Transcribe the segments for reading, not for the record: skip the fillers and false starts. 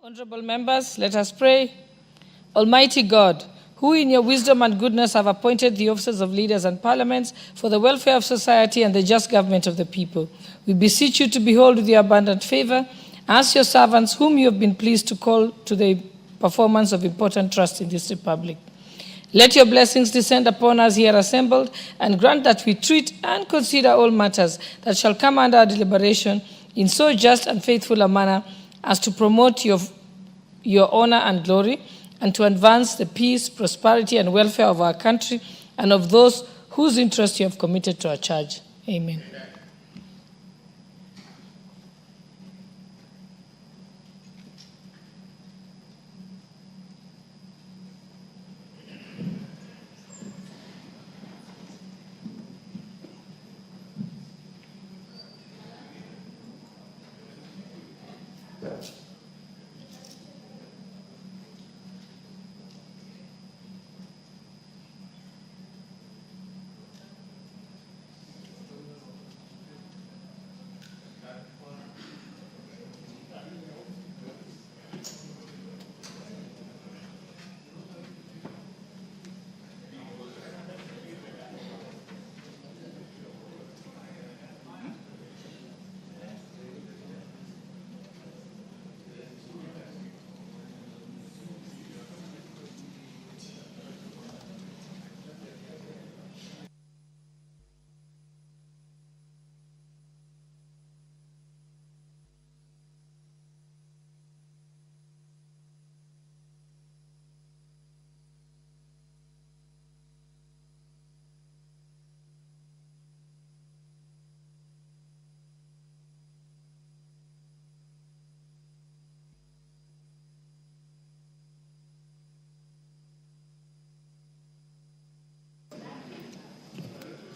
Honorable members, let us pray. Almighty God, who in your wisdom and goodness have appointed the officers of leaders and parliaments for the welfare of society and the just government of the people, we beseech you to behold with your abundant favor as your servants whom you have been pleased to call to the performance of important trust in this republic. Let your blessings descend upon us here assembled, and grant that we treat and consider all matters that shall come under our deliberation in so just and faithful a manner as to promote your honor and glory, and to advance the peace, prosperity, and welfare of our country and of those whose interests you have committed to our charge. Amen.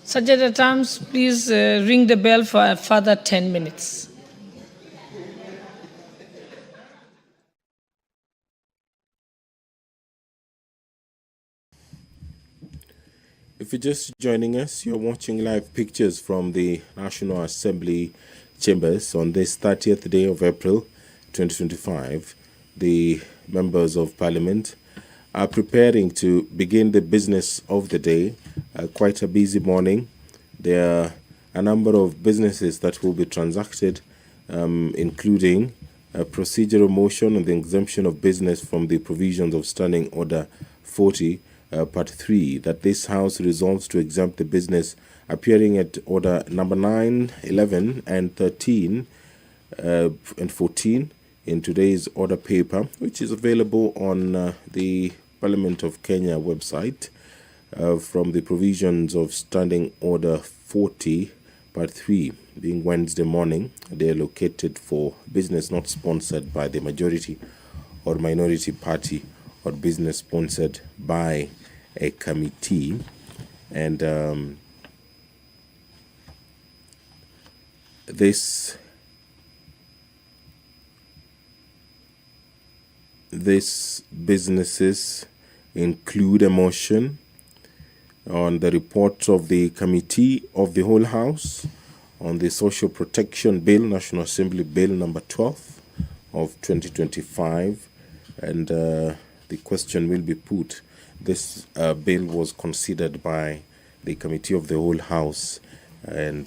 Sergeant at Arms, please ring the bell for a further 10 minutes. If you're just joining us, you're watching live pictures from the National Assembly chambers on this 30th day of April 2025. The members of Parliament are preparing to begin the business of the day. Quite a busy morning. There are a number of businesses that will be transacted, including a procedural motion on the exemption of business from the provisions of Standing Order 40, Part 3, that this House resolves to exempt the business appearing at Order number 9, 11, and 13 and 14 in today's order paper, which is available on the Parliament of Kenya website. From the provisions of Standing Order 40, Part 3, being Wednesday morning. They are located for business not sponsored by the majority or minority party, or business sponsored by a committee. And these businesses include a motion on the report of the Committee of the Whole House on the Social Protection Bill, National Assembly Bill number 12 of 2025, and the question will be put. This bill was considered by the Committee of the Whole House, and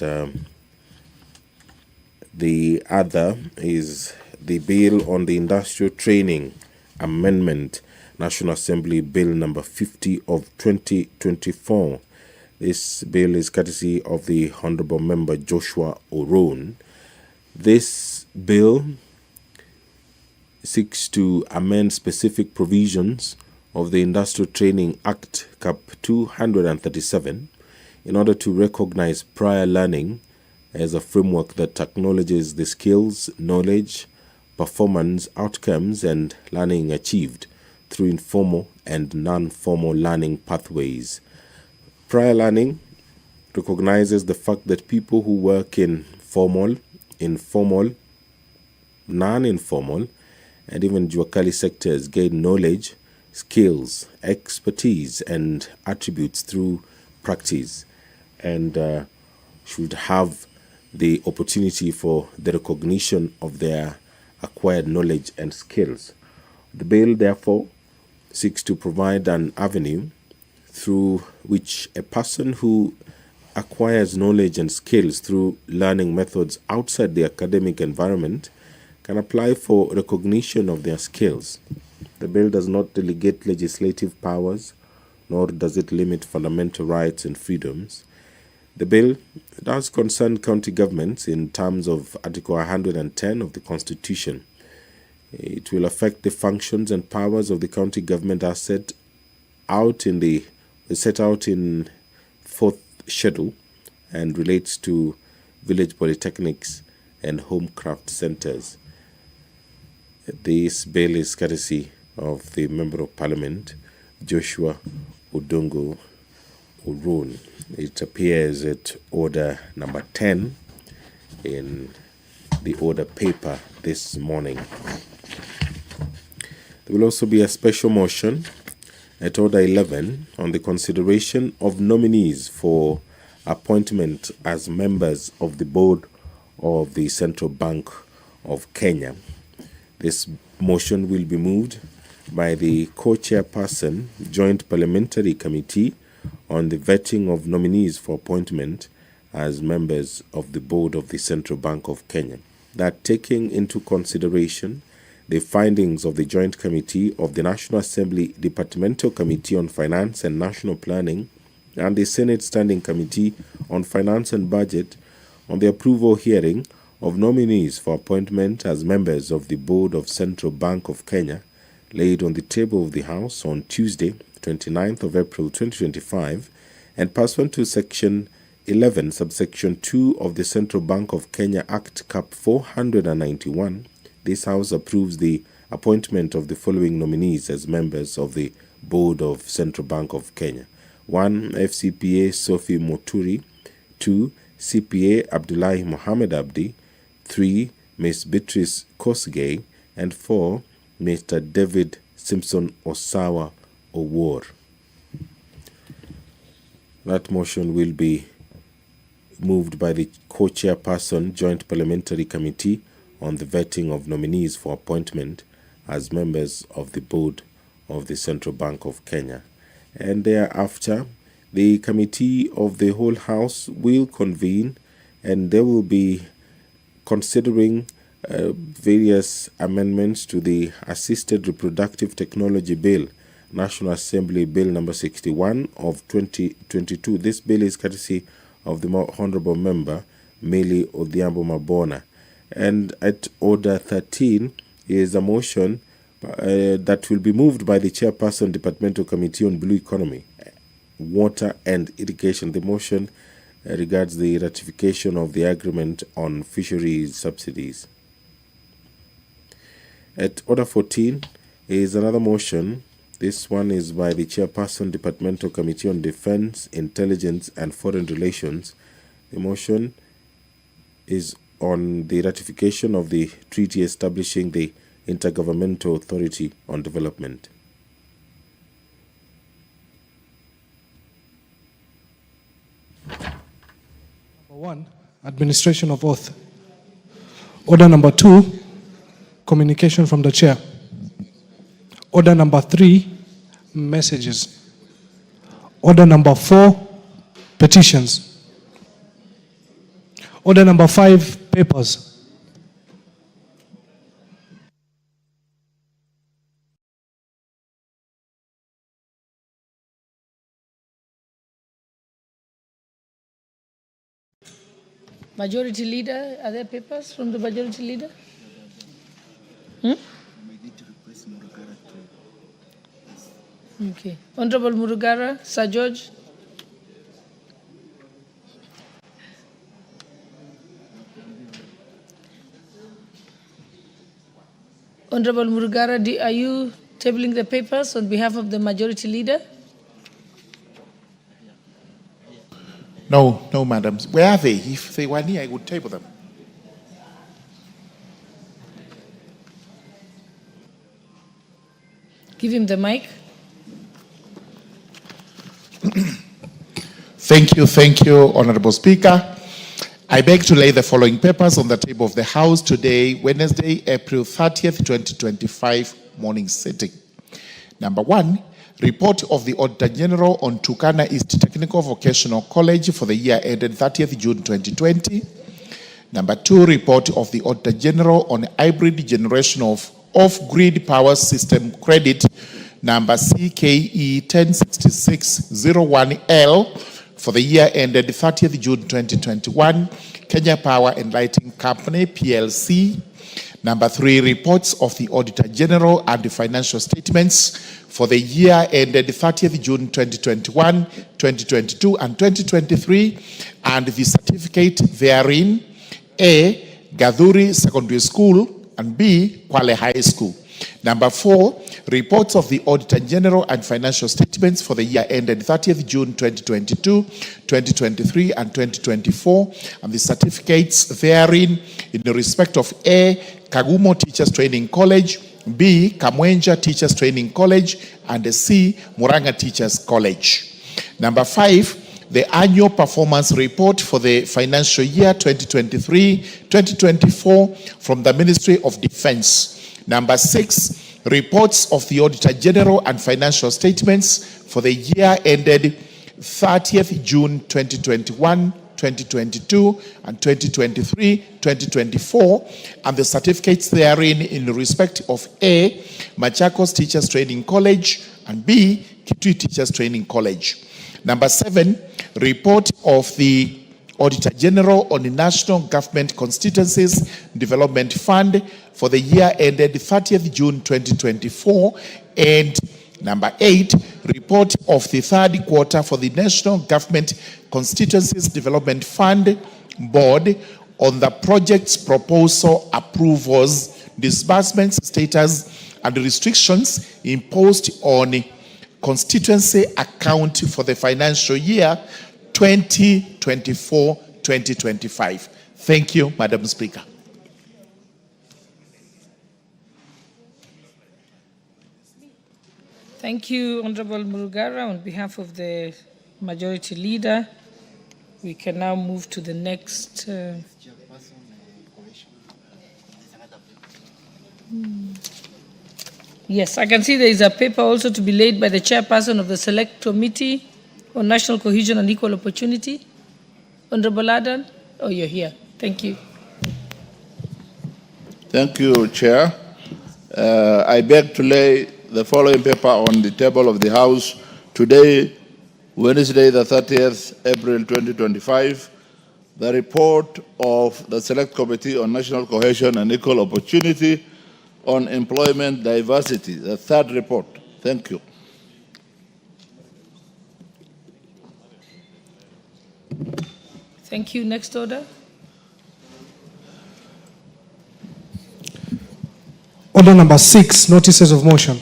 the other is the bill on the Industrial Training Amendment, National Assembly Bill number 50 of 2024. This bill is courtesy of the Honorable Member Joshua Oron. This bill seeks to amend specific provisions of the Industrial Training Act, Cap 237, in order to recognize prior learning as a framework that acknowledges the skills, knowledge, performance, outcomes, and learning achieved through informal and non-formal learning pathways. Prior learning recognizes the fact that people who work in formal, informal, non-informal, and even Juakali sectors gain knowledge, skills, expertise, and attributes through practice, and should have the opportunity for the recognition of their acquired knowledge and skills. The bill, therefore, seeks to provide an avenue through which a person who acquires knowledge and skills through learning methods outside the academic environment can apply for recognition of their skills. The bill does not delegate legislative powers, nor does it limit fundamental rights and freedoms. The bill does concern county governments in terms of Article 110 of the Constitution. It will affect the functions and powers of the county government as set out in 4th schedule and relates to village polytechnics and homecraft centers. This bill is courtesy of the Member of Parliament, Joshua Odongo Orun. It appears at order number 10 in the order paper this morning. There will also be a special motion at order 11 on the consideration of nominees for appointment as members of the board of the Central Bank of Kenya. This motion will be moved by the co-chairperson, Joint Parliamentary Committee on the vetting of nominees for appointment as members of the board of the Central Bank of Kenya. That taking into consideration the findings of the Joint Committee of the National Assembly Departmental Committee on Finance and National Planning and the Senate Standing Committee on Finance and Budget on the approval hearing of nominees for appointment as members of the Board of Central Bank of Kenya, laid on the table of the House on Tuesday, 29th of April 2025, and pursuant to Section 11, subsection 2 of the Central Bank of Kenya Act Cap 491, this House approves the appointment of the following nominees as members of the Board of Central Bank of Kenya. 1. FCPA Sophie Moturi. 2. CPA Abdullahi Mohammed Abdi. 3. Ms. Beatrice Kosgei. And 4. Mr. David Simpson Osawa Owor. That motion will be moved by the co-chairperson, Joint Parliamentary Committee on the vetting of nominees for appointment as members of the board of the Central Bank of Kenya. And thereafter, the Committee of the whole House will convene and they will be considering various amendments to the Assisted Reproductive Technology Bill, National Assembly Bill number 61 of 2022. This bill is courtesy of the Honorable Member, Millie Odhiambo Mabona. And at order 13 is a motion that will be moved by the Chairperson, Departmental Committee on Blue Economy, Water and Irrigation. The motion regards the ratification of the agreement on fisheries subsidies. At order 14 is another motion. This one is by the Chairperson, Departmental Committee on Defense, Intelligence and Foreign Relations. The motion is on the ratification of the treaty establishing the Intergovernmental Authority on Development. Number 1, administration of oath. Order number 2, communication from the chair. Order number 3, messages. Order number 4, petitions. Order number 5, papers. Majority Leader, are there papers from the Majority Leader? Okay. Honorable Murugara, Sir George. Honorable Murugara, are you tabling the papers on behalf of the Majority Leader? No, madam. Where are they? If they were here, I would table them. Give him the mic. Thank you, Honorable Speaker. I beg to lay the following papers on the table of the House today, Wednesday, April 30th, 2025, morning sitting. Number 1, report of the Auditor General on Turkana East Technical Vocational College for the year ended 30th June 2020. Number 2, report of the Auditor General on hybrid generation of off-grid power system credit number CKE 106601L for the year ended 30th June 2021, Kenya Power and Lighting Company, PLC. Number 3, reports of the Auditor General and the financial statements for the year ended 30th June 2021, 2022, and 2023, and the certificate therein, A, Gadhuri Secondary School, and B, Kwale High School. Number 4, reports of the Auditor General and financial statements for the year ended 30th June 2022, 2023, and 2024, and the certificates therein in the respect of A, Kagumo Teachers Training College, B, Kamwenja Teachers Training College, and C, Muranga Teachers College. Number 5, the annual performance report for the financial year 2023-2024 from the Ministry of Defense. Number 6, reports of the Auditor General and financial statements for the year ended 30th June 2021, 2022, and 2023-2024, and the certificates therein in respect of A, Machakos Teachers Training College, and B, Kitui Teachers Training College. Number 7, report of the Auditor General on the National Government Constituencies Development Fund for the year ended 30th June 2024. And number 8, report of the third quarter for the National Government Constituencies Development Fund Board on the project's proposal approvals, disbursements status, and restrictions imposed on constituency account for the financial year 2024-2025. Thank you, Madam Speaker. Thank you, Honorable Murugara. On behalf of the Majority Leader, we can now move to the next. Yes, I can see there is a paper also to be laid by the Chairperson of the Select Committee on National Cohesion and Equal Opportunity. Honorable Adan, oh, you're here. Thank you. Thank you, Chair. I beg to lay the following paper on the table of the House today, Wednesday, the 30th April 2025, the report of the Select Committee on National Cohesion and Equal Opportunity on Employment Diversity, the third report. Thank you. Thank you. Next order. Order number 6, notices of motion.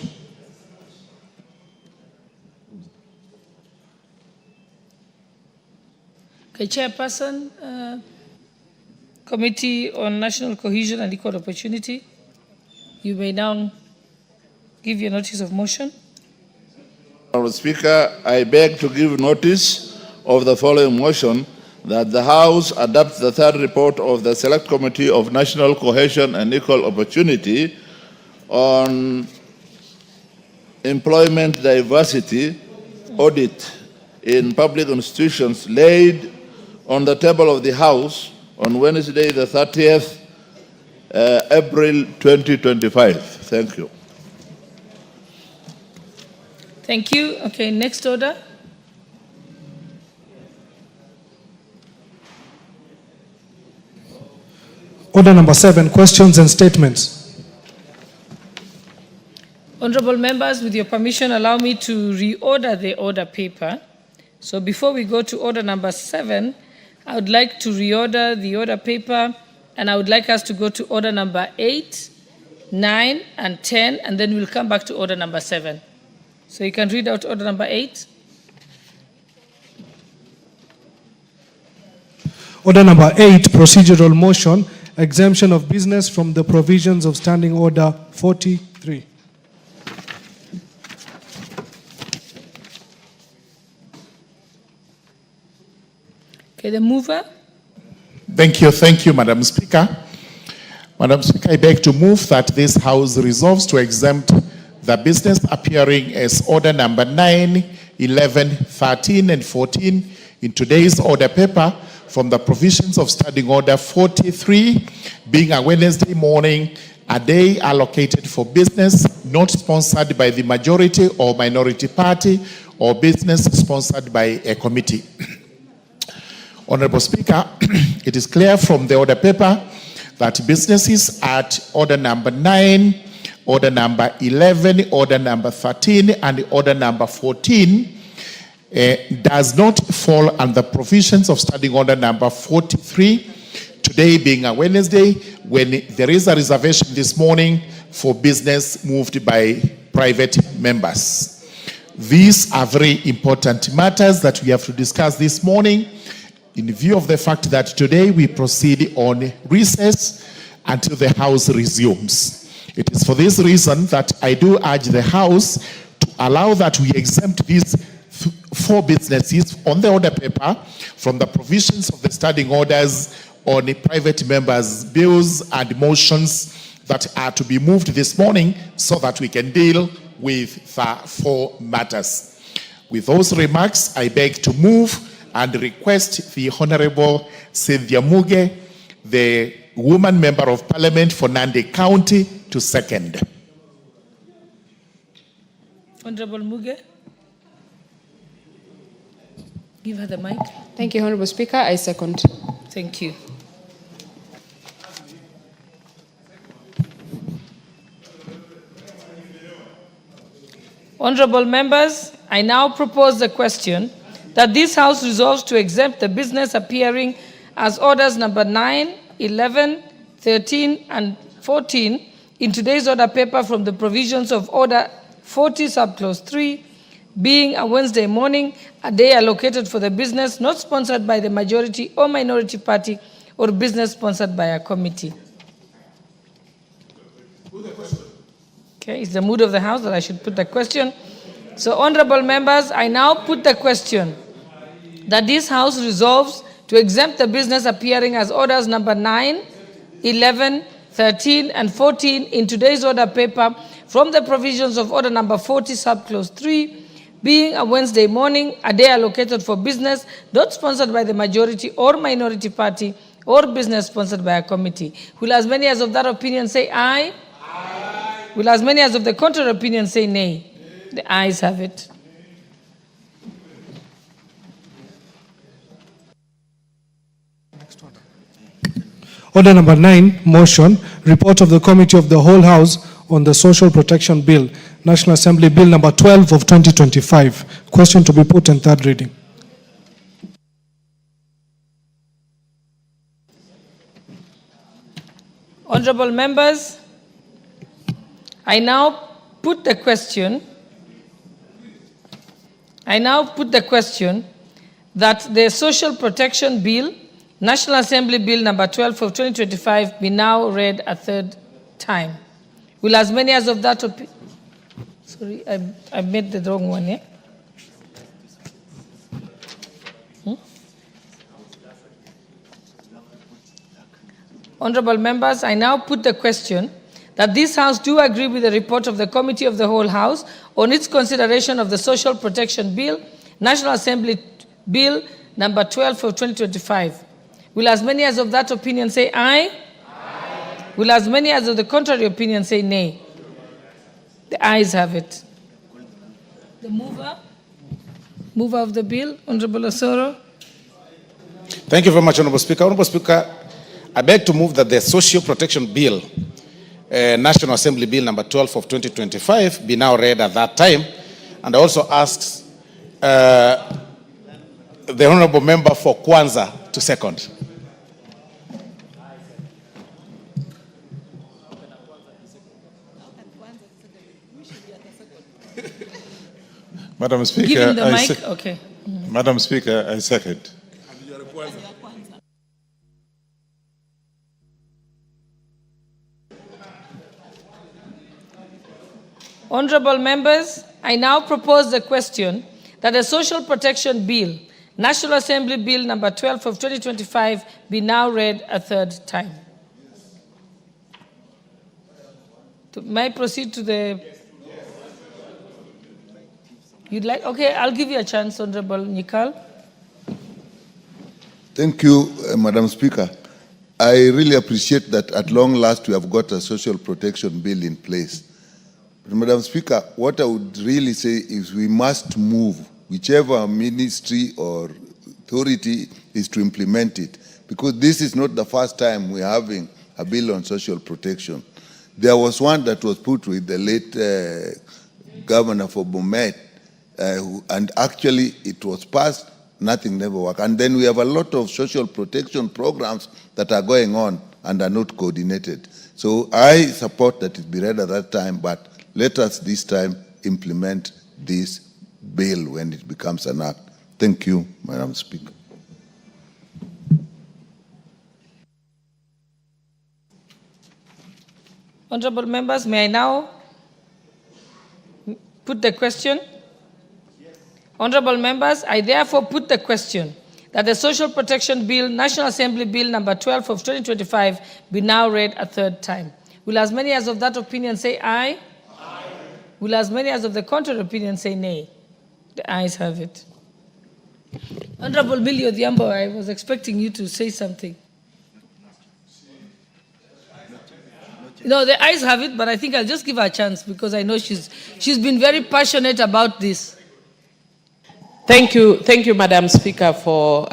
Okay, Chairperson, Committee on National Cohesion and Equal Opportunity, you may now give your notice of motion. Honorable Speaker, I beg to give notice of the following motion that the House adopts the third report of the Select Committee of National Cohesion and Equal Opportunity on employment diversity audit in public institutions laid on the table of the House on Wednesday, the 30th April 2025. Thank you. Thank you. Okay, next order. Order number 7, questions and statements. Honorable members, with your permission, allow me to reorder the order paper. So before we go to order number 7, I would like to reorder the order paper, and I would like us to go to order number 8, 9, and 10, and then we'll come back to order number 7. So you can read out order number 8. Order number 8, procedural motion, exemption of business from the provisions of Standing Order 43. Okay, the mover. Thank you, Madam Speaker. Madam Speaker, I beg to move that this House resolves to exempt the business appearing as order number 9, 11, 13, and 14 in today's order paper from the provisions of Standing Order 43, being a Wednesday morning, a day allocated for business not sponsored by the majority or minority party or business sponsored by a committee. Honorable Speaker, it is clear from the order paper that businesses at order number 9, order number 11, order number 13, and order number 14 does not fall under provisions of Standing Order number 43, today being a Wednesday, when there is a reservation this morning for business moved by private members. These are very important matters that we have to discuss this morning in view of the fact that today we proceed on recess until the House resumes. It is for this reason that I do urge the House to allow that we exempt these 4 businesses on the order paper from the provisions of the standing orders on the private members' bills and motions that are to be moved this morning so that we can deal with the 4 matters. With those remarks, I beg to move and request the Honorable Cynthia Muge, the woman member of Parliament for Nandi County, to second. Honorable Muge. Give her the mic. Thank you, Honorable Speaker. I second. Thank you. Honorable members, I now propose the question that this House resolves to exempt the business appearing as orders number 9, 11, 13, and 14 in today's order paper from the provisions of Order 40, Subclause 3, being a Wednesday morning, a day allocated for the business not sponsored by the majority or minority party or business sponsored by a committee. Okay, it's the mood of the House that I should put the question. So, honorable members, I now put the question that this House resolves to exempt the business appearing as orders number 9, 11, 13, and 14 in today's order paper from the provisions of Order number 40, Subclause 3, being a Wednesday morning, a day allocated for business not sponsored by the majority or minority party or business sponsored by a committee. Will as many as of that opinion say aye? Aye. Will as many as of the contrary opinion say nay? The ayes have it. Order number 9, motion, report of the Committee of the Whole House on the Social Protection Bill, National Assembly Bill number 12 of 2025. Question to be put in third reading. Honorable members, I now put the question that the Social Protection Bill, National Assembly Bill number 12 of 2025 be now read a third time. Will as many as of that sorry, I made the wrong one, yeah? Honorable members, I now put the question that this House do agree with the report of the Committee of the Whole House on its consideration of the Social Protection Bill, National Assembly Bill number 12 of 2025. Will as many as of that opinion say aye? Aye. Will as many as of the contrary opinion say nay? The ayes have it. The mover of the bill, Honorable Osoro. Thank you very much, Honorable Speaker. Honorable Speaker, I beg to move that the Social Protection Bill, National Assembly Bill number 12 of 2025 be now read at that time. And I also ask the Honorable Member for Kwanza to second. Madam Speaker, Give him the mic. Okay. Madam Speaker, I second. Honorable members, I now propose the question that the Social Protection Bill, National Assembly Bill number 12 of 2025 be now read a third time. May I proceed to the... You'd like? Okay, I'll give you a chance, Honorable Nikal. Thank you, Madam Speaker. I really appreciate that at long last we have got a social protection bill in place. But Madam Speaker, what I would really say is we must move, whichever ministry or authority is to implement it, because this is not the first time we're having a bill on social protection. There was one that was put with the late Governor for Bomet, and actually it was passed, nothing never worked. And then we have a lot of social protection programs that are going on and are not coordinated. So I support that it be read at that time, but let us this time implement this bill when it becomes an act. Thank you, Madam Speaker. Honorable members, may I now put the question? Yes. Honorable members, I therefore put the question that the Social Protection Bill, National Assembly Bill number 12 of 2025 be now read a third time. Will as many as of that opinion say aye? Aye. Will as many as of the contrary opinion say nay? The ayes have it. Honorable Billy Odhiambo, I was expecting you to say something. No, the ayes have it, but I think I'll just give her a chance because I know she's been very passionate about this. Thank you, Madam Speaker, for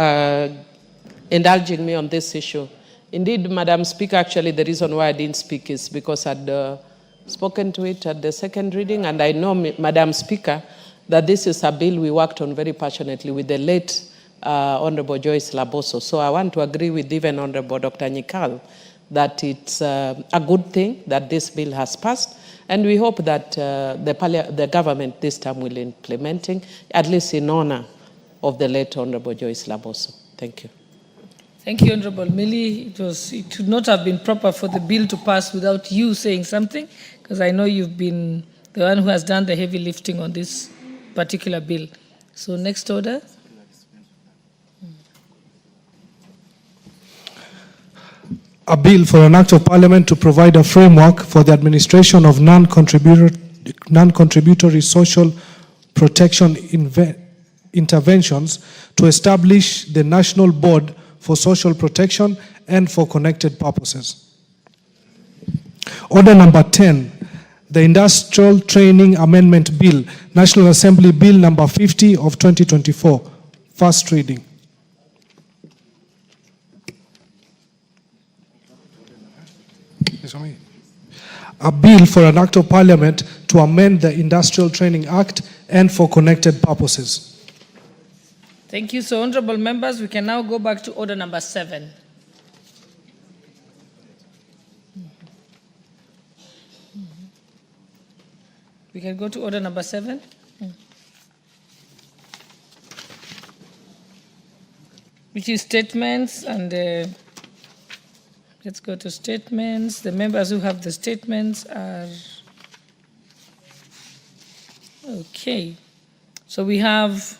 indulging me on this issue. Indeed, Madam Speaker, actually the reason why I didn't speak is because I'd spoken to it at the second reading, and I know, Madam Speaker, that this is a bill we worked on very passionately with the late Honorable Joyce Laboso. So I want to agree with even Honorable Dr. Nikal that it's a good thing that this bill has passed, and we hope that the government this time will implementing, at least in honor of the late Honorable Joyce Laboso. Thank you. Thank you, Honorable Millie. It would not have been proper for the bill to pass without you saying something, because I know you've been the one who has done the heavy lifting on this particular bill. So next order. A bill for an act of parliament to provide a framework for the administration of non-contributory social protection interventions to establish the National Board for Social Protection and for connected purposes. Order number 10, the Industrial Training Amendment Bill, National Assembly Bill number 50 of 2024, first reading. A bill for an act of parliament to amend the Industrial Training Act and for connected purposes. Thank you. So, honorable members, we can now go back to order number 7. We can go to order number 7. Which is statements, and let's go to statements. The members who have the statements are... Okay. So we have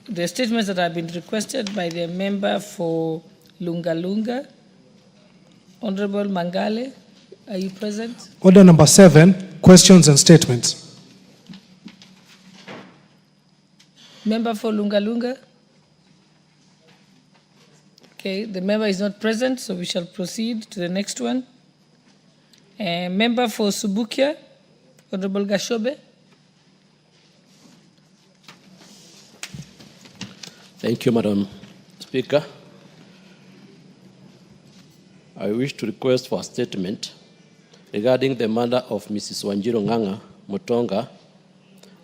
the statements that have been requested by the member for Lunga Lunga. Honorable Mangale, are you present? Order number 7, questions and statements. Member for Lunga Lunga? Okay, the member is not present, so we shall proceed to the next one. Member for Subukia, Honorable Gashobe. Thank you, Madam Speaker. I wish to request for a statement regarding the murder of Mrs. Wanjiru Ng'ang'a Mutonga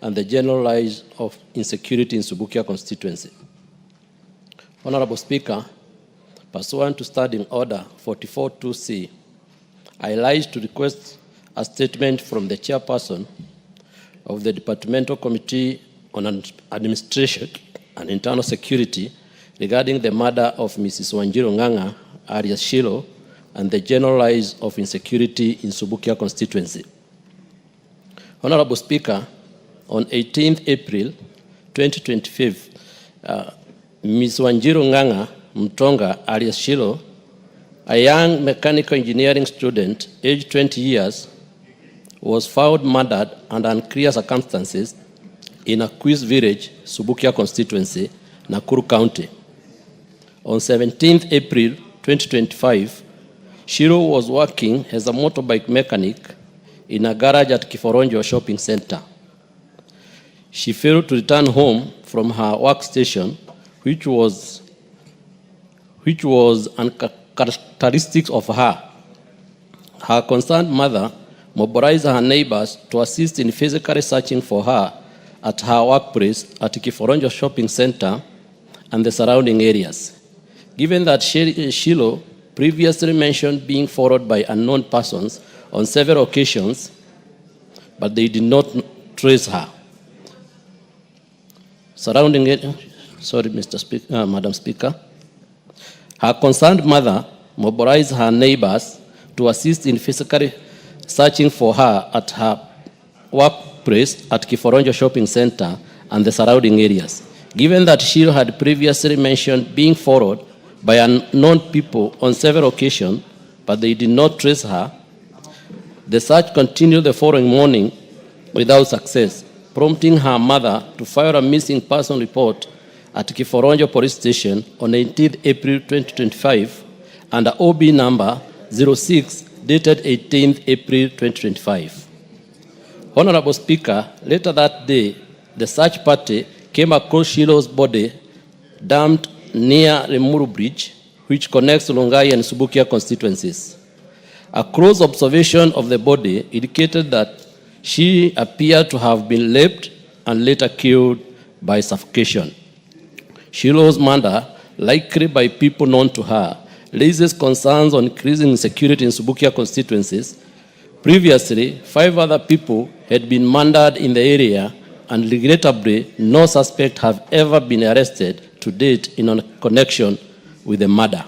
and the general rise of insecurity in Subukia constituency. Honorable Speaker, pursuant to Standing Order 44.2c, I rise to request a statement from the chairperson of the Departmental Committee on Administration and Internal Security regarding the murder of Mrs. Wanjiru Ng'ang'a alias Shilo and the general rise of insecurity in Subukia constituency. Honorable Speaker, on 18th April 2025, Ms. Wanjiru Nganga Mutonga alias Shilo, a young mechanical engineering student aged 20 years, was found murdered under unclear circumstances in Akwis village, Subukia constituency, Nakuru County. On 17th April 2025, Shiro was working as a motorbike mechanic in a garage at Kiforonjo shopping center. She failed to return home from her workstation, which was uncharacteristic of her. Her concerned mother mobilized her neighbors to assist in physically searching for her at her workplace at Kiforonjo shopping center and the surrounding areas. Given that Shilo previously mentioned being followed by unknown persons on several occasions, but they did not trace her. Surrounding it, sorry, Madam Speaker. Her concerned mother mobilized her neighbors to assist in physically searching for her at her workplace at Kiforonjo shopping center and the surrounding areas. Given that Shilo had previously mentioned being followed by unknown people on several occasions, but they did not trace her, the search continued the following morning without success, prompting her mother to file a missing person report at Kiforonjo Police Station on 18th April 2025 under OB number 06 dated 18th April 2025. Honorable Speaker, later that day, the search party came across Shilo's body dumped near Lemuru Bridge, which connects Longai and Subukia constituencies. A close observation of the body indicated that she appeared to have been raped and later killed by suffocation. Shilo's murder, likely by people known to her, raises concerns on increasing insecurity in Subukia constituencies. Previously, 5 other people had been murdered in the area, and regrettably, no suspect have ever been arrested to date in a connection with the murder.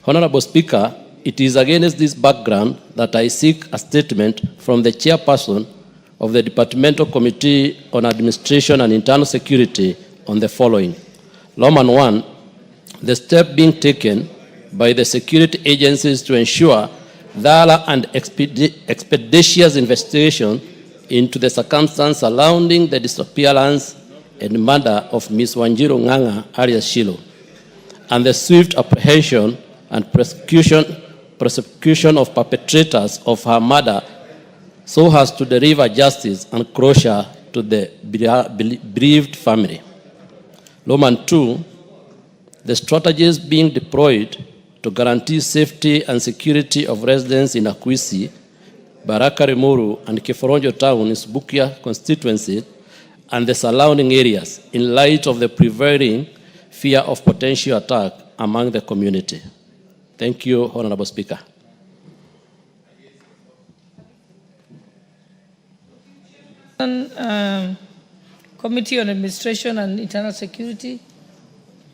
Honorable Speaker, it is against this background that I seek a statement from the chairperson of the Departmental Committee on Administration and Internal Security on the following. Roman 1, the step being taken by the security agencies to ensure thorough and expeditious investigation into the circumstances surrounding the disappearance and murder of Ms. Wanjiru Nganga alias Shilo, and the swift apprehension and prosecution of perpetrators of her murder so as to deliver justice and closure to the bereaved family. Roman 2, the strategies being deployed to guarantee safety and security of residents in Akwisi, Baraka Rimuru, and Kiforonjo town in Subukia constituency and the surrounding areas in light of the prevailing fear of potential attack among the community. Thank you, Honorable Speaker. Committee on Administration and Internal Security.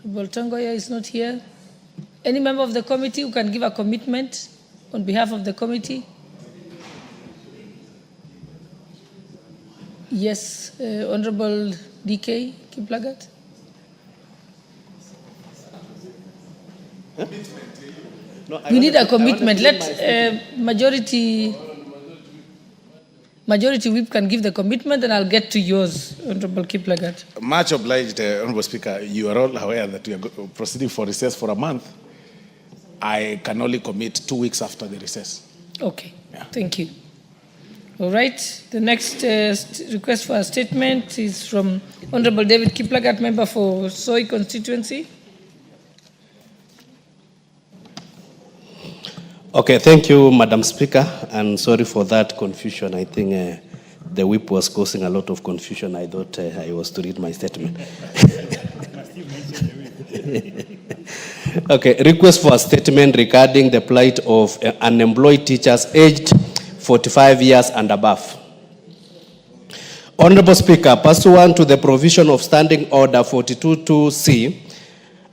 Boltongoya is not here. Any member of the committee who can give a commitment on behalf of the committee? Yes, Honorable DK Kiplagat. We need a commitment. Let majority whip can give the commitment, and I'll get to yours, Honorable Kiplagat. Much obliged, Honorable Speaker. You are all aware that we are proceeding for recess for a month. I can only commit 2 weeks after the recess. Okay, yeah. Thank you. All right, the next request for a statement is from Honorable David Kiplagat, member for Soy constituency. Okay, thank you, Madam Speaker, and sorry for that confusion. I think the whip was causing a lot of confusion. I thought I was to read my statement. Okay, request for a statement regarding the plight of unemployed teachers aged 45 years and above. Honorable Speaker, pursuant to the provision of Standing Order 42.2c,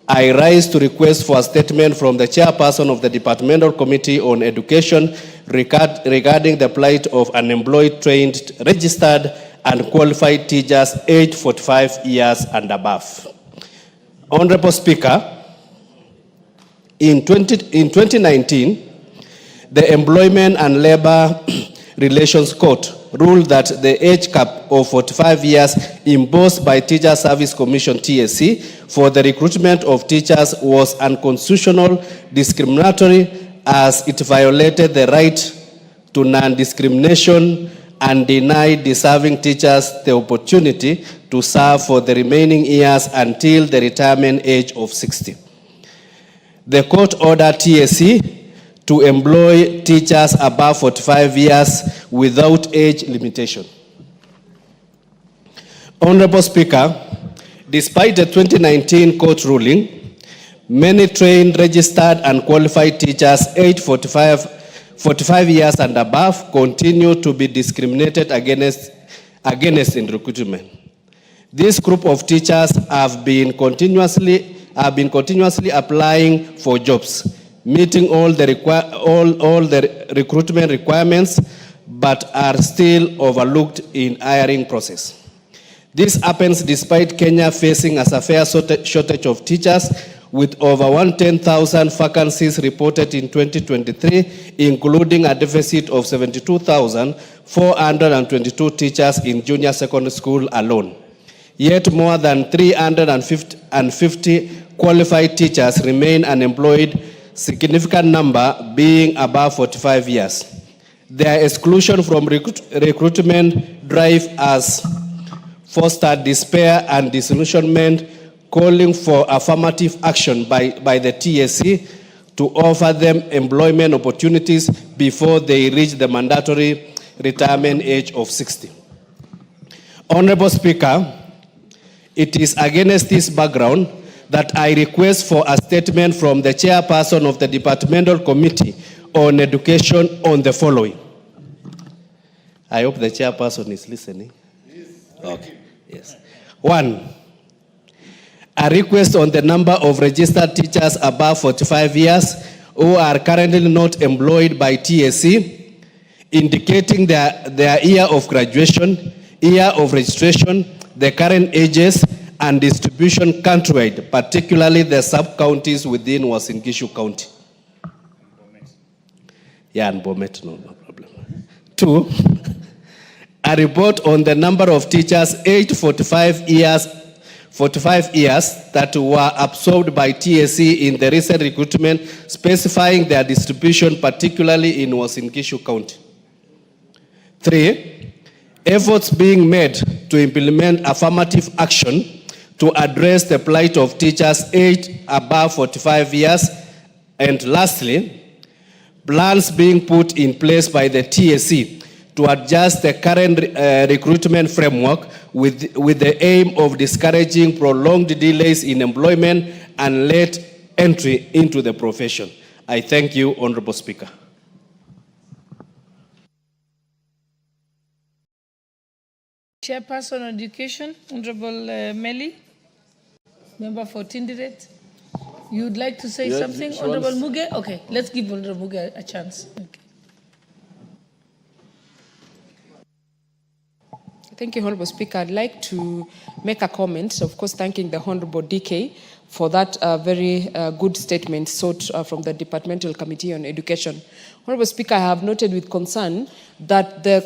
I rise to request for a statement from the chairperson of the Departmental Committee on Education regarding the plight of unemployed, trained, registered, and qualified teachers aged 45 years and above. Honorable Speaker, in 2019, the Employment and Labor Relations Court ruled that the age cap of 45 years imposed by Teacher Service Commission TSC for the recruitment of teachers was unconstitutional, discriminatory, as it violated the right to non-discrimination and denied deserving teachers the opportunity to serve for the remaining years until the retirement age of 60. The court ordered TSC to employ teachers above 45 years without age limitation. Honorable Speaker, despite the 2019 court ruling, many trained, registered, and qualified teachers aged 45 years and above continue to be discriminated against in recruitment. This group of teachers have been continuously applying for jobs, meeting all the recruitment requirements, but are still overlooked in hiring process. This happens despite Kenya facing a severe shortage of teachers, with over 110,000 vacancies reported in 2023, including a deficit of 72,422 teachers in junior secondary school alone. Yet more than 350 qualified teachers remain unemployed, significant number being above 45 years. Their exclusion from recruitment drive has fostered despair and disillusionment, calling for affirmative action by the TSC to offer them employment opportunities before they reach the mandatory retirement age of 60. Honorable Speaker, it is against this background that I request for a statement from the chairperson of the Departmental Committee on Education on the following. I hope the chairperson is listening. Okay. Yes. 1. A request on the number of registered teachers above 45 years who are currently not employed by TSC, indicating their year of graduation, year of registration, the current ages, and distribution countrywide, particularly the sub-counties within Uasin Gishu County. Yeah, and Bomet, no problem. 2, a report on the number of teachers aged 45 years that were absorbed by TSC in the recent recruitment, specifying their distribution, particularly in Uasin Gishu County. 3, efforts being made to implement affirmative action to address the plight of teachers aged above 45 years. And lastly, plans being put in place by the TSC to adjust the current recruitment framework with the aim of discouraging prolonged delays in employment and late entry into the profession. I thank you, Honorable Speaker. Chairperson on Education, Honorable Meli, member for Tindiret. You would like to say something, Honorable Muge? Okay, let's give Honorable Muge a chance. Okay. Thank you, Honorable Speaker. I'd like to make a comment, of course, thanking the Honorable DK for that very good statement sought from the Departmental Committee on Education. Honorable Speaker, I have noted with concern that the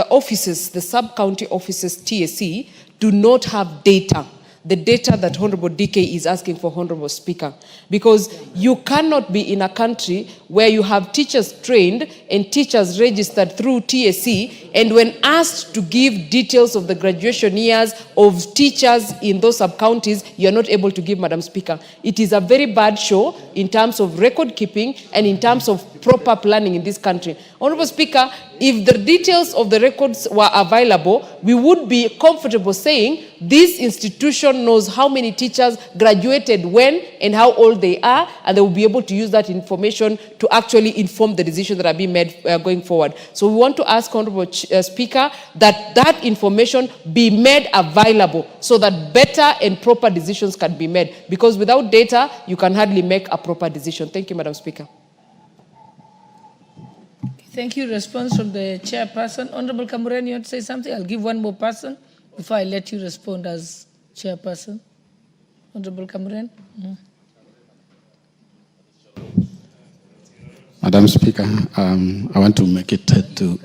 offices, the sub-county offices, TSC, do not have data, the data that Honorable DK is asking for, Honorable Speaker, because you cannot be in a country where you have teachers trained and teachers registered through TSC, and when asked to give details of the graduation years of teachers in those sub-counties, you're not able to give, Madam Speaker. It is a very bad show in terms of record keeping and in terms of proper planning in this country. Honorable Speaker, if the details of the records were available, we would be comfortable saying this institution knows how many teachers graduated when and how old they are, and they will be able to use that information to actually inform the decisions that are being made going forward. So we want to ask, Honorable Speaker, that that information be made available so that better and proper decisions can be made, because without data, you can hardly make a proper decision. Thank you, Madam Speaker. Thank you. Response from the chairperson. Honorable Kamuren, you want to say something? I'll give one more person before I let you respond as chairperson. Honorable Kamuren. Madam Speaker, I want to make it to...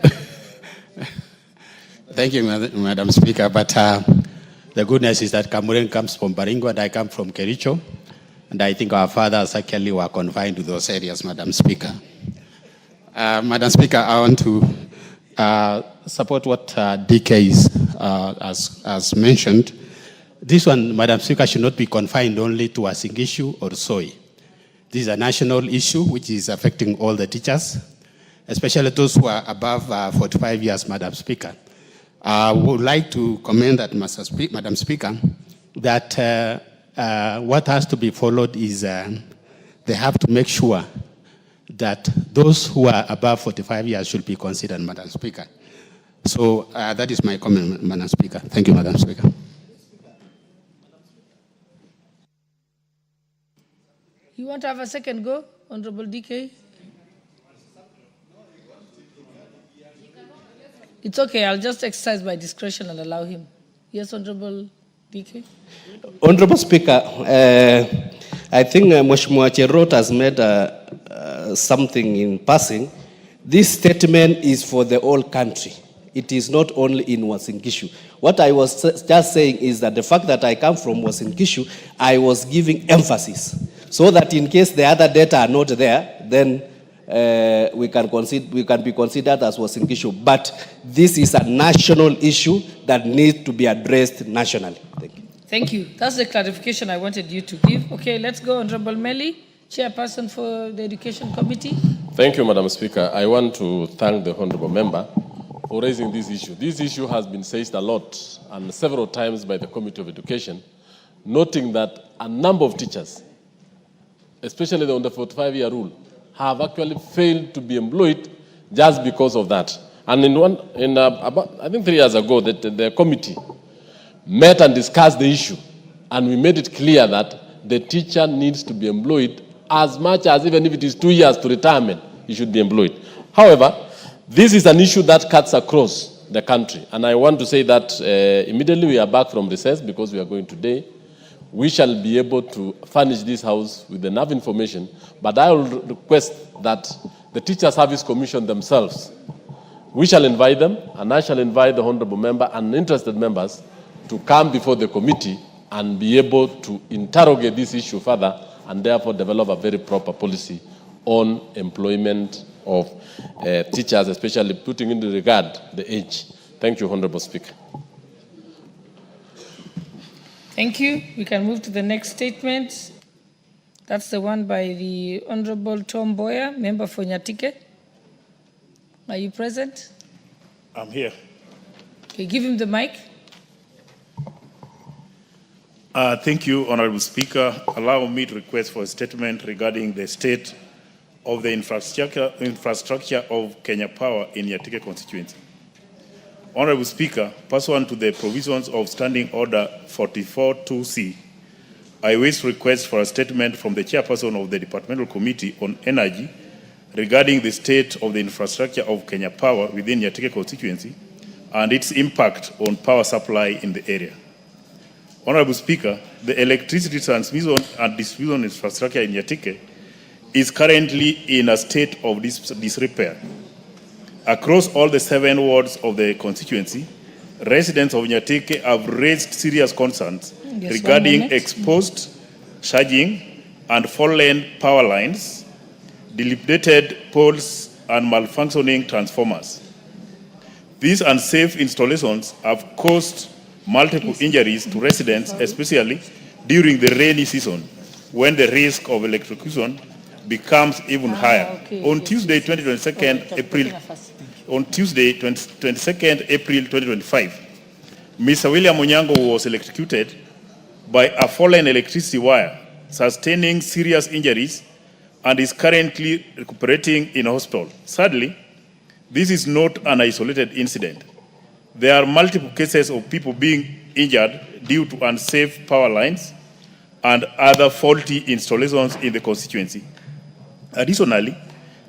Thank you, Madam Speaker, but the goodness is that Kamuren comes from Baringo and I come from Kericho, and I think our fathers actually were confined to those areas, Madam Speaker. Madam Speaker, I want to support what DK has mentioned. This one, Madam Speaker, should not be confined only to a Singishu or Soy. This is a national issue which is affecting all the teachers, especially those who are above 45 years, Madam Speaker. I would like to commend that, Madam Speaker, that what has to be followed is they have to make sure that those who are above 45 years should be considered, Madam Speaker. So that is my comment, Madam Speaker. Thank you, Madam Speaker. You want to have a second go, Honorable DK? It's okay, I'll just exercise my discretion and allow him. Yes, Honorable DK? Honorable Speaker, I think Mheshimiwa Cherot has made something in passing. This statement is for the whole country. It is not only in Uasin Gishu. What I was just saying is that the fact that I come from Uasin Gishu, I was giving emphasis, so that in case the other data are not there, then we can be considered as Uasin Gishu. But this is a national issue that needs to be addressed nationally. Thank you. Thank you. That's the clarification I wanted you to give. Okay, let's go, Honorable Meli, Chairperson for the Education Committee. Thank you, Madam Speaker. I want to thank the Honorable Member for raising this issue. This issue has been said a lot and several times by the Committee of Education, noting that a number of teachers, especially the under 45-year rule, have actually failed to be employed just because of that. And about, I think 3 years ago, the committee met and discussed the issue, and we made it clear that the teacher needs to be employed as much as, even if it is 2 years to retirement, he should be employed. However, this is an issue that cuts across the country, and I want to say that immediately we are back from recess, because we are going today, we shall be able to furnish this house with enough information, but I will request that the Teacher Service Commission themselves, we shall invite them, and I shall invite the Honorable Member and interested members to come before the committee and be able to interrogate this issue further, and therefore develop a very proper policy on employment of teachers, especially putting into regard the age. Thank you, Honorable Speaker. Thank you. We can move to the next statement. That's the one by the Honorable Tom Boyer, member for Nyatike. Are you present? I'm here. Okay, give him the mic. Thank you, Honorable Speaker. Allow me to request for a statement regarding the state of the infrastructure of Kenya Power in Nyatike constituency. Honorable Speaker, pursuant to the provisions of Standing Order 44-2C, I wish to request for a statement from the Chairperson of the Departmental Committee on Energy regarding the state of the infrastructure of Kenya Power within Nyatike constituency and its impact on power supply in the area. Honorable Speaker, the electricity transmission and distribution infrastructure in Nyatike is currently in a state of disrepair. Across all the 7 wards of the constituency, residents of Nyatike have raised serious concerns regarding exposed charging and fallen power lines, dilapidated poles, and malfunctioning transformers. These unsafe installations have caused multiple injuries to residents, especially during the rainy season, when the risk of electrocution becomes even higher. On Tuesday, 22nd April 2025, Mr. William Onyango was electrocuted by a fallen electricity wire, sustaining serious injuries, and is currently recuperating in a hospital. Sadly, this is not an isolated incident. There are multiple cases of people being injured due to unsafe power lines and other faulty installations in the constituency. Additionally,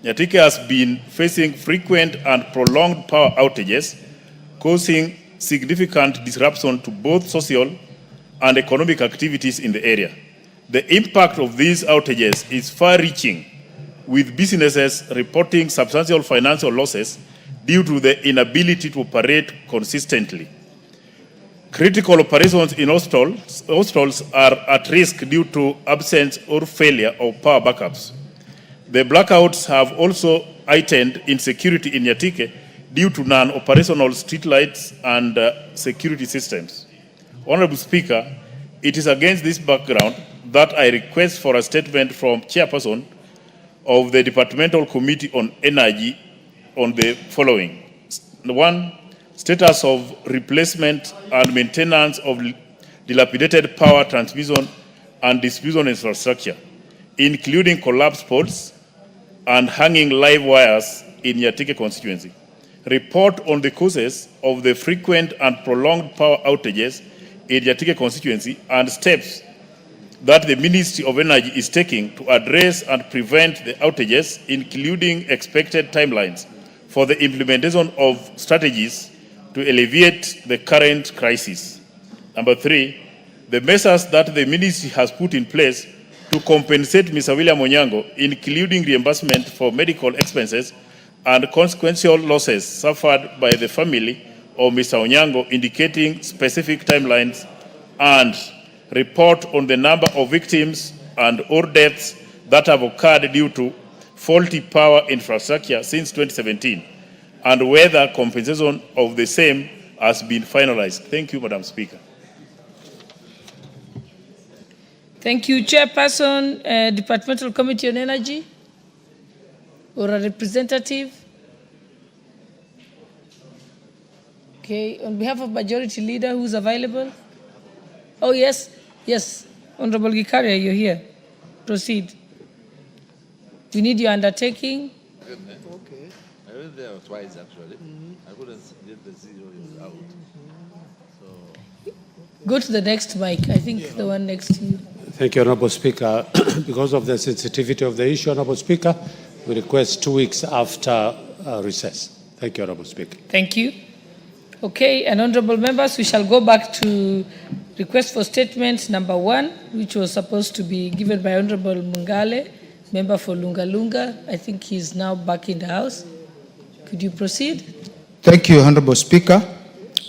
Nyatike has been facing frequent and prolonged power outages, causing significant disruption to both social and economic activities in the area. The impact of these outages is far-reaching, with businesses reporting substantial financial losses due to the inability to operate consistently. Critical operations in hostels are at risk due to absence or failure of power backups. The blackouts have also heightened insecurity in Nyatike due to non-operational streetlights and security systems. Honorable Speaker, it is against this background that I request for a statement from Chairperson of the Departmental Committee on Energy on the following. 1. Status of replacement and maintenance of dilapidated power transmission and distribution infrastructure, including collapsed poles and hanging live wires in Nyatike constituency. Report on the causes of the frequent and prolonged power outages in Nyatike constituency and steps that the Ministry of Energy is taking to address and prevent the outages, including expected timelines for the implementation of strategies to alleviate the current crisis. Number 3, the measures that the ministry has put in place to compensate Mr. William Onyango, including reimbursement for medical expenses and consequential losses suffered by the family of Mr. Onyango, indicating specific timelines, and report on the number of victims and or deaths that have occurred due to faulty power infrastructure since 2017, and whether compensation of the same has been finalized. Thank you, Madam Speaker. Thank you, Chairperson, Departmental Committee on Energy, or a representative. Okay, on behalf of Majority Leader, who's available? Oh, yes, yes, Honorable Gikaria, you're here. Proceed. We need your undertaking. Okay. I went there twice, actually. I couldn't get the zero out. So. Go to the next mic. I think the one next to you. Thank you, Honorable Speaker. Because of the sensitivity of the issue, Honorable Speaker, we request 2 weeks after recess. Thank you, Honorable Speaker. Thank you. Okay, and honorable members, we shall go back to request for statement number 1, which was supposed to be given by Honorable Mungale, member for Lunga Lunga. I think he's now back in the House. Could you proceed? Thank you, Honorable Speaker.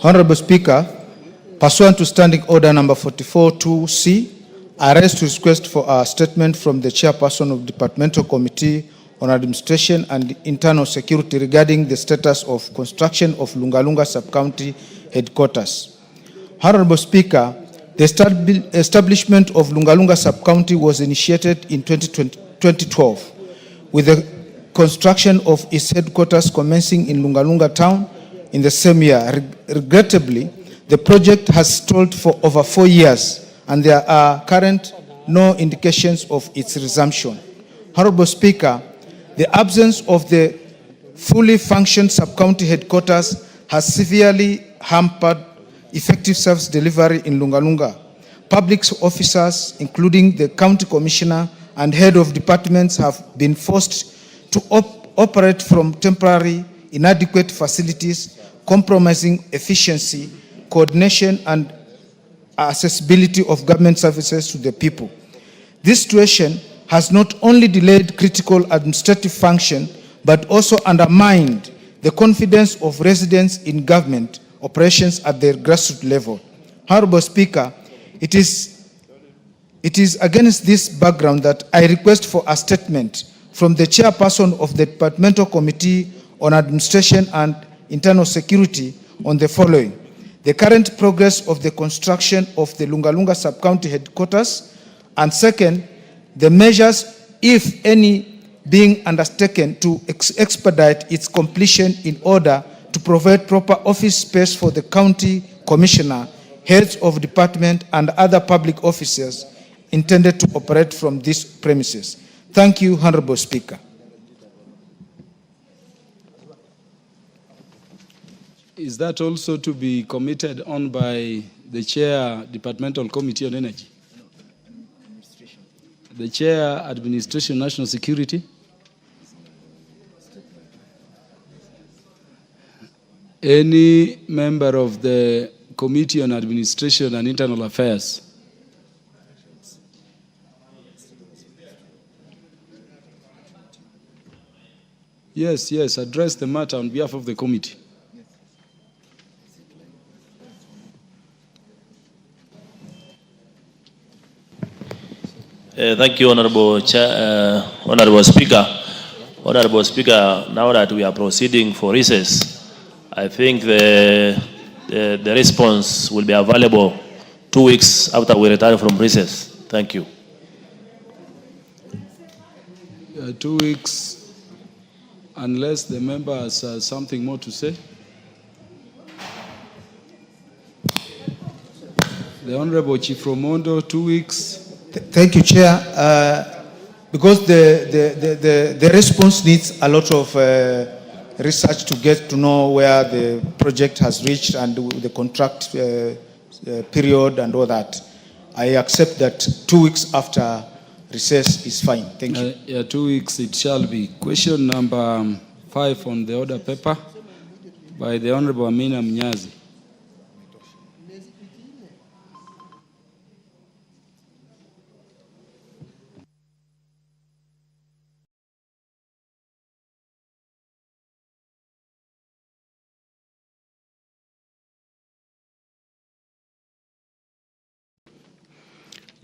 Honorable Speaker, pursuant to Standing Order number 44-2C, I raise to request for a statement from the Chairperson of Departmental Committee on Administration and Internal Security regarding the status of construction of Lunga Lunga Sub-County Headquarters. Honorable Speaker, the establishment of Lunga Lunga Sub-County was initiated in 2012, with the construction of its headquarters commencing in Lunga Lunga town in the same year. Regrettably, the project has stalled for over 4 years, and there are current no indications of its resumption. Honorable Speaker, the absence of the fully functioned sub-county headquarters has severely hampered effective service delivery in Lunga Lunga. Public officers, including the county commissioner and head of departments, have been forced to operate from temporary, inadequate facilities, compromising efficiency, coordination, and accessibility of government services to the people. This situation has not only delayed critical administrative function, but also undermined the confidence of residents in government operations at the grassroots level. Honorable Speaker, it is against this background that I request for a statement from the Chairperson of the Departmental Committee on Administration and Internal Security on the following: the current progress of the construction of the Lunga Lunga Sub-County Headquarters, and second, the measures, if any, being undertaken to expedite its completion in order to provide proper office space for the county commissioner, heads of department, and other public officers intended to operate from these premises. Thank you, Honorable Speaker. Is that also to be committed on by the Chair, Departmental Committee on Energy? The Chair, Administration, National Security? Any member of the Committee on Administration and Internal Affairs? Yes, address the matter on behalf of the committee. Thank you, Honorable Speaker. Honorable Speaker, now that we are proceeding for recess, I think the response will be available 2 weeks after we return from recess. Thank you. 2 weeks, unless the member has something more to say. The Honorable Chief Romondo, 2 weeks. Thank you, Chair. Because the response needs a lot of research to get to know where the project has reached and the contract period and all that. I accept that 2 weeks after recess is fine. Thank you. 2 weeks it shall be. Question number 5 on the order paper by the Honorable Amina Mnyazi.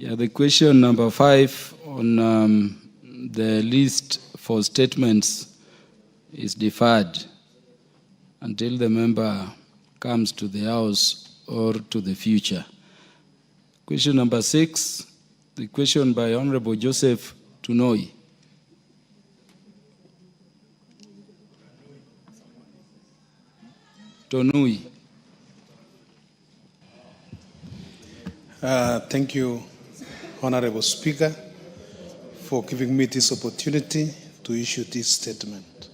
The question number 5 on the list for statements is deferred until the member comes to the House or to the future. Question number 6, the question by Honorable Joseph Tunoi. Tonui. Thank you, Honorable Speaker, for giving me this opportunity to issue this statement.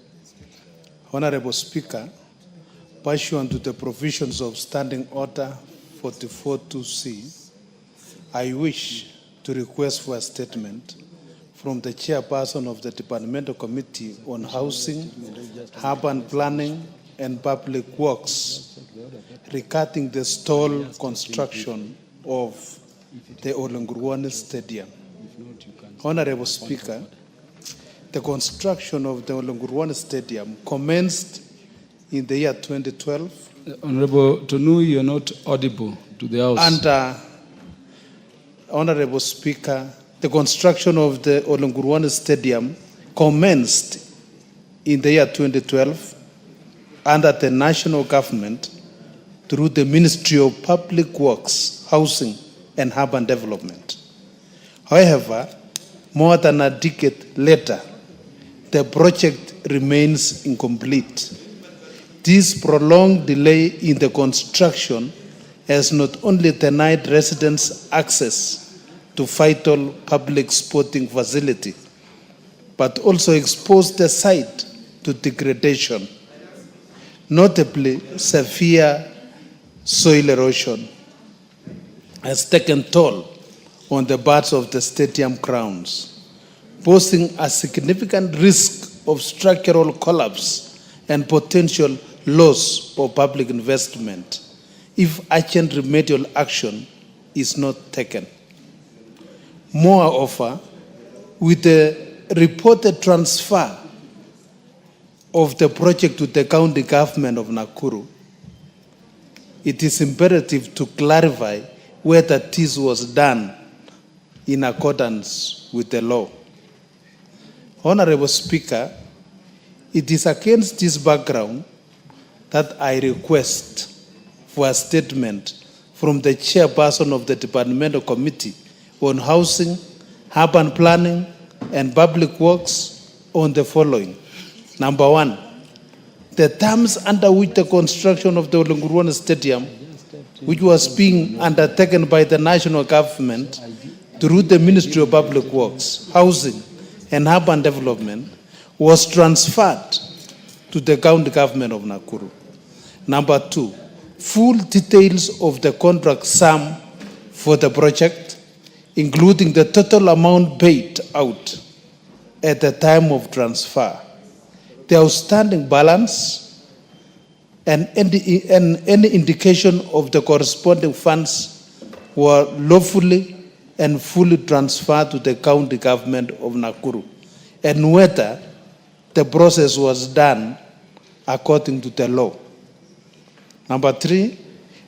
Honorable Speaker, pursuant to the provisions of Standing Order 44-2C, I wish to request for a statement from the Chairperson of the Departmental Committee on Housing, Urban Planning and Public Works regarding the stall construction of the Olengurwane Stadium. Honorable Speaker, the construction of the Olengurwane Stadium commenced in the year 2012. Honorable Tonu, you are not audible to the House. And Honorable Speaker, the construction of the Olengurwane Stadium commenced in the year 2012 under the national government through the Ministry of Public Works, Housing and Urban Development. However, more than a decade later, the project remains incomplete. This prolonged delay in the construction has not only denied residents access to vital public sporting facility, but also exposed the site to degradation, notably severe soil erosion has taken toll on the parts of the stadium grounds, posing a significant risk of structural collapse and potential loss of public investment if urgent remedial action is not taken. Moreover, with the reported transfer of the project to the county government of Nakuru, it is imperative to clarify whether this was done in accordance with the law. Honorable Speaker, it is against this background that I request for a statement from the Chairperson of the Departmental Committee on Housing, Urban Planning and Public Works on the following. Number 1, the terms under which the construction of the Olengurwane Stadium, which was being undertaken by the national government through the Ministry of Public Works, Housing and Urban Development, was transferred to the county government of Nakuru. Number 2, full details of the contract sum for the project, including the total amount paid out at the time of transfer, the outstanding balance, and any indication of the corresponding funds were lawfully and fully transferred to the county government of Nakuru, and whether the process was done according to the law. Number 3,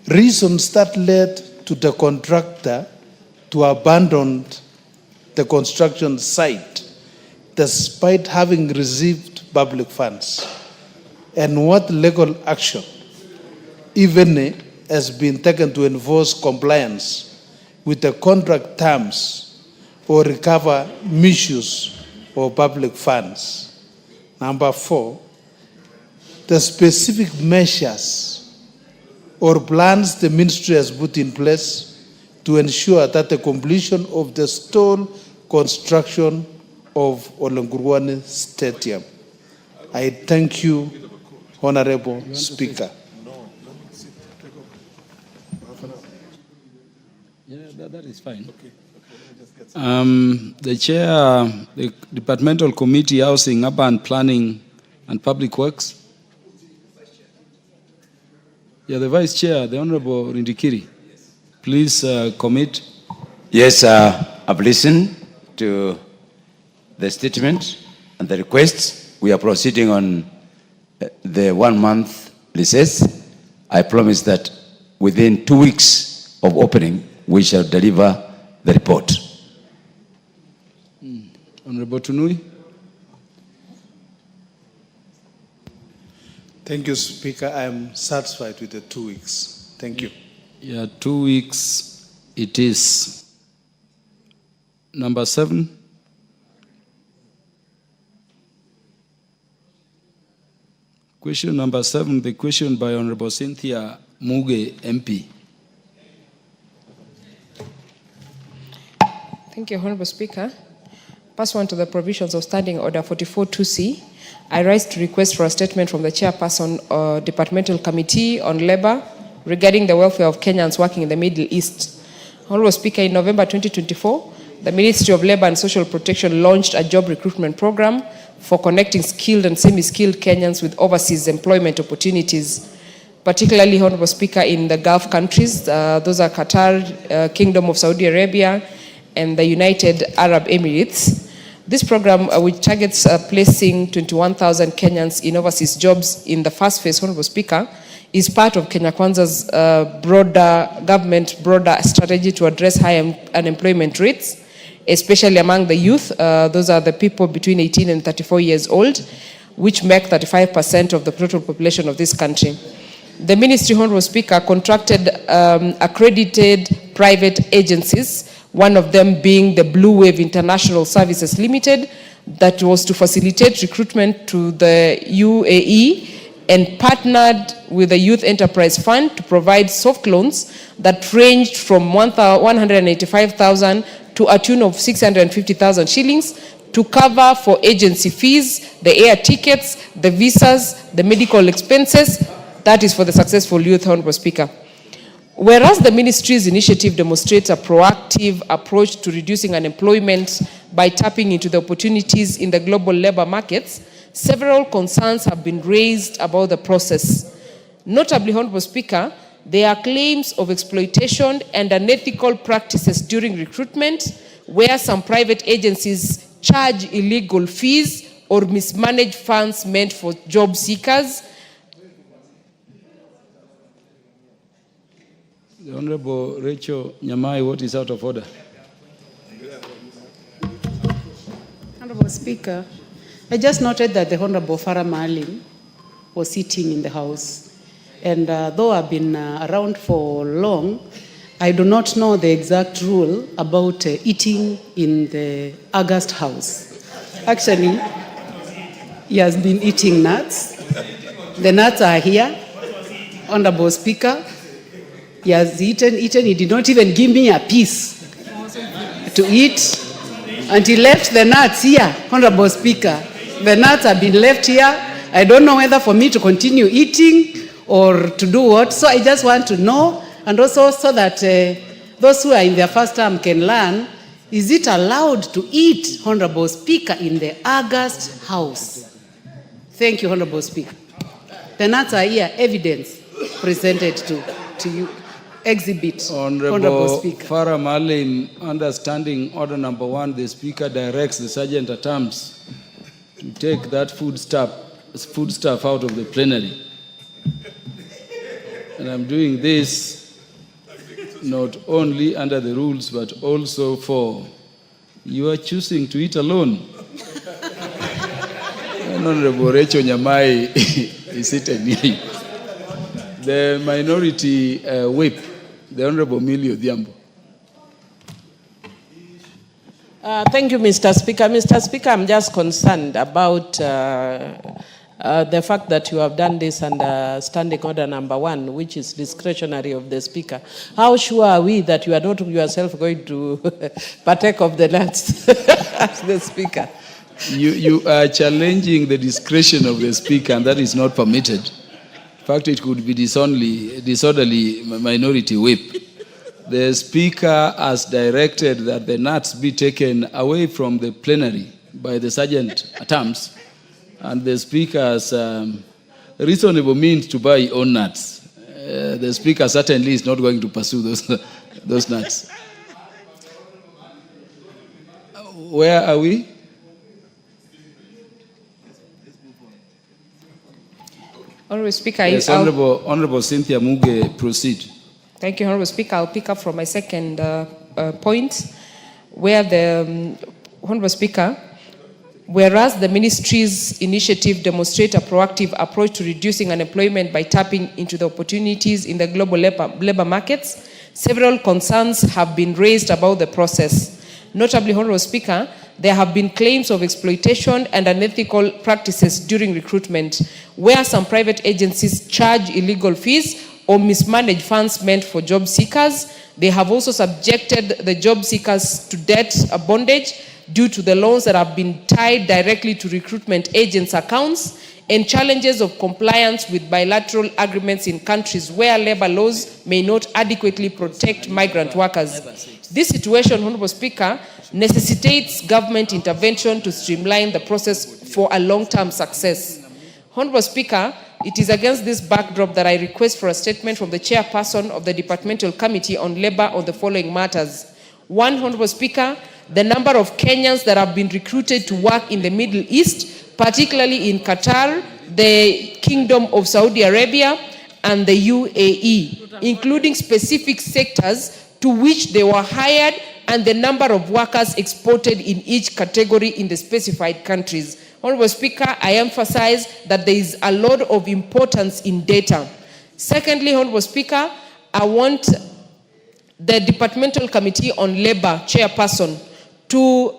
reasons that led to the contractor to abandon the construction site despite having received public funds, and what legal action, if any, has been taken to enforce compliance with the contract terms or recover misuse of public funds. Number 4, the specific measures or plans the ministry has put in place to ensure that the completion of the stall construction of Olengurwani Stadium. I thank you, Honorable Speaker. Yeah, that is fine. The chair, the Departmental Committee Housing, Urban Planning and Public Works. Yeah, the Vice Chair, the Honorable Rindikiri. Please commit. Yes, I've listened to the statement and the requests. We are proceeding on the 1 month recess. I promise that within 2 weeks of opening, we shall deliver the report. Honorable Tunui. Thank you, Speaker. I am satisfied with the 2 weeks. Thank you. Yeah, 2 weeks it is. Number 7. Question number 7, the question by Honorable Cynthia Muge, MP. Thank you, Honorable Speaker. Pursuant to the provisions of Standing Order 44-2C, I rise to request for a statement from the Chairperson, Departmental Committee on Labor regarding the welfare of Kenyans working in the Middle East. Honorable Speaker, in November 2024, the Ministry of Labor and Social Protection launched a job recruitment program for connecting skilled and semi-skilled Kenyans with overseas employment opportunities, particularly, Honorable Speaker, in the Gulf countries. Those are Qatar, Kingdom of Saudi Arabia, and the United Arab Emirates. This program, which targets placing 21,000 Kenyans in overseas jobs in the first phase, Honorable Speaker, is part of Kenya Kwanza's broader strategy to address high unemployment rates, especially among the youth. Those are the people between 18 and 34 years old, which make 35% of the total population of this country. The Ministry, Honorable Speaker, contracted accredited private agencies, one of them being the Blue Wave International Services Limited, that was to facilitate recruitment to the UAE, and partnered with the Youth Enterprise Fund to provide soft loans that ranged from 185,000 to a tune of 650,000 shillings to cover for agency fees, the air tickets, the visas, the medical expenses. That is for the successful youth, Honorable Speaker. Whereas the ministry's initiative demonstrates a proactive approach to reducing unemployment by tapping into the opportunities in the global labor markets, several concerns have been raised about the process. Notably, Honorable Speaker, there are claims of exploitation and unethical practices during recruitment, where some private agencies charge illegal fees or mismanage funds meant for job seekers. The Honorable Rachel Nyamai, what is out of order? Honorable Speaker, I just noted that the Honorable Farah Maalim was sitting in the House. And though I've been around for long, I do not know the exact rule about eating in the August House. Actually, he has been eating nuts. The nuts are here. Honorable Speaker, he has eaten. He did not even give me a piece to eat. And he left the nuts here, Honorable Speaker. The nuts have been left here. I don't know whether for me to continue eating or to do what. So I just want to know, and also so that those who are in their first term can learn, is it allowed to eat, Honorable Speaker, in the August House? Thank you, Honorable Speaker. The nuts are here, evidence presented to you. Exhibit. Honorable Speaker. Farah Malim, understanding order number 1, the Speaker directs the Sergeant at Arms to take that foodstuff out of the plenary. And I'm doing this not only under the rules, but also for you are choosing to eat alone. Honorable Rachel Nyamai is sitting here. The minority whip, the Honorable Millie Odhiambo. Thank you, Mr. Speaker. Mr. Speaker, I'm just concerned about the fact that you have done this under standing order number 1, which is discretionary of the Speaker. How sure are we that you are not yourself going to partake of the nuts as the Speaker? You are challenging the discretion of the Speaker, and that is not permitted. In fact, it could be disorderly minority whip. The Speaker has directed that the nuts be taken away from the plenary by the Sergeant at Arms, and the Speaker has reasonable means to buy his own nuts. The Speaker certainly is not going to pursue those nuts. Where are we? Honorable Speaker, yes, Honorable Cynthia Muge, proceed. Thank you, Honorable Speaker. I'll pick up from my second point, where the Honorable Speaker, whereas the ministry's initiative demonstrates a proactive approach to reducing unemployment by tapping into the opportunities in the global labor markets, several concerns have been raised about the process. Notably, Honorable Speaker, there have been claims of exploitation and unethical practices during recruitment, where some private agencies charge illegal fees or mismanage funds meant for job seekers. They have also subjected the job seekers to debt bondage due to the loans that have been tied directly to recruitment agents' accounts, and challenges of compliance with bilateral agreements in countries where labor laws may not adequately protect migrant workers. This situation, Honorable Speaker, necessitates government intervention to streamline the process for a long-term success. Honorable Speaker, it is against this backdrop that I request for a statement from the chairperson of the Departmental Committee on Labor on the following matters. 1, Honorable Speaker, the number of Kenyans that have been recruited to work in the Middle East, particularly in Qatar, the Kingdom of Saudi Arabia, and the UAE, including specific sectors to which they were hired and the number of workers exported in each category in the specified countries. Honorable Speaker, I emphasize that there is a lot of importance in data. Secondly, Honorable Speaker, I want the Departmental Committee on Labor chairperson to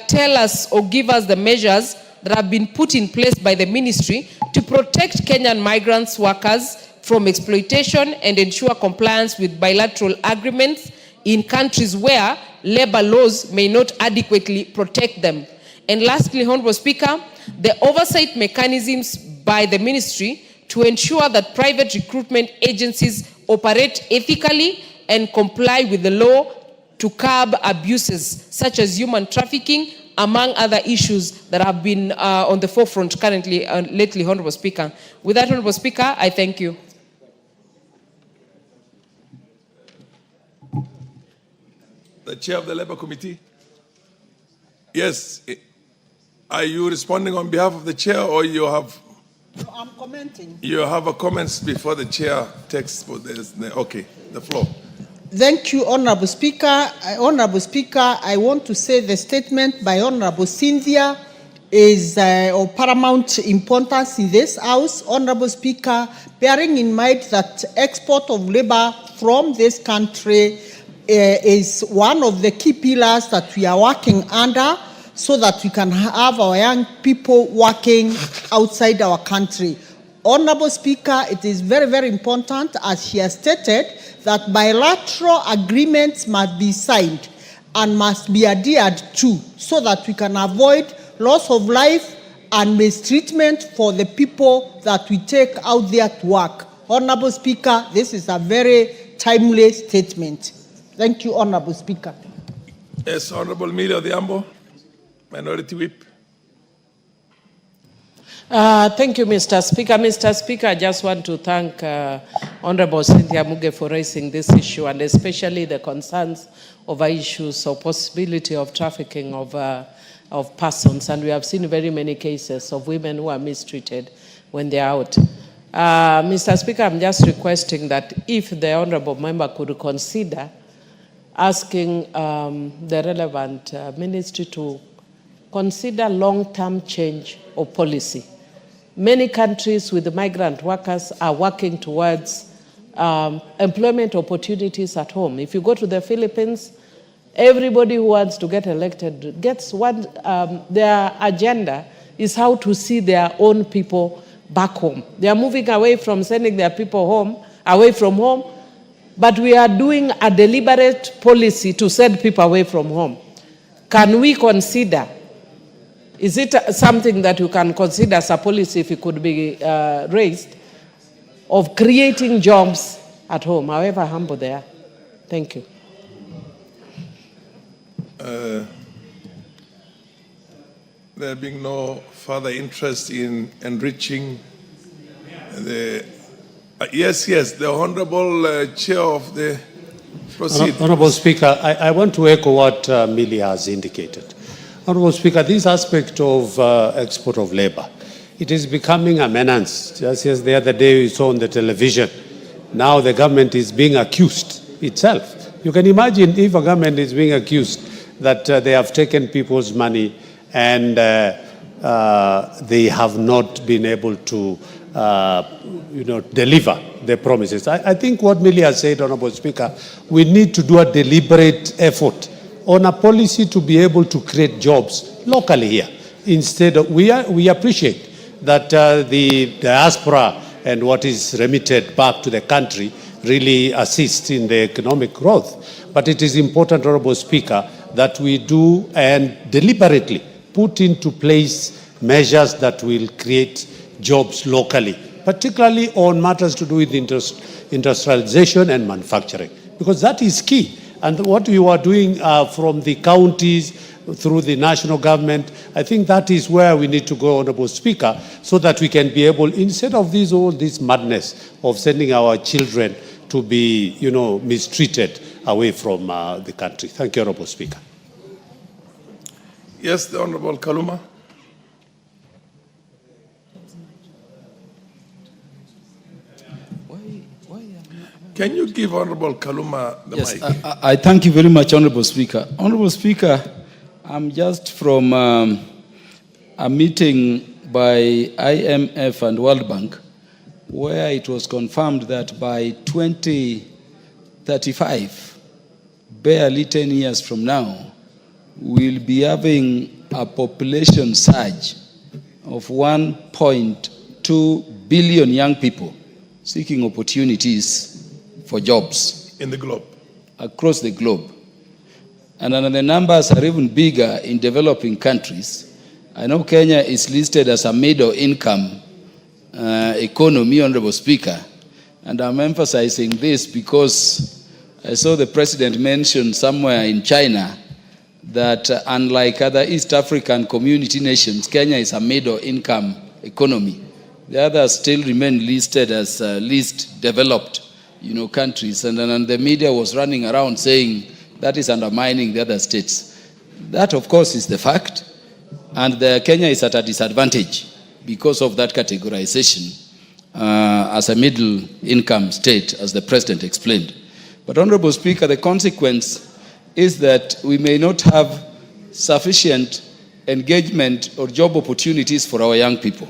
tell us or give us the measures that have been put in place by the ministry to protect Kenyan migrants workers from exploitation and ensure compliance with bilateral agreements in countries where labor laws may not adequately protect them. And lastly, Honorable Speaker, the oversight mechanisms by the ministry to ensure that private recruitment agencies operate ethically and comply with the law to curb abuses such as human trafficking, among other issues that have been on the forefront currently, lately, Honorable Speaker. With that, Honorable Speaker, I thank you. The Chair of the Labour Committee. Yes. Are you responding on behalf of the Chair, or you have... I'm commenting. You have a comments before the Chair takes for this. Okay, the floor. Thank you, Honorable Speaker. Honorable Speaker, I want to say the statement by Honorable Cynthia is of paramount importance in this House. Honorable Speaker, bearing in mind that export of labor from this country is one of the key pillars that we are working under so that we can have our young people working outside our country. Honorable Speaker, it is very, very important, as she has stated, that bilateral agreements must be signed and must be adhered to so that we can avoid loss of life and mistreatment for the people that we take out there to work. Honorable Speaker, this is a very timely statement. Thank you, Honorable Speaker. Yes, Honorable Millie Odhiambo, Minority Whip. Thank you, Mr. Speaker. Mr. Speaker, I just want to thank Honorable Cynthia Muge for raising this issue, and especially the concerns over issues of possibility of trafficking of persons. And we have seen very many cases of women who are mistreated when they're out. Mr. Speaker, I'm just requesting that if the Honorable Member could consider asking the relevant ministry to consider long-term change of policy. Many countries with migrant workers are working towards employment opportunities at home. If you go to the Philippines, everybody who wants to get elected gets one, their agenda is how to see their own people back home. They are moving away from sending their people home, away from home, but we are doing a deliberate policy to send people away from home. Can we consider, is it something that you can consider as a policy if it could be raised, of creating jobs at home, however humble they are? Thank you. There being no further interest in enriching the... yes, the Honorable Chair of the... Proceed. Honorable Speaker, I want to echo what Millie has indicated. Honorable Speaker, this aspect of export of labor, it is becoming a menace. Just as the other day we saw on the television, now the government is being accused itself. You can imagine if a government is being accused that they have taken people's money and they have not been able to deliver their promises. I think what Millie has said, Honorable Speaker, we need to do a deliberate effort on a policy to be able to create jobs locally here. Instead of, we appreciate that the diaspora and what is remitted back to the country really assists in the economic growth. But it is important, Honorable Speaker, that we do and deliberately put into place measures that will create jobs locally, particularly on matters to do with industrialization and manufacturing, because that is key. And what you are doing from the counties through the national government, I think that is where we need to go, Honorable Speaker, so that we can be able, instead of all this madness of sending our children to be, mistreated away from the country. Thank you, Honorable Speaker. Yes, the Honorable Kaluma. Can you give Honorable Kaluma the mic? Yes, I thank you very much, Honorable Speaker. Honorable Speaker, I'm just from a meeting by IMF and World Bank where it was confirmed that by 2035, barely 10 years from now, we'll be having a population surge of 1.2 billion young people seeking opportunities for jobs. In the globe? Across the globe. And the numbers are even bigger in developing countries. I know Kenya is listed as a middle income economy, Honorable Speaker. And I'm emphasizing this because I saw the President mention somewhere in China that unlike other East African community nations, Kenya is a middle income economy. The others still remain listed as least developed countries, and the media was running around saying that is undermining the other states. That, of course, is the fact, and Kenya is at a disadvantage because of that categorization as a middle-income state, as the President explained. But, Honorable Speaker, the consequence is that we may not have sufficient engagement or job opportunities for our young people.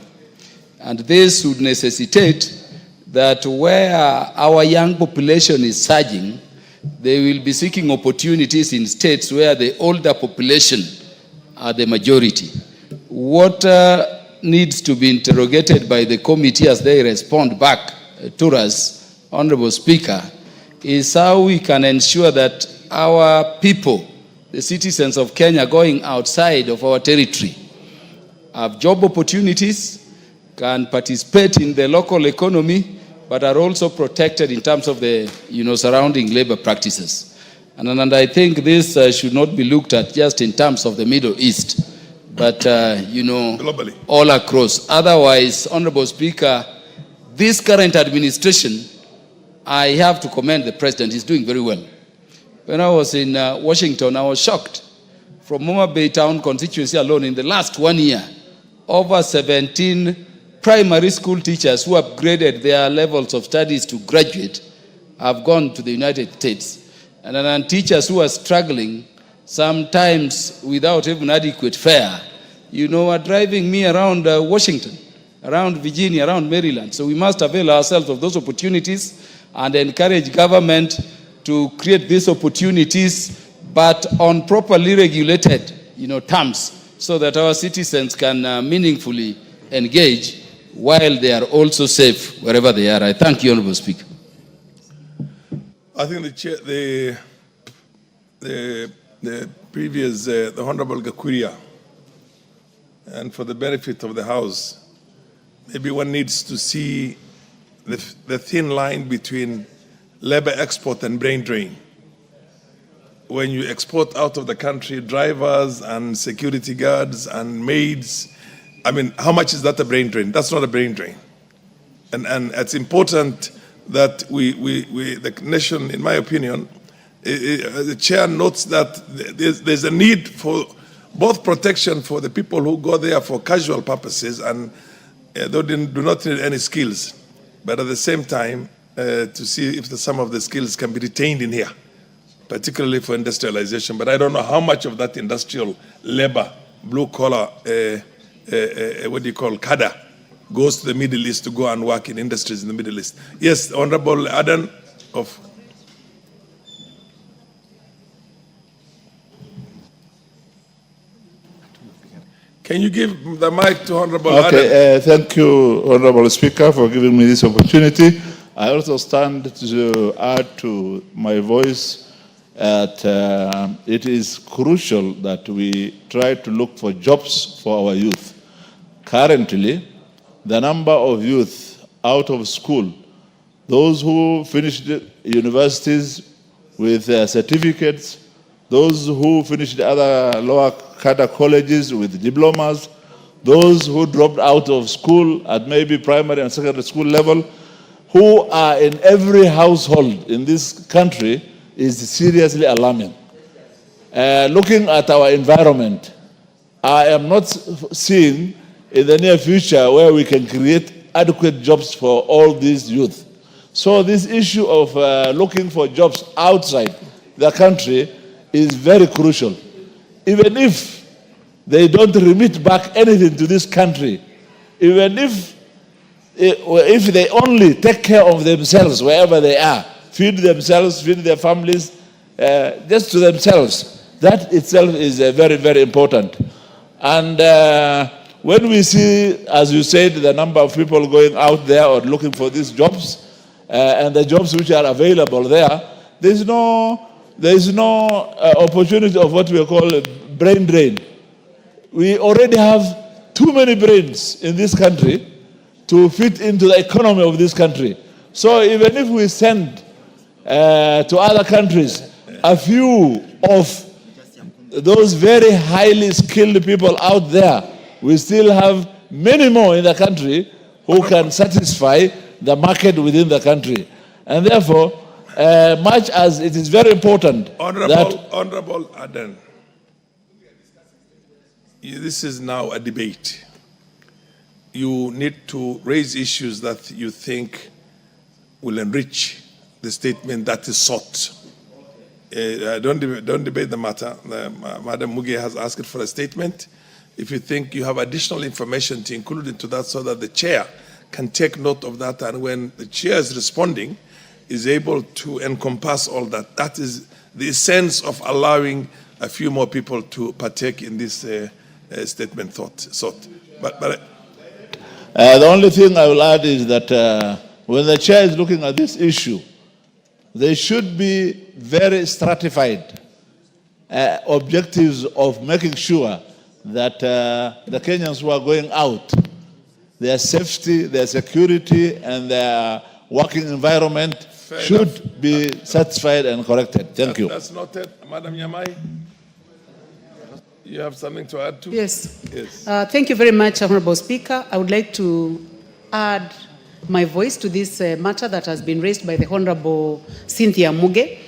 And this would necessitate that where our young population is surging, they will be seeking opportunities in states where the older population are the majority. What needs to be interrogated by the committee as they respond back to us, Honorable Speaker, is how we can ensure that our people, the citizens of Kenya going outside of our territory, have job opportunities, can participate in the local economy, but are also protected in terms of the surrounding labor practices. And I think this should not be looked at just in terms of the Middle East, but, you know, Globally. all across. Otherwise, Honorable Speaker, this current administration, I have to commend the president. He's doing very well. When I was in Washington, I was shocked. From Moma Bay Town constituency alone, in the last 1 year, over 17 primary school teachers who upgraded their levels of studies to graduate have gone to the United States. And then teachers who are struggling, sometimes without even adequate fare, you know, are driving me around Washington, around Virginia, around Maryland. So we must avail ourselves of those opportunities and encourage government to create these opportunities, but on properly regulated, you know, terms, so that our citizens can meaningfully engage while they are also safe wherever they are. I thank you, Honorable Speaker. I think the previous, the Honorable Gakuria, and for the benefit of the House, maybe one needs to see the thin line between labor export and brain drain. When you export out of the country drivers and security guards and maids, I mean, how much is that a brain drain? That's not a brain drain. And it's important that the nation, in my opinion, the chair notes that there's a need for both protection for the people who go there for casual purposes and they do not need any skills, but at the same time, to see if some of the skills can be retained in here, particularly for industrialization. But I don't know how much of that industrial labor, blue collar, what do you call, cadre, goes to the Middle East to go and work in industries in the Middle East. Yes, Honorable Adan of... Can you give the mic to Honorable Adan? Okay, thank you, Honorable Speaker, for giving me this opportunity. I also stand to add to my voice that it is crucial that we try to look for jobs for our youth. Currently, the number of youth out of school, those who finished universities with certificates, those who finished other lower cadre colleges with diplomas, those who dropped out of school at maybe primary and secondary school level, who are in every household in this country is seriously alarming. Looking at our environment, I am not seeing in the near future where we can create adequate jobs for all these youth. So this issue of looking for jobs outside the country is very crucial. Even if they don't remit back anything to this country, even if they only take care of themselves wherever they are, feed themselves, feed their families, just to themselves, that itself is very, very important. And when we see, as you said, the number of people going out there or looking for these jobs, and the jobs which are available there, there is no opportunity of what we call a brain drain. We already have too many brains in this country to fit into the economy of this country. So even if we send to other countries a few of those very highly skilled people out there, we still have many more in the country who can satisfy the market within the country. And therefore, much as it is very important Honorable Adan, this is now a debate. You need to raise issues that you think will enrich the statement that is sought. Don't debate the matter. Madam Muge has asked for a statement. If you think you have additional information to include into that so that the chair can take note of that, and when the chair is responding, is able to encompass all that. That is the essence of allowing a few more people to partake in this statement sought. But the only thing I will add is that when the chair is looking at this issue, there should be very stratified objectives of making sure that the Kenyans who are going out, their safety, their security, and their working environment should be satisfied and corrected. Thank you. That's noted. Madam Nyamai, you have something to add to? Yes. Yes. Thank you very much, Honorable Speaker. I would like to add my voice to this matter that has been raised by the Honorable Cynthia Muge,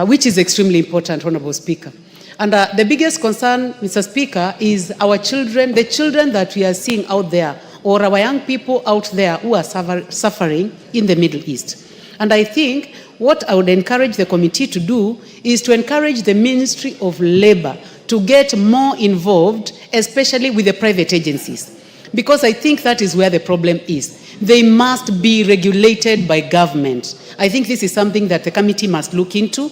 which is extremely important, Honorable Speaker. And the biggest concern, Mr. Speaker, is our children, the children that we are seeing out there, or our young people out there who are suffering in the Middle East. And I think what I would encourage the committee to do is to encourage the Ministry of Labor to get more involved, especially with the private agencies. Because I think that is where the problem is. They must be regulated by government. I think this is something that the committee must look into.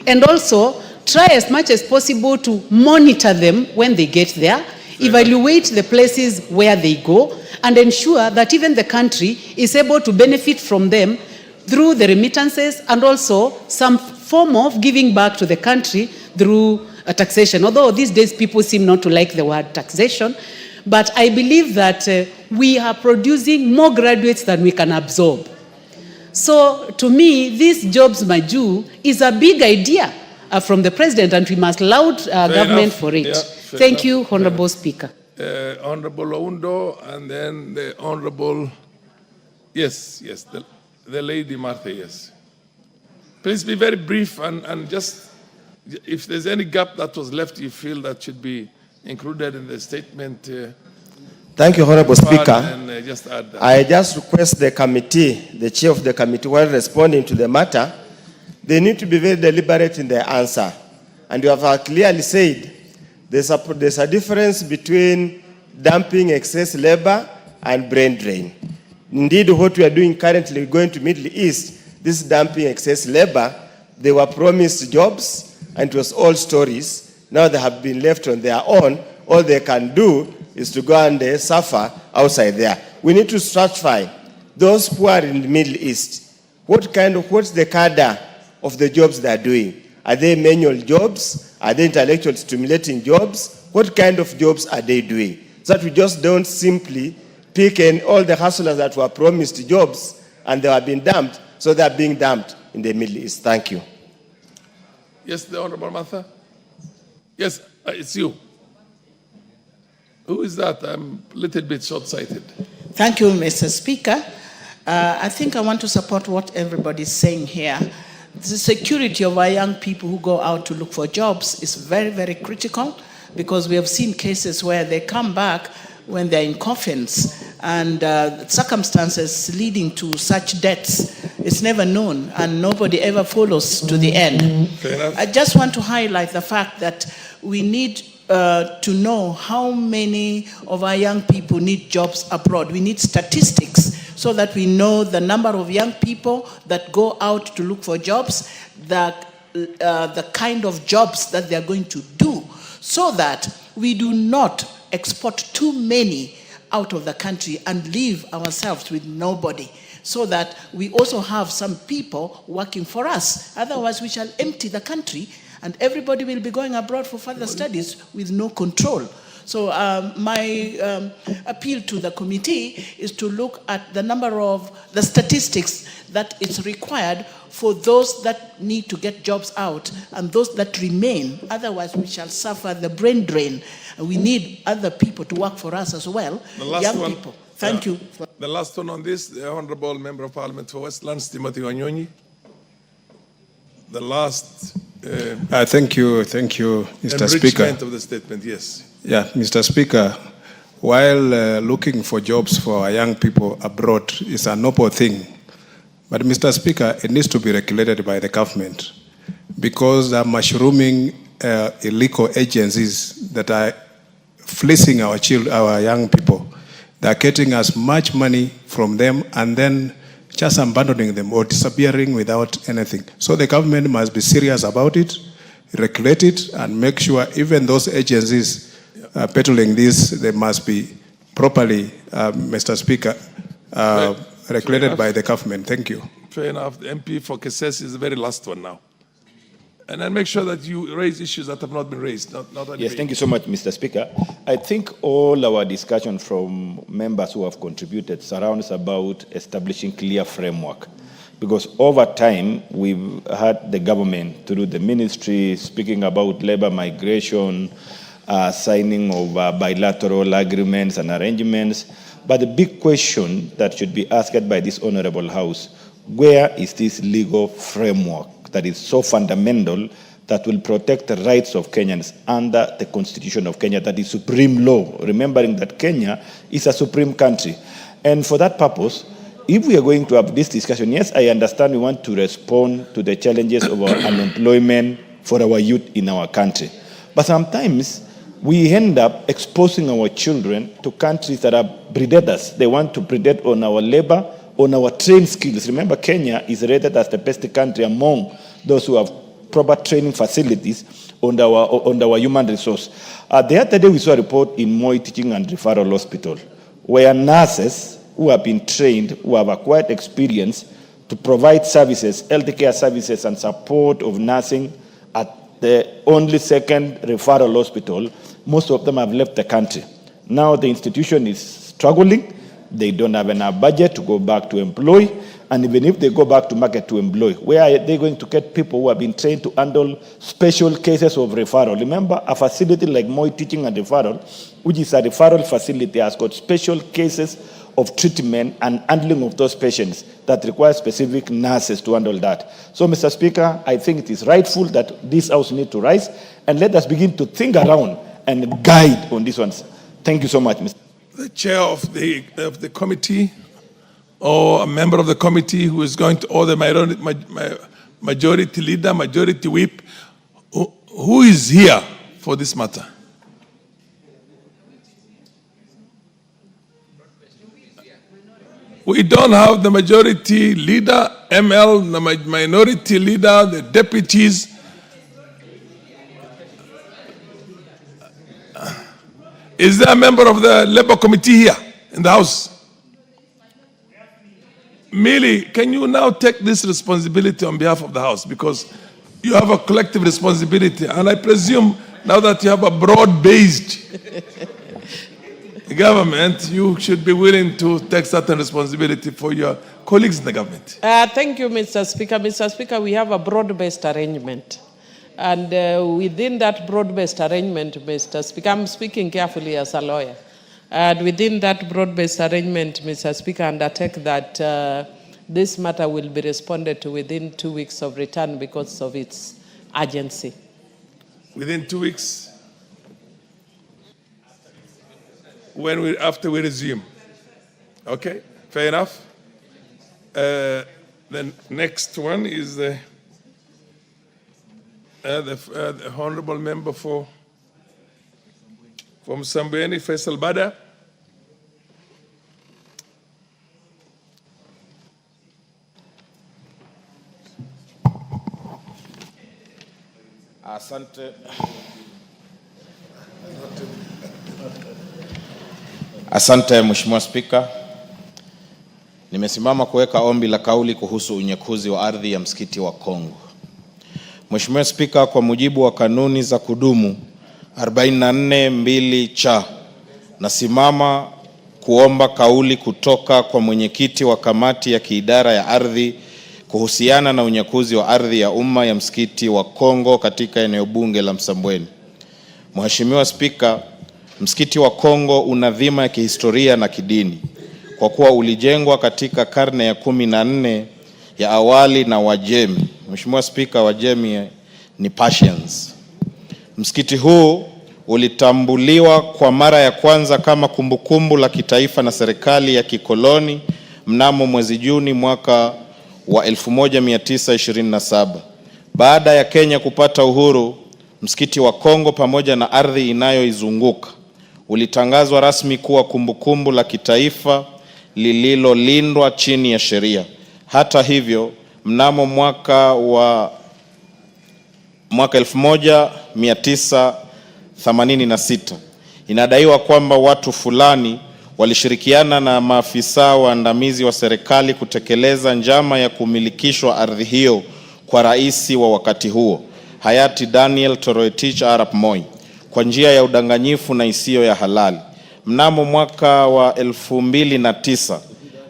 And also, try as much as possible to monitor them when they get there, evaluate the places where they go, and ensure that even the country is able to benefit from them through the remittances and also some form of giving back to the country through taxation. Although these days people seem not to like the word taxation, but I believe that we are producing more graduates than we can absorb. So to me, this jobs Maju is a big idea from the president, and we must laud government for it. Yeah, Thank you, Honorable Speaker. Honorable Oundo, and then the Honorable, yes, the Lady Martha, yes. Please be very brief and just, if there's any gap that was left, you feel that should be included in the statement. Thank you, Honorable Speaker. And, just add that. I just request the committee, the chair of the committee, while responding to the matter, they need to be very deliberate in their answer. And you have clearly said there's a difference between dumping excess labor and brain drain. Indeed, what we are doing currently going to Middle East, this dumping excess labor, they were promised jobs and it was all stories. Now they have been left on their own. All they can do is to go and suffer outside there. We need to stratify those who are in the Middle East. What's the cadre of the jobs they are doing? Are they manual jobs? Are they intellectual stimulating jobs? What kind of jobs are they doing? So that we just don't simply pick all the hustlers that were promised jobs and they are being dumped, so they are being dumped in the Middle East. Thank you. Yes, the Honorable Martha? Yes, it's you. Who is that? I'm a little bit short-sighted. Thank you, Mr. Speaker. I think I want to support what everybody is saying here. The security of our young people who go out to look for jobs is very, very critical, because we have seen cases where they come back when they're in coffins, and circumstances leading to such deaths, it's never known, and nobody ever follows to the end. I just want to highlight the fact that we need to know how many of our young people need jobs abroad. We need statistics so that we know the number of young people that go out to look for jobs, the kind of jobs that they're going to do, so that we do not export too many out of the country and leave ourselves with nobody, so that we also have some people working for us. Otherwise, we shall empty the country and everybody will be going abroad for further studies with no control. So my appeal to the committee is to look at the number of the statistics that is required for those that need to get jobs out and those that remain. Otherwise, we shall suffer the brain drain. We need other people to work for us as well. The last young one, people. Thank you. The last one on this, the Honorable Member of Parliament for Westlands, Timothy Wanyonyi. The last thank you, Mr. Speaker. Enrichment of the statement, yes. Yeah, Mr. Speaker, while looking for jobs for our young people abroad is a noble thing, but Mr. Speaker, it needs to be regulated by the government, because they're mushrooming illegal agencies that are fleecing our young people. They're getting as much money from them and then just abandoning them or disappearing without anything. So the government must be serious about it, regulate it, and make sure even those agencies peddling this, they must be properly, Mr. Speaker, regulated by the government. Thank you. Fair enough. The MP for Kesses is the very last one now. And then make sure that you raise issues that have not been raised. Yes, thank you so much, Mr. Speaker. I think all our discussion from members who have contributed surrounds about establishing clear framework. Because over time, we've had the government through the ministry speaking about labor migration, signing of bilateral agreements and arrangements. But the big question that should be asked by this honorable House, where is this legal framework that is so fundamental that will protect the rights of Kenyans under the Constitution of Kenya, that is supreme law, remembering that Kenya is a supreme country. And for that purpose, if we are going to have this discussion, yes, I understand we want to respond to the challenges of our unemployment for our youth in our country. But sometimes we end up exposing our children to countries that are predators. They want to predate on our labor, on our trained skills. Remember, Kenya is rated as the best country among those who have proper training facilities on our human resource. The other day we saw a report in Moi Teaching and Referral Hospital where nurses who have been trained, who have acquired experience to provide services, healthcare services and support of nursing at the only second referral hospital, most of them have left the country. Now the institution is struggling. They don't have enough budget to go back to employ. And even if they go back to market to employ, where are they going to get people who have been trained to handle special cases of referral? Remember, a facility like Moi Teaching and Referral, which is a referral facility, has got special cases of treatment and handling of those patients that require specific nurses to handle that. So, Mr. Speaker, I think it is rightful that this House needs to rise, and let us begin to think around and guide on these ones. Thank you so much, Mr. The chair of the committee or a member of the committee who is going to, or the majority leader, majority whip, who is here for this matter? We don't have the majority leader, ML, the minority leader, the deputies. Is there a member of the Labour Committee here in the House? Millie, can you now take this responsibility on behalf of the House? Because you have a collective responsibility. And I presume now that you have a broad-based government, you should be willing to take certain responsibility for your colleagues in the government. Thank you, Mr. Speaker. Mr. Speaker, we have a broad-based arrangement. And within that broad-based arrangement, Mr. Speaker, I'm speaking carefully as a lawyer. And within that broad-based arrangement, Mr. Speaker, I undertake that this matter will be responded to within 2 weeks of return because of its urgency. Within 2 weeks? After we resume. Okay, fair enough. The next one is the honorable member from Msambweni, Faisal Bada. Asante. Asante Mheshimiwa Spika. Nimesimama kuweka ombi la kauli kuhusu unyekuzi wa ardhi ya msikiti wa Kongo. Mheshimiwa Spika, kwa mujibu wa kanuni za kudumu 44(2) cha nasimama kuomba kauli kutoka kwa mwenyekiti wa kamati ya kiidara ya ardhi kuhusiana na unyekuzi wa ardhi ya umma ya msikiti wa Kongo katika eneo bunge la Msambweni. Mheshimiwa Spika, msikiti wa Kongo una dhima ya kihistoria na kidini kwa kuwa ulijengwa katika karne ya 14 ya awali na Wajemi. Mheshimiwa Spika, Wajemi ni Persians. Msikiti huu ulitambuliwa kwa mara ya kwanza kama kumbukumbu la kitaifa na serikali ya kikoloni mnamo mwezi Juni mwaka wa 1927. Baada ya Kenya kupata uhuru, msikiti wa Kongo pamoja na ardhi inayoizunguka ulitangazwa rasmi kuwa kumbukumbu la kitaifa lililolindwa chini ya sheria. Hata hivyo, mnamo mwaka 1986 inadaiwa kwamba watu fulani walishirikiana na maafisa waandamizi wa serikali kutekeleza njama ya kumilikishwa ardhi hiyo kwa rais wa wakati huo, hayati Daniel Toroitich Arap Moi, kwa njia ya udanganyifu na isiyo ya halali. Mnamo mwaka wa 2009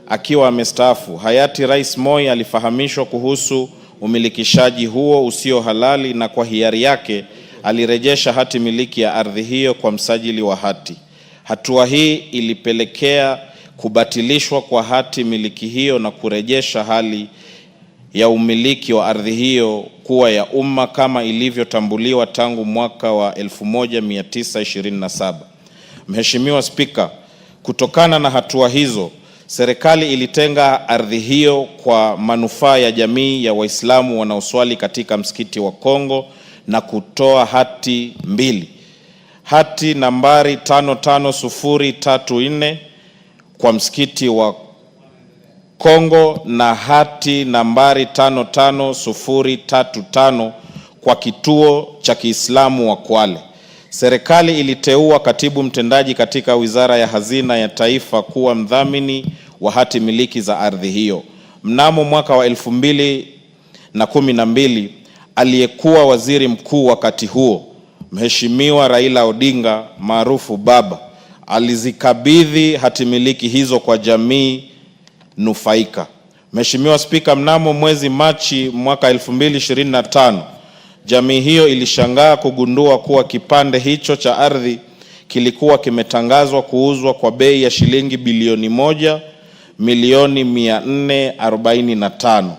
akiwa amestaafu, hayati Rais Moi alifahamishwa kuhusu umilikishaji huo usio halali na kwa hiari yake alirejesha hati miliki ya ardhi hiyo kwa msajili wa hati. Hatua hii ilipelekea kubatilishwa kwa hati miliki hiyo na kurejesha hali ya umiliki wa ardhi hiyo kuwa ya umma kama ilivyotambuliwa tangu mwaka wa 1927. Mheshimiwa Spika, kutokana na hatua hizo, serikali ilitenga ardhi hiyo kwa manufaa ya jamii ya Waislamu wanaoswali katika msikiti wa Kongo na kutoa hati mbili. Hati nambari 55034 kwa msikiti wa Kongo na hati nambari 55035 kwa kituo cha Kiislamu wa Kwale. Serikali iliteua katibu mtendaji katika Wizara ya Hazina ya Taifa kuwa mdhamini wa hati miliki za ardhi hiyo. Mnamo mwaka wa 2012, aliyekuwa waziri mkuu wakati huo, Mheshimiwa Raila Odinga maarufu Baba, alizikabidhi hati miliki hizo kwa jamii nufaika. Mheshimiwa Spika, mnamo mwezi Machi mwaka 2025, jamii hiyo ilishangaa kugundua kuwa kipande hicho cha ardhi kilikuwa kimetangazwa kuuzwa kwa bei ya shilingi bilioni 1,445,000.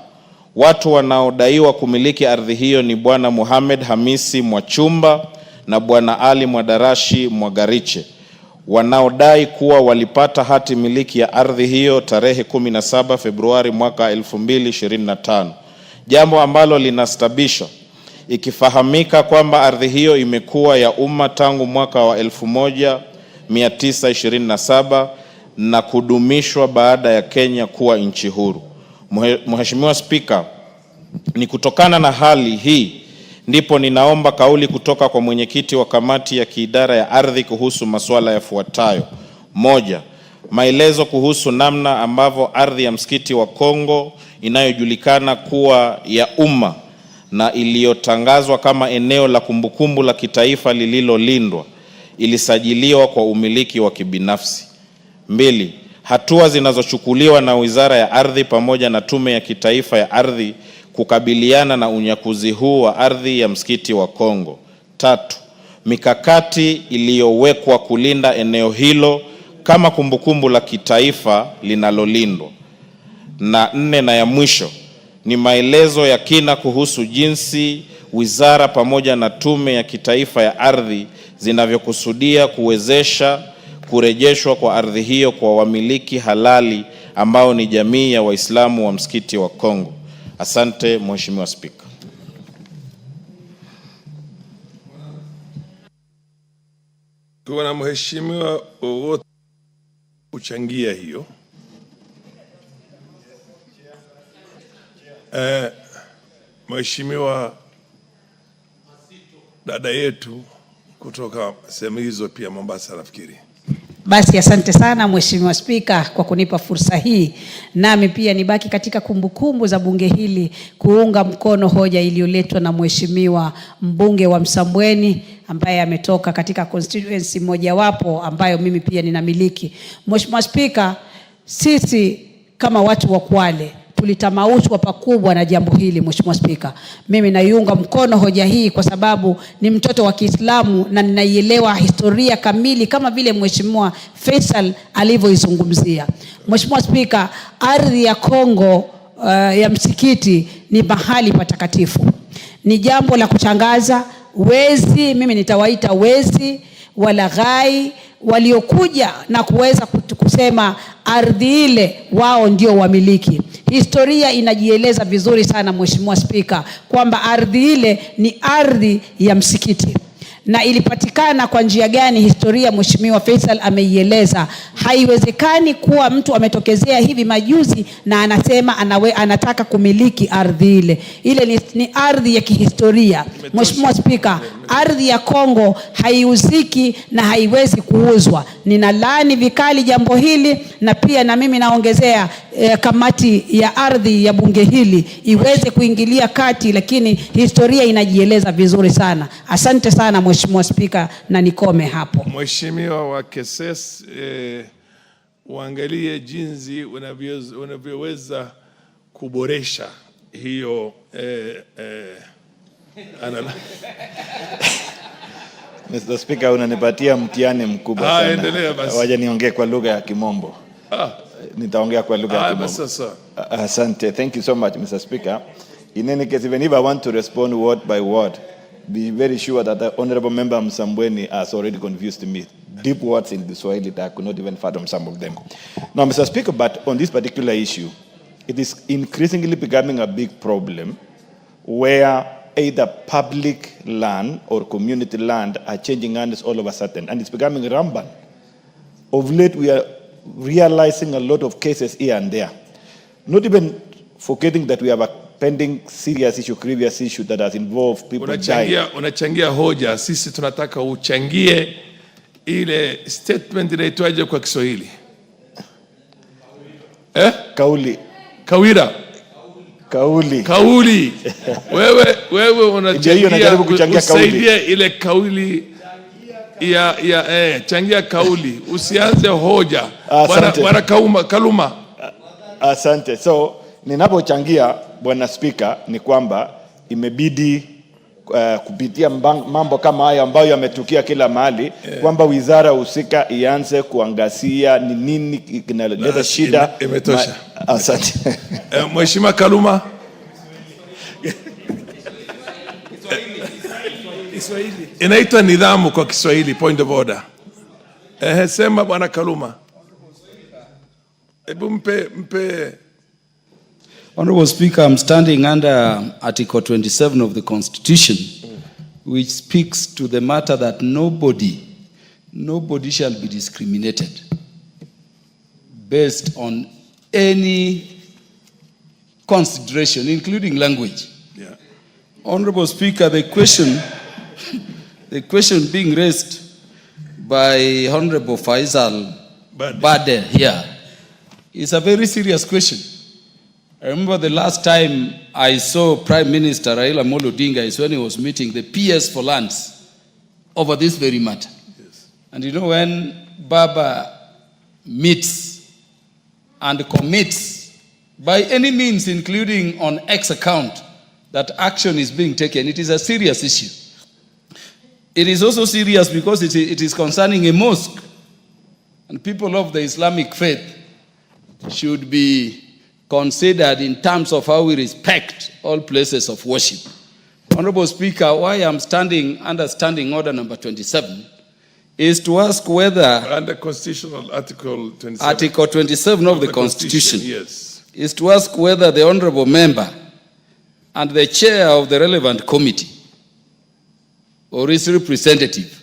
Watu wanaodaiwa kumiliki ardhi hiyo ni Bwana Mohamed Hamisi Mwachumba na Bwana Ali Mwadarashi Mwagariche, wanaodai kuwa walipata hati miliki ya ardhi hiyo tarehe 17 Februari mwaka 2025. Jambo ambalo linastabisha, ikifahamika kwamba ardhi hiyo imekuwa ya umma tangu mwaka wa 1927 na kudumishwa baada ya Kenya kuwa nchi huru. Mheshimiwa Spika, ni kutokana na hali hii ndipo ninaomba kauli kutoka kwa mwenyekiti wa kamati ya kiidara ya ardhi kuhusu masuala yafuatayo. 1. Maelezo kuhusu namna ambavyo ardhi ya msikiti wa Kongo inayojulikana kuwa ya umma na iliyotangazwa kama eneo la kumbukumbu la kitaifa lililolindwa ilisajiliwa kwa umiliki wa kibinafsi. 2. Hatua zinazochukuliwa na Wizara ya Ardhi pamoja na Tume ya Kitaifa ya Ardhi kukabiliana na unyakuzi huu wa ardhi ya msikiti wa Kongo. 3. Mikakati iliyowekwa kulinda eneo hilo kama kumbukumbu la kitaifa linalolindwa. Na 4 na ya mwisho ni maelezo ya kina kuhusu jinsi wizara pamoja na Tume ya Kitaifa ya Ardhi zinavyokusudia kuwezesha kurejeshwa kwa ardhi hiyo kwa wamiliki halali ambao ni jamii ya Waislamu wa msikiti wa Kongo. Asante Mheshimiwa Spika. Kuna mheshimiwa wote kuchangia hiyo. Mheshimiwa dada yetu kutoka sehemu hizo pia Mombasa nafikiri. Basi asante sana Mheshimiwa Spika kwa kunipa fursa hii. Nami pia nibaki katika kumbukumbu za bunge hili kuunga mkono hoja iliyoletwa na Mheshimiwa mbunge wa Msambweni ambaye ametoka katika constituency mojawapo ambayo mimi pia ninamiliki. Mheshimiwa Spika, sisi kama watu wa Kwale tulitamaushwa pakubwa na jambo hili. Mheshimiwa Spika, mimi naiunga mkono hoja hii kwa sababu ni mtoto wa Kiislamu na ninaielewa historia kamili kama vile Mheshimiwa Faisal alivyoizungumzia. Mheshimiwa Spika, ardhi ya Kongo ya msikiti ni mahali patakatifu. Ni jambo la kuchangaza. Wezi, mimi nitawaita wezi, walaghai, waliokuja na kuweza kusema ardhi ile wao ndio wamiliki. Historia inajieleza vizuri sana Mheshimiwa Spika kwamba ardhi ile ni ardhi ya msikiti. Na ilipatikana kwa njia gani? Historia Mheshimiwa Faisal ameieleza. Haiwezekani kuwa mtu ametokezea hivi majuzi na anasema anataka kumiliki ardhi ile. Ile ni ardhi ya kihistoria. Mheshimiwa Spika, ardhi ya Kongo haiuziki na haiwezi kuuzwa. Ninalaani vikali jambo hili na pia na mimi naongezea kamati ya ardhi ya bunge hili iweze kuingilia kati, lakini historia inajieleza vizuri sana. Asante sana Mheshimiwa Spika na nikome hapo. Mheshimiwa wa Keses, uangalie jinsi unavyoweza kuboresha hiyo Mr. Speaker, unanipatia mtihani mkubwa sana. Endelea basi. Waje niongee kwa lugha ya Kimombo. Nitaongea kwa lugha ya Kimombo. Sasa. Asante. Thank you so much, Mr. Speaker. In any case, even if I want to respond word by word, be very sure that the Honorable Member Msambweni has already confused me. Deep words in the Swahili that I could not even fathom some of them. Now, Mr. Speaker, but on this particular issue, it is increasingly becoming a big problem where either public land or community land are changing hands all of a sudden, and it's becoming rampant. Of late, we are realizing a lot of cases here and there. Not even forgetting that we have a pending serious issue, grievous issue that has involved people dying. Unachangia hoja, sisi tunataka uchangie ile statement inaitwaje kwa Kiswahili? Kauli. Kawira. Kauli. Kauli. Wewe unachangia usaidie ile kauli changia kauli. Usianze hoja. Bwana Kaluma. Asante. So, ninapochangia Bwana Speaker ni kwamba imebidi kupitia mambo kama haya ambayo yametukia kila mahali, kwamba wizara husika ianze kuangazia ni nini kinaleta shida. Imetosha. Asante. Mheshimiwa Kaluma. Kiswahili. Inaitwa nidhamu kwa Kiswahili, point of order. Sema Bwana Kaluma. Hebu mpe. Honorable Speaker, I'm standing under Article 27 of the Constitution, which speaks to the matter that nobody shall be discriminated based on any consideration, including language. Yeah. Honorable Speaker, the question being raised by Honorable Faisal Bade here is a very serious question. I remember the last time I saw Prime Minister Raila Amolo Odinga is when he was meeting the PS for lands over this very matter. Yes. And you know, when Baba meets and commits by any means, including on X account, that action is being taken, it is a serious issue. It is also serious because it is concerning a mosque, and people of the Islamic faith should be considered in terms of how we respect all places of worship. Honorable Speaker, why I'm standing under Standing Order number 27 is to ask whether under Constitutional Article 27, Article 27 of the Constitution, yes, is to ask whether the Honorable Member and the Chair of the relevant committee or his representative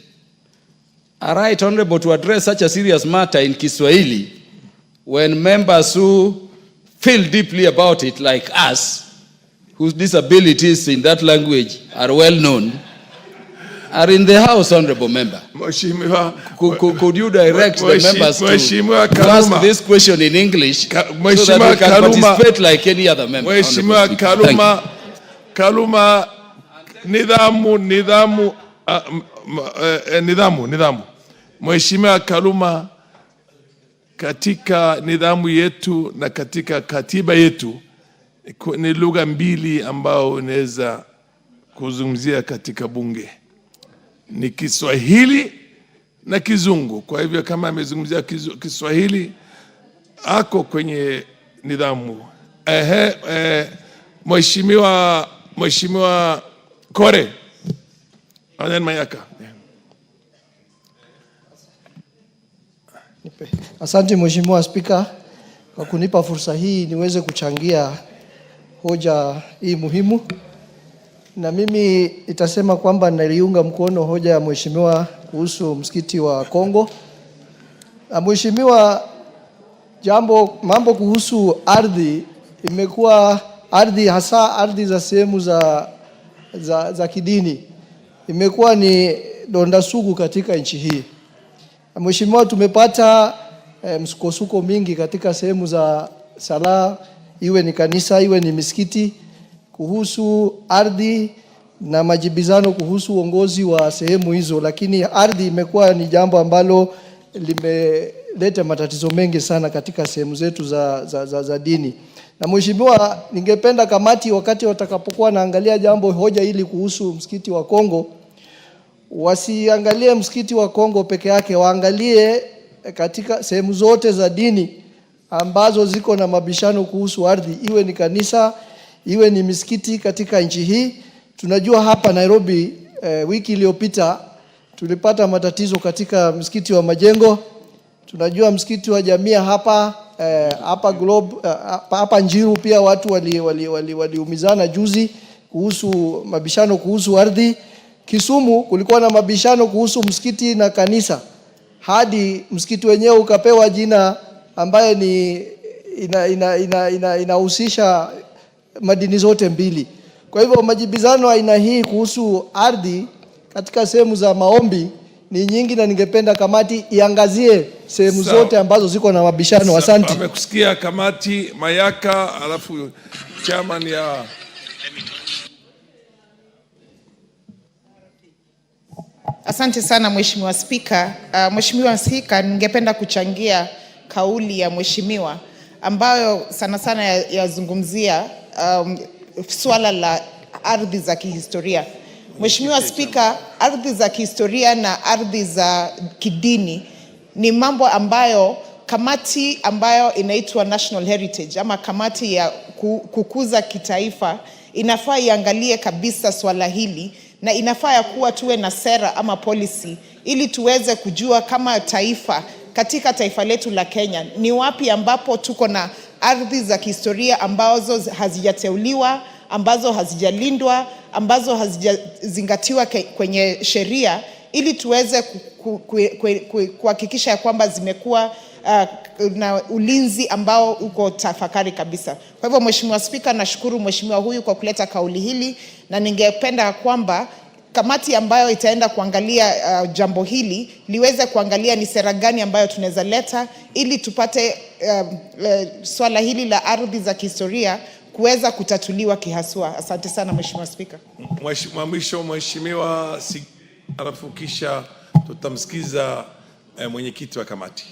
are right, Honorable, to address such a serious matter in Kiswahili when members who feel deeply about it, like us, whose disabilities in that language are well known, are in the House, Honorable Member. Could you direct the members to ask this question in English so that we can participate like any other member? Mheshimiwa Kaluma, nidhamu. Mheshimiwa Kaluma, katika nidhamu yetu na katika katiba yetu ni lugha mbili ambao unaweza kuzungumzia katika bunge, ni Kiswahili na Kizungu. Kwa hivyo kama amezungumzia Kiswahili ako kwenye nidhamu. Mheshimiwa Kore Aden Mayaka. Asante Mheshimiwa Spika kwa kunipa fursa hii niweze kuchangia hoja hii muhimu. Na mimi itasema kwamba naliunga mkono hoja ya Mheshimiwa kuhusu msikiti wa Kongo. Na Mheshimiwa, mambo kuhusu ardhi imekuwa ardhi, hasa ardhi za sehemu za kidini, imekuwa ni donda sugu katika nchi hii. Mheshimiwa, tumepata msukosuko mingi katika sehemu za sala, iwe ni kanisa, iwe ni misikiti, kuhusu ardhi na majibizano kuhusu uongozi wa sehemu hizo. Lakini ardhi imekuwa ni jambo ambalo limeleta matatizo mengi sana katika sehemu zetu za dini. Na Mheshimiwa, ningependa kamati wakati watakapokuwa naangalia hoja hili kuhusu msikiti wa Kongo, wasiangalie msikiti wa Kongo peke yake, waangalie katika sehemu zote za dini ambazo ziko na mabishano kuhusu ardhi, iwe ni kanisa, iwe ni misikiti katika nchi hii. Tunajua hapa Nairobi wiki iliyopita tulipata matatizo katika msikiti wa Majengo. Tunajua msikiti wa Jamia hapa Globe, hapa Njiru pia watu waliumizana juzi kuhusu mabishano kuhusu ardhi. Kisumu kulikuwa na mabishano kuhusu msikiti na kanisa, hadi msikiti wenyewe ukapewa jina ambaye ni inahusisha madini zote mbili. Kwa hivyo majibizano aina hii kuhusu ardhi katika sehemu za maombi ni nyingi, na ningependa kamati iangazie sehemu zote ambazo ziko na mabishano. Asante. Amekusikia kamati Mayaka, alafu chairman ya Asante sana Mheshimiwa Spika. Mheshimiwa Spika, ningependa kuchangia kauli ya Mheshimiwa ambayo sana sana yazungumzia swala la ardhi za kihistoria. Mheshimiwa Spika, ardhi za kihistoria na ardhi za kidini ni mambo ambayo kamati ambayo inaitwa National Heritage ama kamati ya kukuza kitaifa inafaa iangalie kabisa swala hili, na inafaa ya kuwa tuwe na sera ama policy ili tuweze kujua kama taifa, katika taifa letu la Kenya, ni wapi ambapo tuko na ardhi za kihistoria ambazo hazijateuliwa, ambazo hazijalindwa, ambazo hazijazingatiwa kwenye sheria, ili tuweze kuhakikisha ya kwamba zimekuwa na ulinzi ambao uko tafakari kabisa. Kwa hivyo Mheshimiwa Spika, nashukuru Mheshimiwa huyu kwa kuleta kauli hili, na ningependa kwamba kamati ambayo itaenda kuangalia jambo hili liweze kuangalia ni sera gani ambayo tunaweza leta ili tupate swala hili la ardhi za kihistoria kuweza kutatuliwa kihaswa. Asante sana Mheshimiwa Spika. Mheshimiwa, alafu kisha tutamsikiza mwenyekiti wa kamati.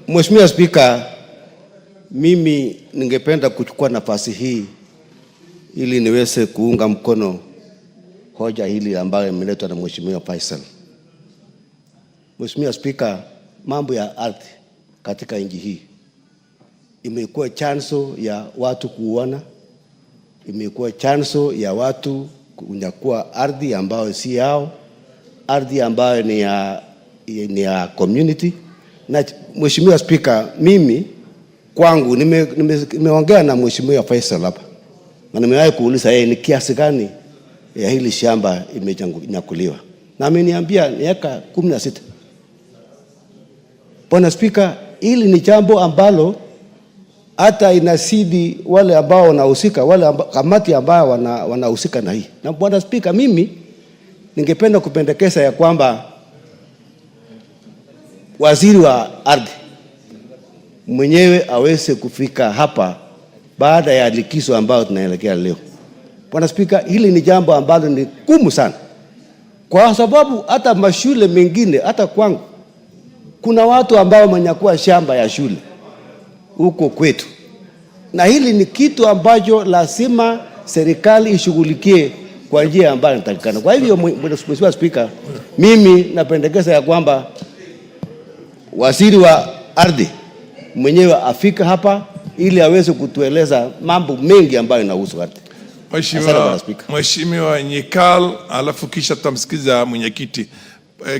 Mheshimiwa Spika, mimi ningependa kuchukua nafasi hii ili niweze kuunga mkono hoja hili ambayo imeletwa na Mheshimiwa Faisal. Mheshimiwa Spika, mambo ya ardhi katika nchi hii imekuwa chanzo ya watu kuuana, imekuwa chanzo ya watu kunyakua ardhi ambayo si yao, ardhi ambayo ni ya community. Na Mheshimiwa Spika, mimi kwangu nimeongea na Mheshimiwa Faisal hapa, na nimewahi kuuliza yeye ni kiasi gani ya hili shamba imenyakuliwa, na ameniambia ni eka 16. Bwana Spika, hili ni jambo ambalo hata inasidi wale ambao wanahusika, kamati ambao wanahusika na hii. Na Bwana Spika, mimi ningependa kupendekeza ya kwamba waziri wa ardhi mwenyewe aweze kufika hapa baada ya likizo ambayo tunaelekea leo. Bwana Spika, hili ni jambo ambalo ni gumu sana, kwa sababu hata mashule mengine, hata kwangu kuna watu ambao wamenyakua shamba ya shule huko kwetu, na hili ni kitu ambacho lazima serikali ishughulikie kwa njia ambayo inatakikana. Kwa hivyo Mheshimiwa Spika, mimi napendekeza ya kwamba waziri wa ardhi mwenyewe afika hapa ili aweze kutueleza mambo mengi ambayo inahusu ardhi. Mheshimiwa Nyekal, alafu kisha tutamsikiza mwenyekiti.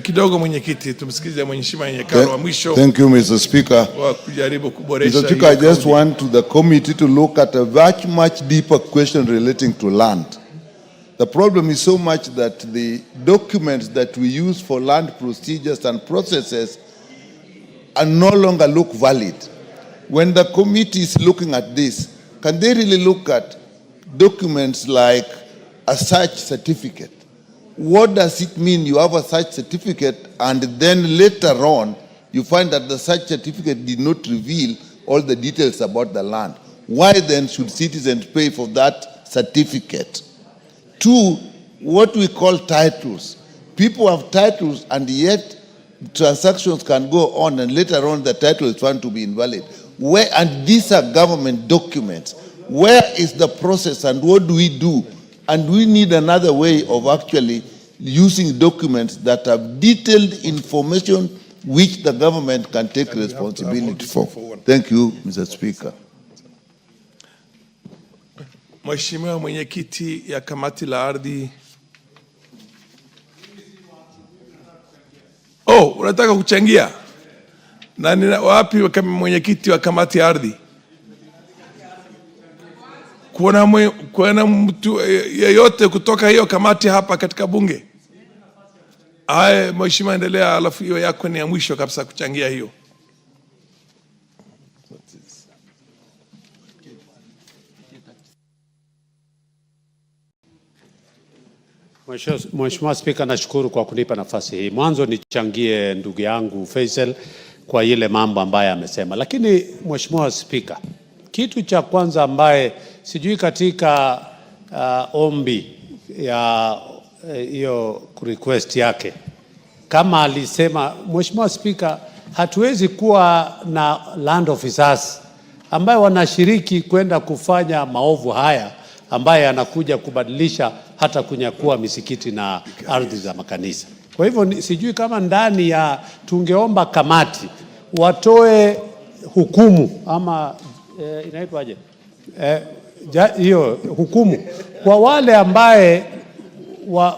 Kidogo mwenyekiti, tumsikize Mheshimiwa Nyekal wa mwisho. Thank you, Mr. Speaker. Wa kujaribu kuboresha. Mr. Speaker, I just want the committee to look at a much deeper question relating to land. The problem is so much that the documents that we use for land procedures and processes are no longer look valid. When the committee is looking at this, can they really look at documents like a search certificate? What does it mean you have a search certificate and then later on you find that the search certificate did not reveal all the details about the land? Why then should citizens pay for that certificate? Two, what we call titles. People have titles and yet transactions can go on and later on the title is found to be invalid. And these are government documents. Where is the process and what do we do And we need another way of actually using documents that have detailed information which the government can take responsibility for. Thank you, Mr. Speaker. Mheshimiwa mwenyekiti ya kamati la ardhi. Oh, unataka kuchangia? Na ni wapi kama mwenyekiti wa kamati ya ardhi? Kuna mtu yeyote kutoka hiyo kamati hapa katika bunge? Haya, mheshimiwa endelea, alafu hiyo yako ni ya mwisho kabisa kuchangia hiyo. Mheshimiwa Spika, nashukuru kwa kunipa nafasi hii. Mwanzo nichangie ndugu yangu Faisal kwa ile mambo ambaye amesema. Lakini Mheshimiwa Spika, kitu cha kwanza ambaye sijui katika ombi ya hiyo request yake kama alisema, Mheshimiwa Spika, hatuwezi kuwa na land officers ambayo wanashiriki kwenda kufanya maovu haya ambaye anakuja kubadilisha hata kunyakua misikiti na ardhi za makanisa. Kwa hivyo sijui kama ndani ya tungeomba kamati watoe hukumu ama inaitwaje? Hiyo hukumu kwa wale ambaye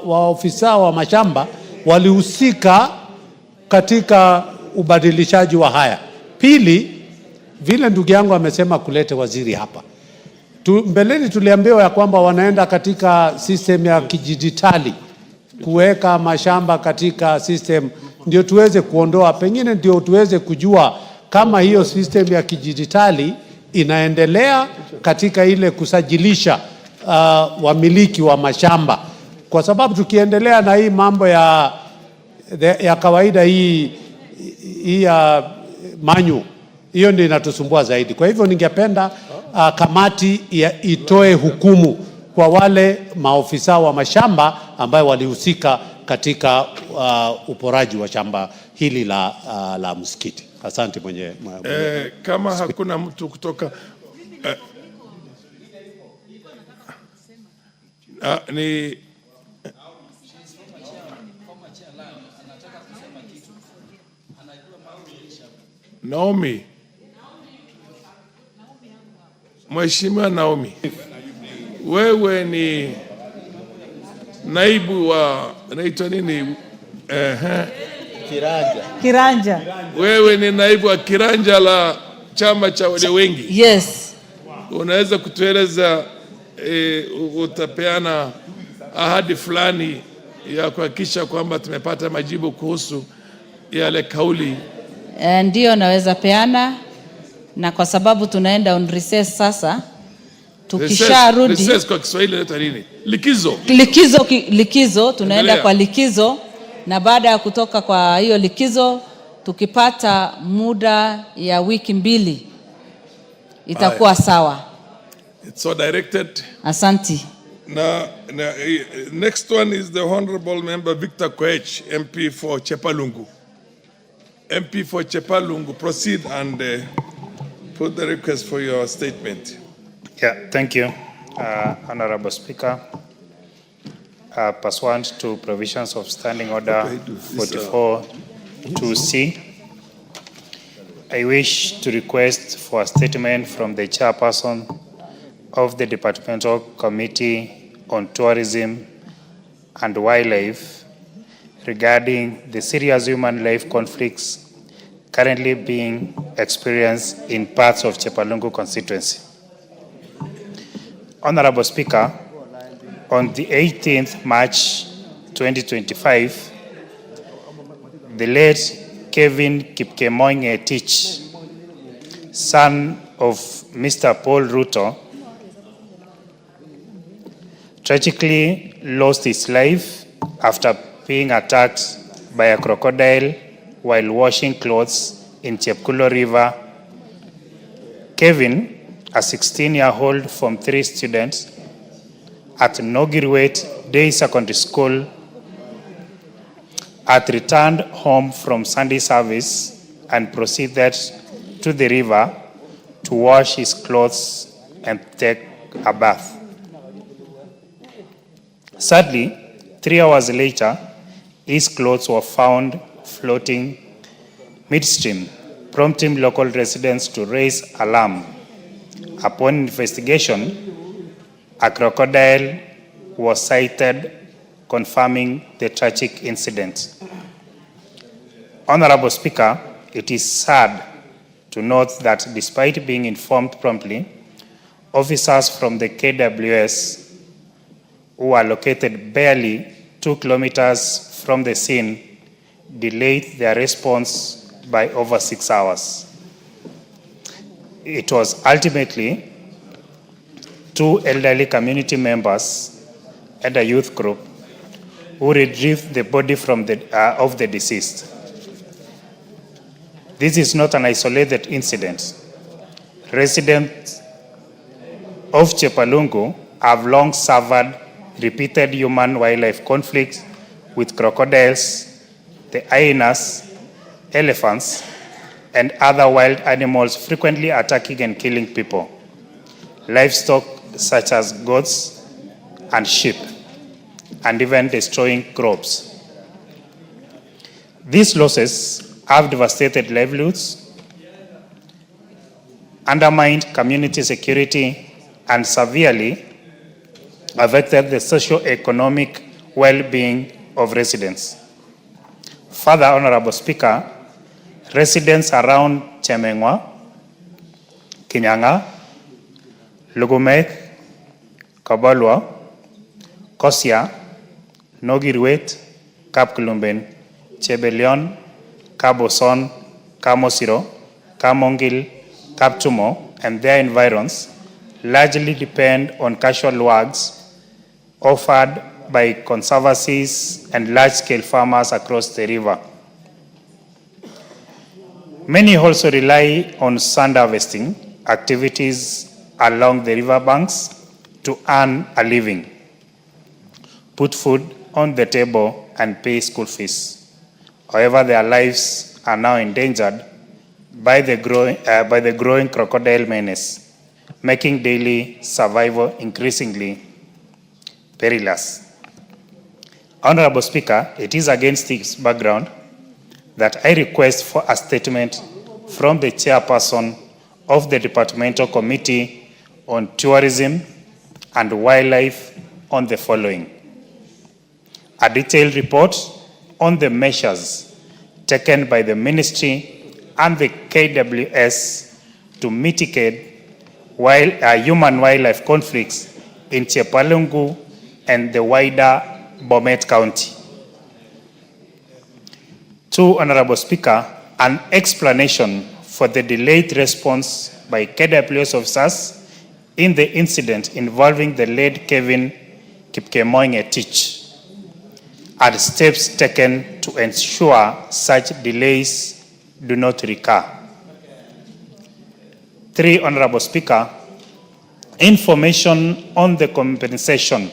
waofisa wa mashamba walihusika katika ubadilishaji wa haya. Pili, vile ndugu yangu amesema kulete waziri hapa. Mbeleni tuliambiwa ya kwamba wanaenda katika system ya kidijitali kuweka mashamba katika system ndio tuweze kuondoa, pengine ndio tuweze kujua kama hiyo system ya kidijitali inaendelea katika ile kusajilisha wamiliki wa mashamba, kwa sababu tukiendelea na hii mambo ya kawaida hii ya manyu, hiyo ndio inatusumbua zaidi. Kwa hivyo ningependa kamati itoe hukumu kwa wale maofisa wa mashamba ambao walihusika katika uporaji wa shamba hili la msikiti. Asante kama hakuna mtu kutoka ni Naomi. Mheshimiwa Naomi, wewe ni naibu wa naitwa nini? Kiranja. Wewe ni naibu wa kiranja la chama cha wale wengi. Yes. Unaweza kutueleza utapeana ahadi fulani ya kuhakikisha kwamba tumepata majibu kuhusu yale kauli? Ndio naweza peana, na kwa sababu tunaenda on recess sasa, tukisharudi recess kwa Kiswahili inaitwa nini? Likizo tunaenda kwa likizo, na baada ya kutoka kwa hiyo likizo tukipata muda ya wiki 2 itakuwa sawa. It's so directed. Asante. Next one is the Honorable Member Victor Koech, MP for Chepalungu. MP for Chepalungu, proceed and put the request for your statement. Yeah, thank you, Honorable Speaker. Pursuant to provisions of Standing Order 44-2C, I wish to request for a statement from the chairperson of the Departmental Committee on Tourism and Wildlife regarding the serious human life conflicts currently being experienced in parts of Chepalungu constituency. Honorable Speaker, on the 18th March 2025, the late Kevin Kipkemoinge Tich, son of Mr. Paul Ruto, tragically lost his life after being attacked by a crocodile while washing clothes in Chepkulo River. Kevin, a 16-year-old from 3 students at Nogirwet Day Secondary School, had returned home from Sunday service and proceeded to the river to wash his clothes and take a bath. Sadly, 3 hours later, his clothes were found floating midstream, prompting local residents to raise alarm. Upon investigation, a crocodile was sighted, confirming the tragic incident. Honorable Speaker, it is sad to note that despite being informed promptly, officers from the KWS, who are located barely 2 kilometers from the scene, delayed their response by over 6 hours. It was ultimately 2 elderly community members and a youth group who retrieved the body from of the deceased. This is not an isolated incident. Residents of Chepalungu have long suffered repeated human-wildlife conflicts with crocodiles, the hyenas, elephants, and other wild animals frequently attacking and killing people, livestock such as goats and sheep, and even destroying crops. These losses have devastated livelihoods, undermined community security, and severely affected the socio-economic well-being of residents. Further, Honorable Speaker, residents around Chemengwa, Kinyanga, Lugumek, Kabalwa, Kosia, Nogirwet, Kapkulumben, Chebelion, Kaboson, Kamosiro, Kamongil, Kaptumo, and their environs largely depend on casual works offered by conservancies and large-scale farmers across the river. Many also rely on sand harvesting activities along the riverbanks to earn a living, put food on the table, and pay school fees. However, their lives are now endangered by the growing crocodile menace, making daily survival increasingly perilous. Honorable Speaker, it is against this background that I request for a statement from the chairperson of the Departmental Committee on Tourism and Wildlife on the following: a detailed report on the measures taken by the Ministry and the KWS to mitigate human-wildlife conflicts in Chepalungu and the wider Bomet County. 2, Honorable Speaker, an explanation for the delayed response by KWS officers in the incident involving the late Kevin Kipkemoing Etich, and steps taken to ensure such delays do not recur. 3, Honorable Speaker, information on the compensation,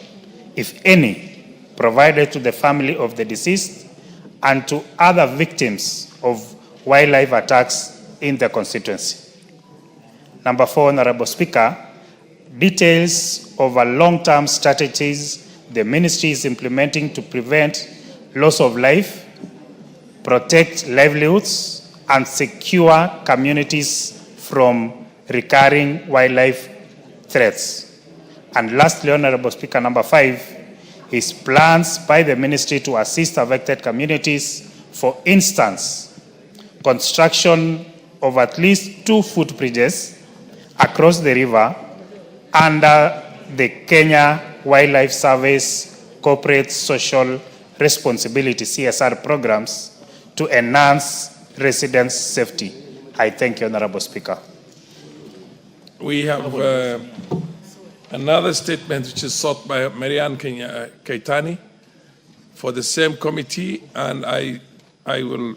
if any, provided to the family of the deceased and to other victims of wildlife attacks in the constituency. Number 4, Honorable Speaker, details of a long-term strategies the ministry is implementing to prevent loss of life, protect livelihoods, and secure communities from recurring wildlife threats. And lastly, Honorable Speaker, number 5 is plans by the ministry to assist affected communities, for instance, construction of at least 2 footbridges across the river under the Kenya Wildlife Service Corporate Social Responsibility (CSR) programs to enhance residents' safety. I thank you, Honorable Speaker. We have another statement which is sought by Marianne Keitani for the same committee, and I will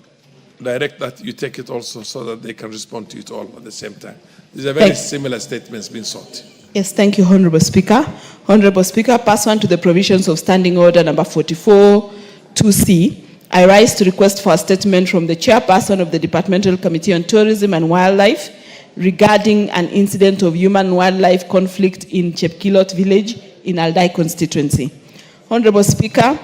direct that you take it also so that they can respond to it all at the same time. These are very similar statements being sought. Yes, thank you, Honorable Speaker. Honorable Speaker, pursuant to the provisions of Standing Order number 44 2C, I rise to request for a statement from the chairperson of the Departmental Committee on Tourism and Wildlife regarding an incident of human-wildlife conflict in Chepkilot village in Aldai constituency. Honorable Speaker,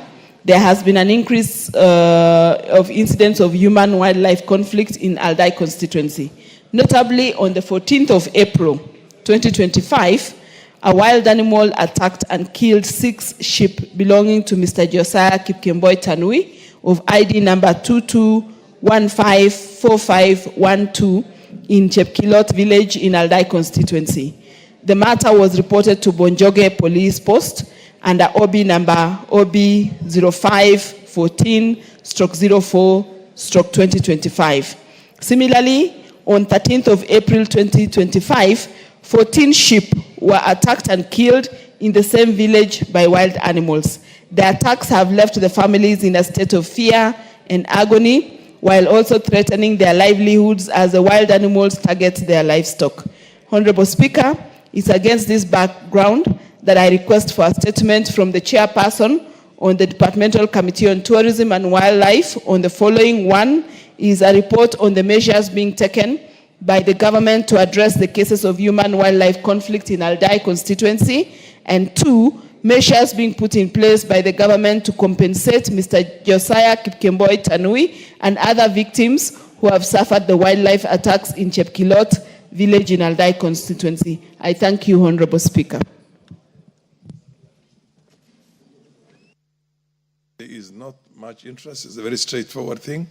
there has been an increase of incidents of human-wildlife conflict in Aldai constituency. Notably, on the 14th of April 2025, a wild animal attacked and killed 6 sheep belonging to Mr. Josiah Kipkemboi Tanui of ID number 22154512 in Chepkilot village in Aldai constituency. The matter was reported to Bonjoge Police Post under OB number OB 0514/04/2025. Similarly, on 13th of April 2025, 14 sheep were attacked and killed in the same village by wild animals. The attacks have left the families in a state of fear and agony, while also threatening their livelihoods as the wild animals target their livestock. Honorable Speaker, it's against this background that I request for a statement from the chairperson on the Departmental Committee on Tourism and Wildlife on the following. One is a report on the measures being taken by the government to address the cases of human-wildlife conflict in Aldai constituency, and 2, measures being put in place by the government to compensate Mr. Josiah Kipkemboi Tanui and other victims who have suffered the wildlife attacks in Chepkilot village in Aldai constituency. I thank you, Honorable Speaker. There is not much interest. It's a very straightforward thing.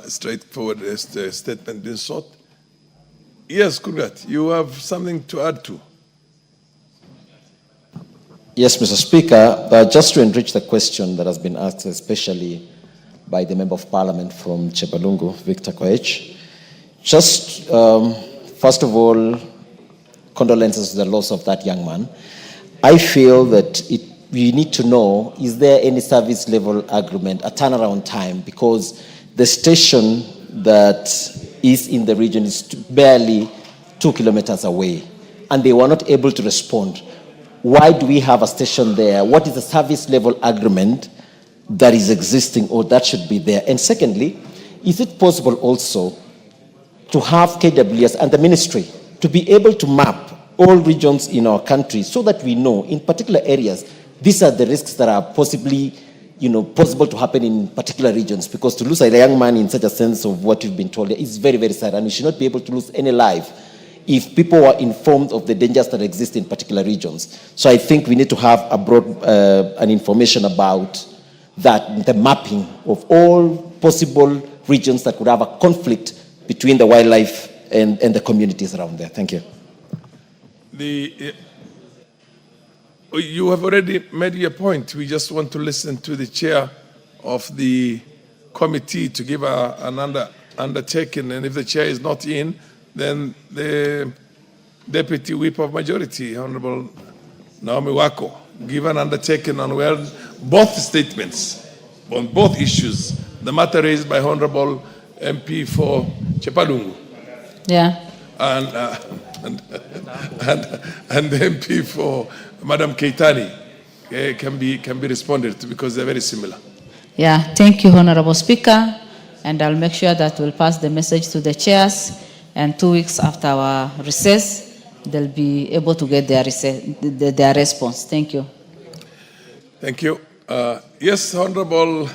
Straightforward statement being sought. Yes, Kurgat, you have something to add to. Yes, Mr. Speaker, just to enrich the question that has been asked, especially by the Member of Parliament from Chepalungu, Victor Koech. Just, first of all, condolences to the loss of that young man. I feel that we need to know, is there any service level agreement, a turnaround time, because the station that is in the region is barely 2 kilometers away, and they were not able to respond. Why do we have a station there? What is the service level agreement that is existing or that should be there? And secondly, is it possible also to have KWS and the ministry to be able to map all regions in our country so that we know in particular areas, these are the risks that are possibly possible to happen in particular regions, because to lose a young man in such a sense of what you've been told is very, very sad, and we should not be able to lose any life if people are informed of the dangers that exist in particular regions. So I think we need to have a broad an information about that, the mapping of all possible regions that could have a conflict between the wildlife and the communities around there. Thank you. You have already made your point. We just want to listen to the chair of the committee to give an undertaking, and if the chair is not in, then the Deputy Whip of Majority, Honorable Naomi Wako, give an undertaking on both statements, on both issues, the matter raised by Honorable MP for Chepalungu. Yeah. And the MP for Madam Keitani can be responded to, because they're very similar. Yeah, thank you, Honorable Speaker, and I'll make sure that we'll pass the message to the chairs, and 2 weeks after our recess, they'll be able to get their response. Thank you. Thank you. Yes, Honorable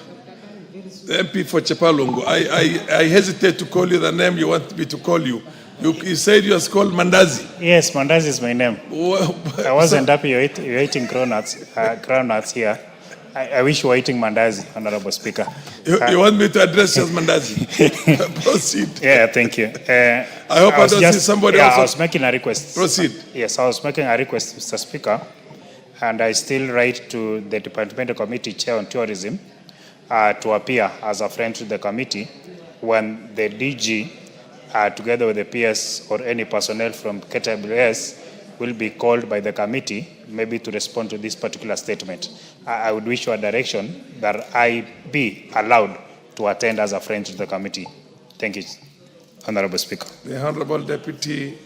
the MP for Chepalungu, I hesitate to call you the name you want me to call you. You said you was called Mandazi. Yes, Mandazi is my name. I wasn't happy you're eating groundnuts here. I wish you were eating Mandazi, Honorable Speaker. You want me to address you as Mandazi? Proceed. Yeah, thank you. I hope I don't see somebody else. I was making a request. Proceed. Yes, I was making a request, Mr. Speaker, and I still write to the Departmental Committee Chair on Tourism to appear as a friend to the committee when the DG, together with the PS or any personnel from KWS, will be called by the committee, maybe to respond to this particular statement. I would wish for a direction that I be allowed to attend as a friend to the committee. Thank you, Honorable Speaker. The Honorable Deputy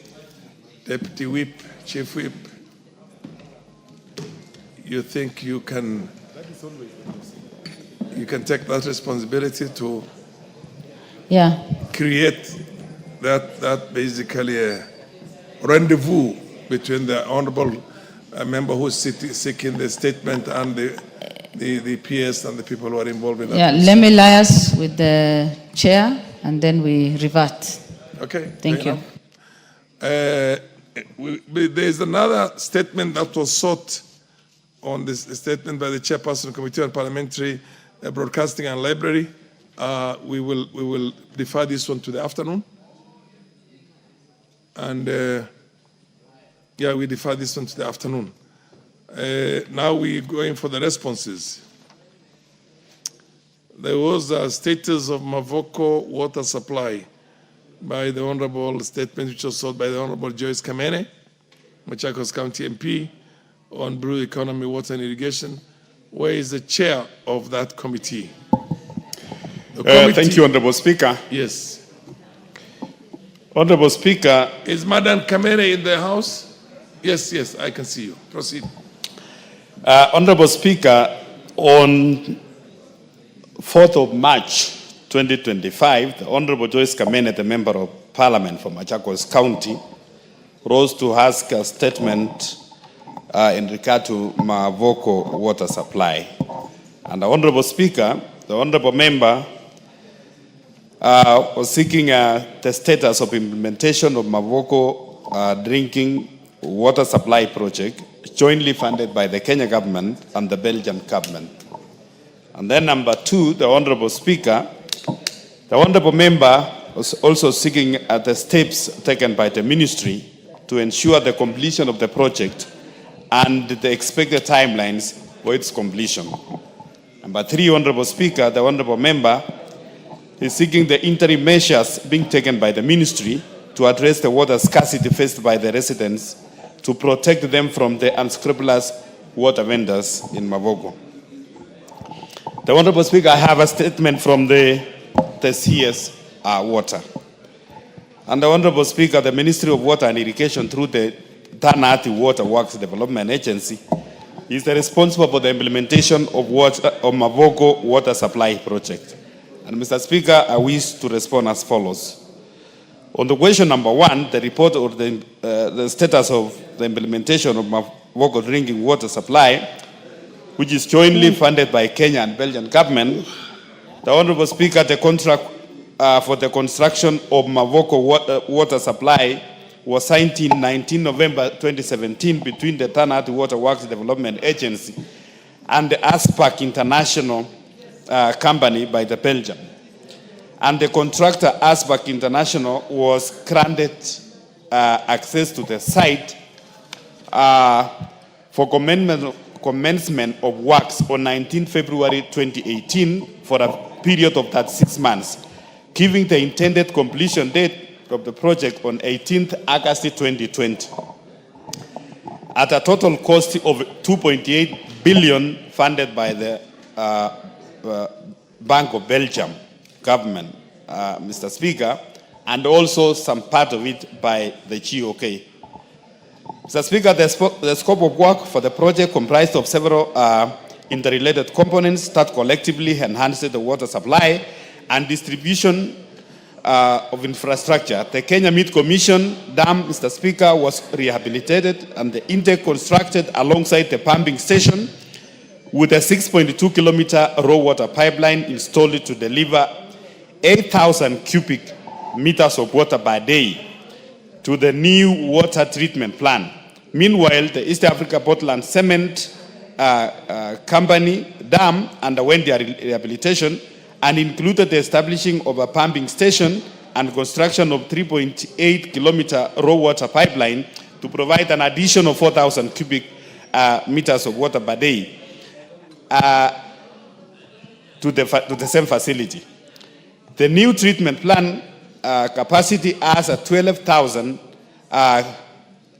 Whip, Chief Whip, you think you can take that responsibility to create that basically a rendezvous between the Honorable member who's seeking the statement and the PS and the people who are involved in that. Yeah, let me liaise with the chair and then we revert. Okay. Thank you. There's another statement that was sought on this statement by the chairperson, Committee on Parliamentary Broadcasting and Library. We will defer this one to the afternoon. And yeah, we defer this one to the afternoon. Now we're going for the responses. There was a status of Mavoko water supply by the Honorable statement which was sought by the Honorable Joyce Kamene, Machakos County MP, on Blue Economy, Water and Irrigation. Where is the chair of that committee? Thank you, Honorable Speaker. Yes. Honorable Speaker. Is Madam Kamene in the House? Yes, yes, I can see you. Proceed. Honorable Speaker, on 4th of March 2025, the Honorable Joyce Kamene, the Member of Parliament from Machakos County, rose to ask a statement in regard to Mavoko water supply. And the Honorable Speaker, the Honorable Member, was seeking the status of implementation of Mavoko drinking water supply project jointly funded by the Kenya government and the Belgian government. And then number two, the Honorable Speaker, the Honorable Member was also seeking the steps taken by the ministry to ensure the completion of the project and the expected timelines for its completion. Number three, Honorable Speaker, the Honorable Member is seeking the interim measures being taken by the ministry to address the water scarcity faced by the residents to protect them from the unscrupulous water vendors in Mavoko. The Honorable Speaker, I have a statement from the CS Water. And the Honorable Speaker, the Ministry of Water and Irrigation through the Tanati Water Works Development Agency is responsible for the implementation of Mavoko water supply project. And Mr. Speaker, I wish to respond as follows. On the question number one, the report of the status of the implementation of Mavoko drinking water supply, which is jointly funded by Kenya and Belgian government, the Honorable Speaker, the contract for the construction of Mavoko water supply was signed in 19 November 2017 between the Tanati Water Works Development Agency and the ASPAC International company by the Belgium. And the contractor ASPAC International was granted access to the site for commencement of works on 19 February 2018 for a period of 36 months, giving the intended completion date of the project on 18th August 2020 at a total cost of 2.8 billion funded by the Bank of Belgium government, Mr. Speaker, and also some part of it by the GOK. Mr. Speaker, the scope of work for the project comprised of several interrelated components that collectively enhance the water supply and distribution of infrastructure. The Kenya Meat Commission Dam, Mr. Speaker, was rehabilitated and the intake constructed alongside the pumping station with a 6.2 kilometer raw water pipeline installed to deliver 8,000 cubic meters of water per day to the new water treatment plant. Meanwhile, the East Africa Portland Cement Company Dam underwent their rehabilitation and included the establishing of a pumping station and construction of 3.8 kilometer raw water pipeline to provide an additional 4,000 cubic meters of water per day to the same facility. The new treatment plant capacity has a 12,000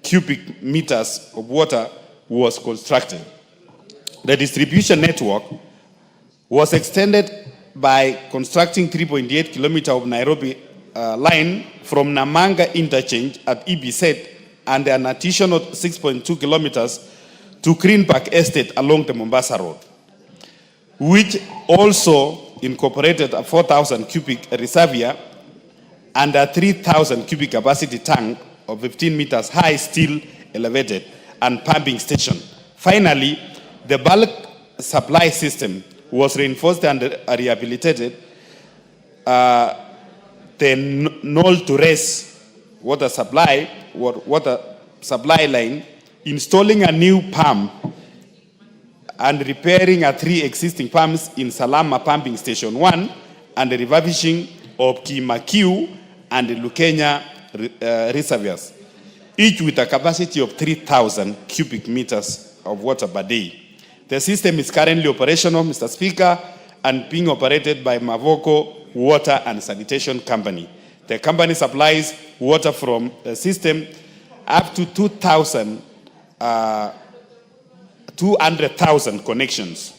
cubic meters of water was constructed. The distribution network was extended by constructing 3.8 kilometers of Nairobi line from Namanga interchange at EBZ and an additional 6.2 kilometers to Greenpark Estate along the Mombasa Road, which also incorporated a 4,000 cubic reservoir and a 3,000 cubic capacity tank of 15 meters high, still elevated, and pumping station. Finally, the bulk supply system was reinforced and rehabilitated. The knoll to raise water supply line, installing a new pump and repairing 3 existing pumps in Salama Pumping Station 1 and the refurbishing of Kimakiu and Lukenya reservoirs, each with a capacity of 3,000 cubic meters of water per day. The system is currently operational, Mr. Speaker, and being operated by Mavoko Water and Sanitation Company. The company supplies water from the system up to 200,000 connections.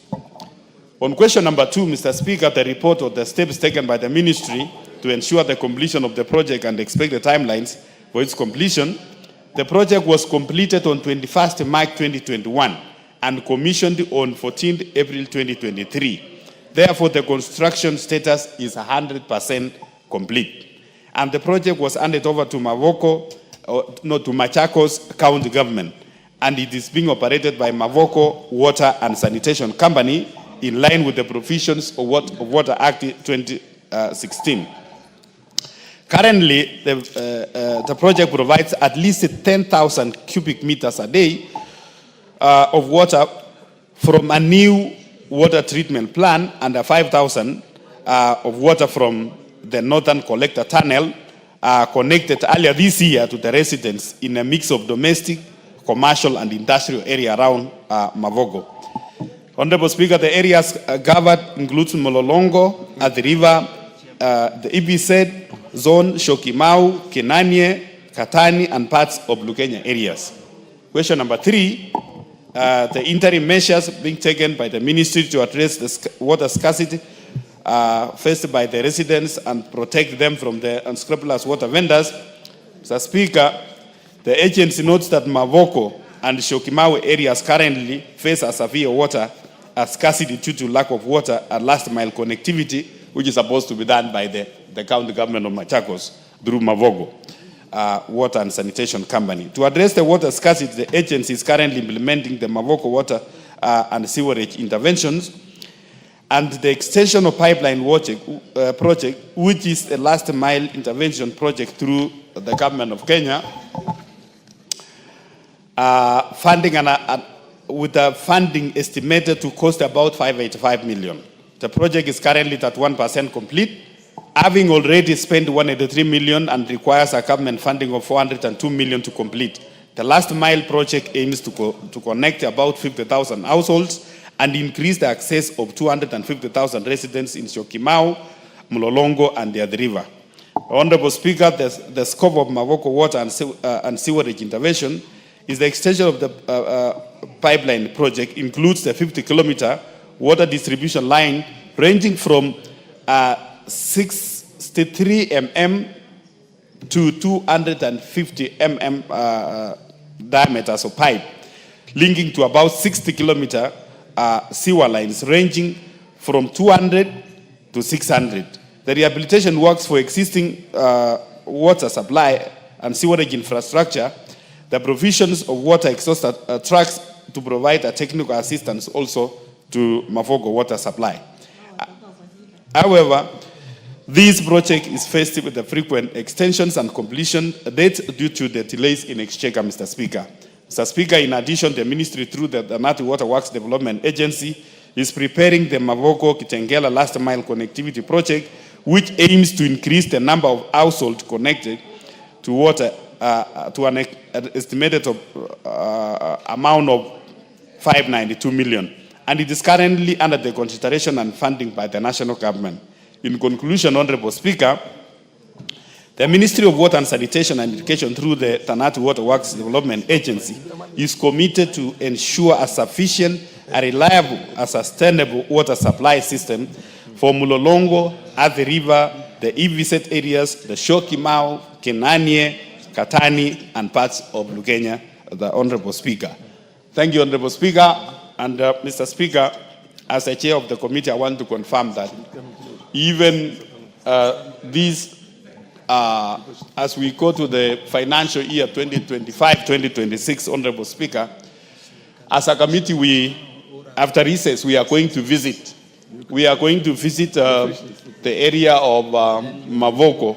On question number 2, Mr. Speaker, the report of the steps taken by the ministry to ensure the completion of the project and expected timelines for its completion. The project was completed on 21st March 2021 and commissioned on 14th April 2023. Therefore, the construction status is 100% complete. And the project was handed over to to Machakos County Government, and it is being operated by Mavoko Water and Sanitation Company in line with the provisions of Water Act 2016. Currently, the project provides at least 10,000 cubic meters a day of water from a new water treatment plant and 5,000 of water from the Northern Collector Tunnel connected earlier this year to the residents in a mix of domestic, commercial and industrial area around Mavoko. Honorable Speaker, the areas covered includes Mololongo, at the river, the EBZ zone, Shokimau, Kenanye, Katani and parts of Lukenya areas. Question number 3, the interim measures being taken by the ministry to address the water scarcity faced by the residents and protect them from the unscrupulous water vendors. Mr. Speaker, the agency notes that Mavoko and Shokimau areas currently face a severe water scarcity due to lack of water and last mile connectivity, which is supposed to be done by the county government of Machakos through Mavoko Water and Sanitation Company. To address the water scarcity, the agency is currently implementing the Mavoko Water and Sewerage interventions and the extension of pipeline project, which is a last mile intervention project through the government of Kenya, funding with a funding estimated to cost about 585 million. The project is currently at 1% complete, having already spent 183 million and requires a government funding of 402 million to complete. The last mile project aims to connect about 50,000 households and increase the access of 250,000 residents in Shokimau, Mololongo and the river. Honorable Speaker, the scope of Mavoko Water and Sewerage intervention is the extension of the pipeline project, includes the 50-kilometer water distribution line ranging from 63 mm to 250 mm diameters of pipe, linking to about 60-kilometer sewer lines ranging from 200 to 600. The rehabilitation works for existing water supply and sewerage infrastructure, the provisions of water exhaust trucks to provide a technical assistance also to Mavoko water supply. However, this project is faced with the frequent extensions and completion dates due to the delays in Exchequer, Mr. Speaker. Mr. Speaker, in addition, the ministry through the Nati Water Works Development Agency is preparing the Mavoko Kitengela Last Mile Connectivity Project, which aims to increase the number of households connected to water to an estimated amount of 592 million. And it is currently under the consideration and funding by the national government. In conclusion, Honorable Speaker, the Ministry of Water and Sanitation and Education through the Tanati Water Works Development Agency is committed to ensure a sufficient, a reliable, a sustainable water supply system for Mulolongo, Athi River, the EVZ areas, the Shokimau, Kenanye, Katani, and parts of Lukenya, the Honorable Speaker. Thank you, Honorable Speaker. And Mr. Speaker, as the chair of the committee, I want to confirm that even these as we go to the financial year 2025-2026, Honorable Speaker, as a committee, after recess, we are going to visit. We are going to visit the area of Mavoko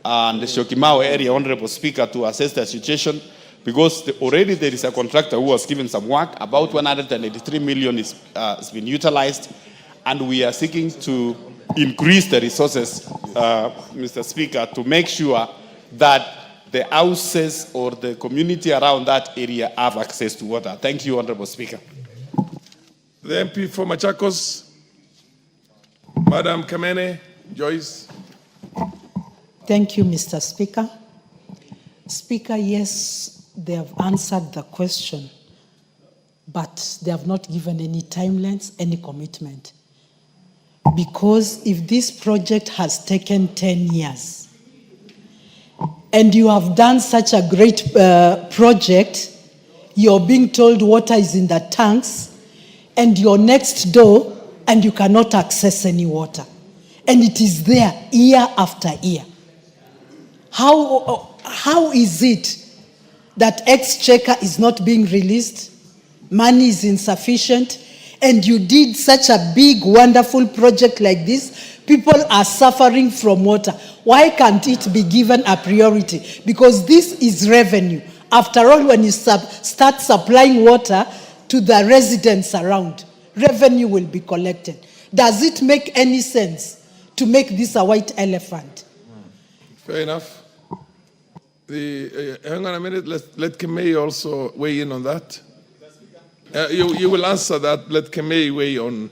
and the Syokimau area, Honorable Speaker, to assess the situation, because already there is a contractor who was given some work. About 183 million is been utilized, and we are seeking to increase the resources, Mr. Speaker, to make sure that the houses or the community around that area have access to water. Thank you, Honorable Speaker. The MP for Machakos, Madam Kamene Joyce. Thank you, Mr. Speaker. Speaker, yes, they have answered the question, but they have not given any timelines, any commitment. Because if this project has taken 10 years, and you have done such a great project, you're being told water is in the tanks, and you're next door, and you cannot access any water. And it is there year after year. How is it that exchequer is not being released, money is insufficient, and you did such a big, wonderful project like this? People are suffering from water. Why can't it be given a priority? Because this is revenue. After all, when you start supplying water to the residents around, revenue will be collected. Does it make any sense to make this a white elephant? Fair enough. Hang on a minute, let Kemei also weigh in on that. You will answer that, let Kemei weigh on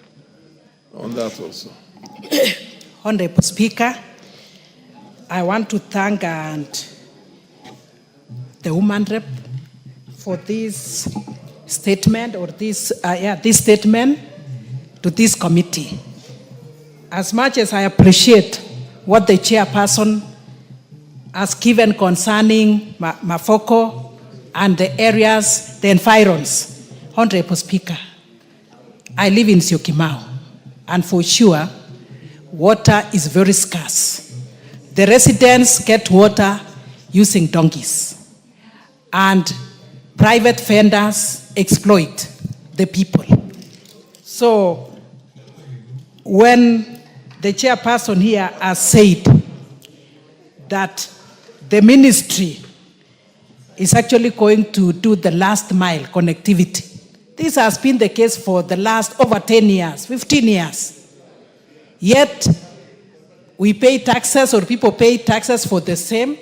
that also. Honorable Speaker, I want to thank the woman rep for this statement, or this statement to this committee. As much as I appreciate what the chairperson has given concerning Mavoko and the areas, the environs, Honorable Speaker, I live in Syokimau, and for sure, water is very scarce. The residents get water using donkeys, and private vendors exploit the people. So, when the chairperson here has said that the ministry is actually going to do the last mile connectivity, this has been the case for the last over 10 years, 15 years. Yet, we pay taxes, or people pay taxes for the same.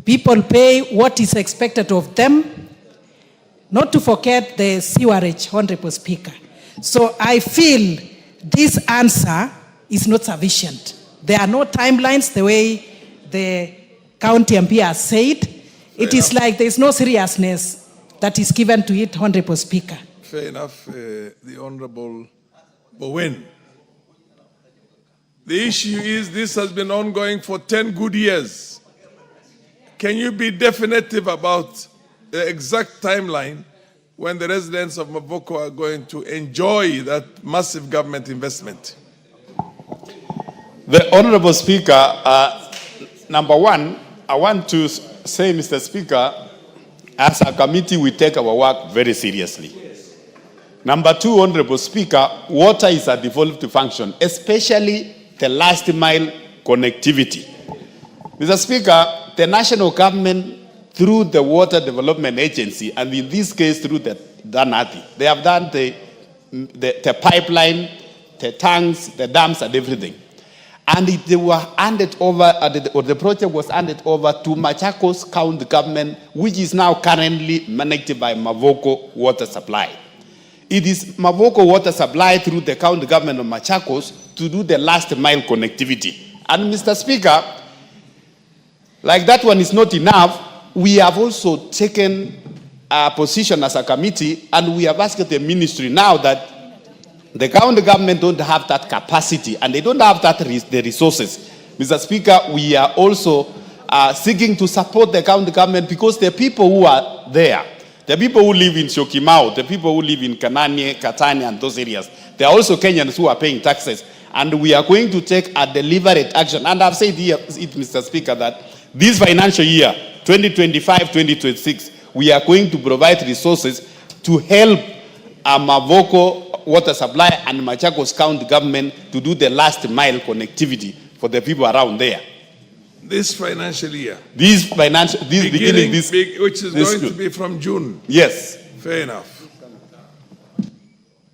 People pay what is expected of them. Not to forget the sewerage, Honorable Speaker. So I feel this answer is not sufficient. There are no timelines the way the county MP has said. It is like there is no seriousness that is given to it, Honorable Speaker. Fair enough, the Honorable Bowen. The issue is this has been ongoing for 10 good years. Can you be definitive about the exact timeline when the residents of Mavoko are going to enjoy that massive government investment? The Honorable Speaker, number one, I want to say, Mr. Speaker, as a committee, we take our work very seriously. Number two, Honorable Speaker, water is a devolved function, especially the last mile connectivity. Mr. Speaker, the national government, through the Water Development Agency, and in this case through the DANATI, they have done the pipeline, the tanks, the dams, and everything. And they were handed over, or the project was handed over to Machakos County government, which is now currently managed by Mavoko Water Supply. It is Mavoko Water Supply through the county government of Machakos to do the last mile connectivity. And Mr. Speaker, like that one is not enough, we have also taken a position as a committee, and we have asked the ministry now that the county government don't have that capacity and they don't have the resources. Mr. Speaker, we are also seeking to support the county government, because the people who are there, the people who live in Syokimau, the people who live in Kananie, Katani, and those areas, they are also Kenyans who are paying taxes. And we are going to take a deliberate action. And I've said here, Mr. Speaker, that this financial year, 2025-2026, we are going to provide resources to help Mavoko water supply and Machakos County government to do the last mile connectivity for the people around there. This financial year? Which is going to be from June? Yes. Fair enough.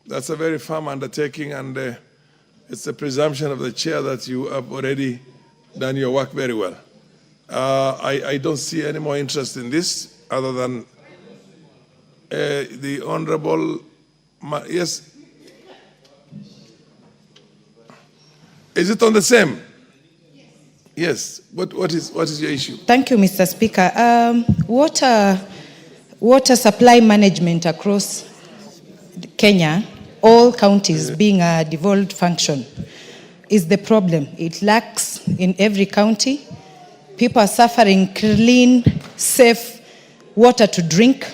That's a very firm undertaking, and it's a presumption of the chair that you have already done your work very well. I don't see any more interest in this other than the Honorable, yes. Is it on the same? Yes. What is your issue? Thank you, Mr. Speaker. Water supply management across Kenya, all counties being a devolved function, is the problem. It lacks in every county. People are suffering clean, safe water to drink,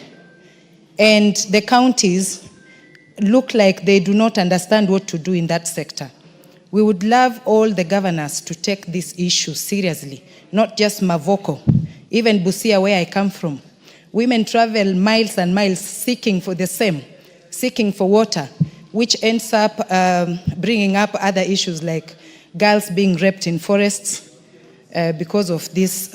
and the counties look like they do not understand what to do in that sector. We would love all the governors to take this issue seriously, not just Mavoko, even Busia, where I come from. Women travel miles and miles seeking for water, which ends up bringing up other issues like girls being raped in forests because of this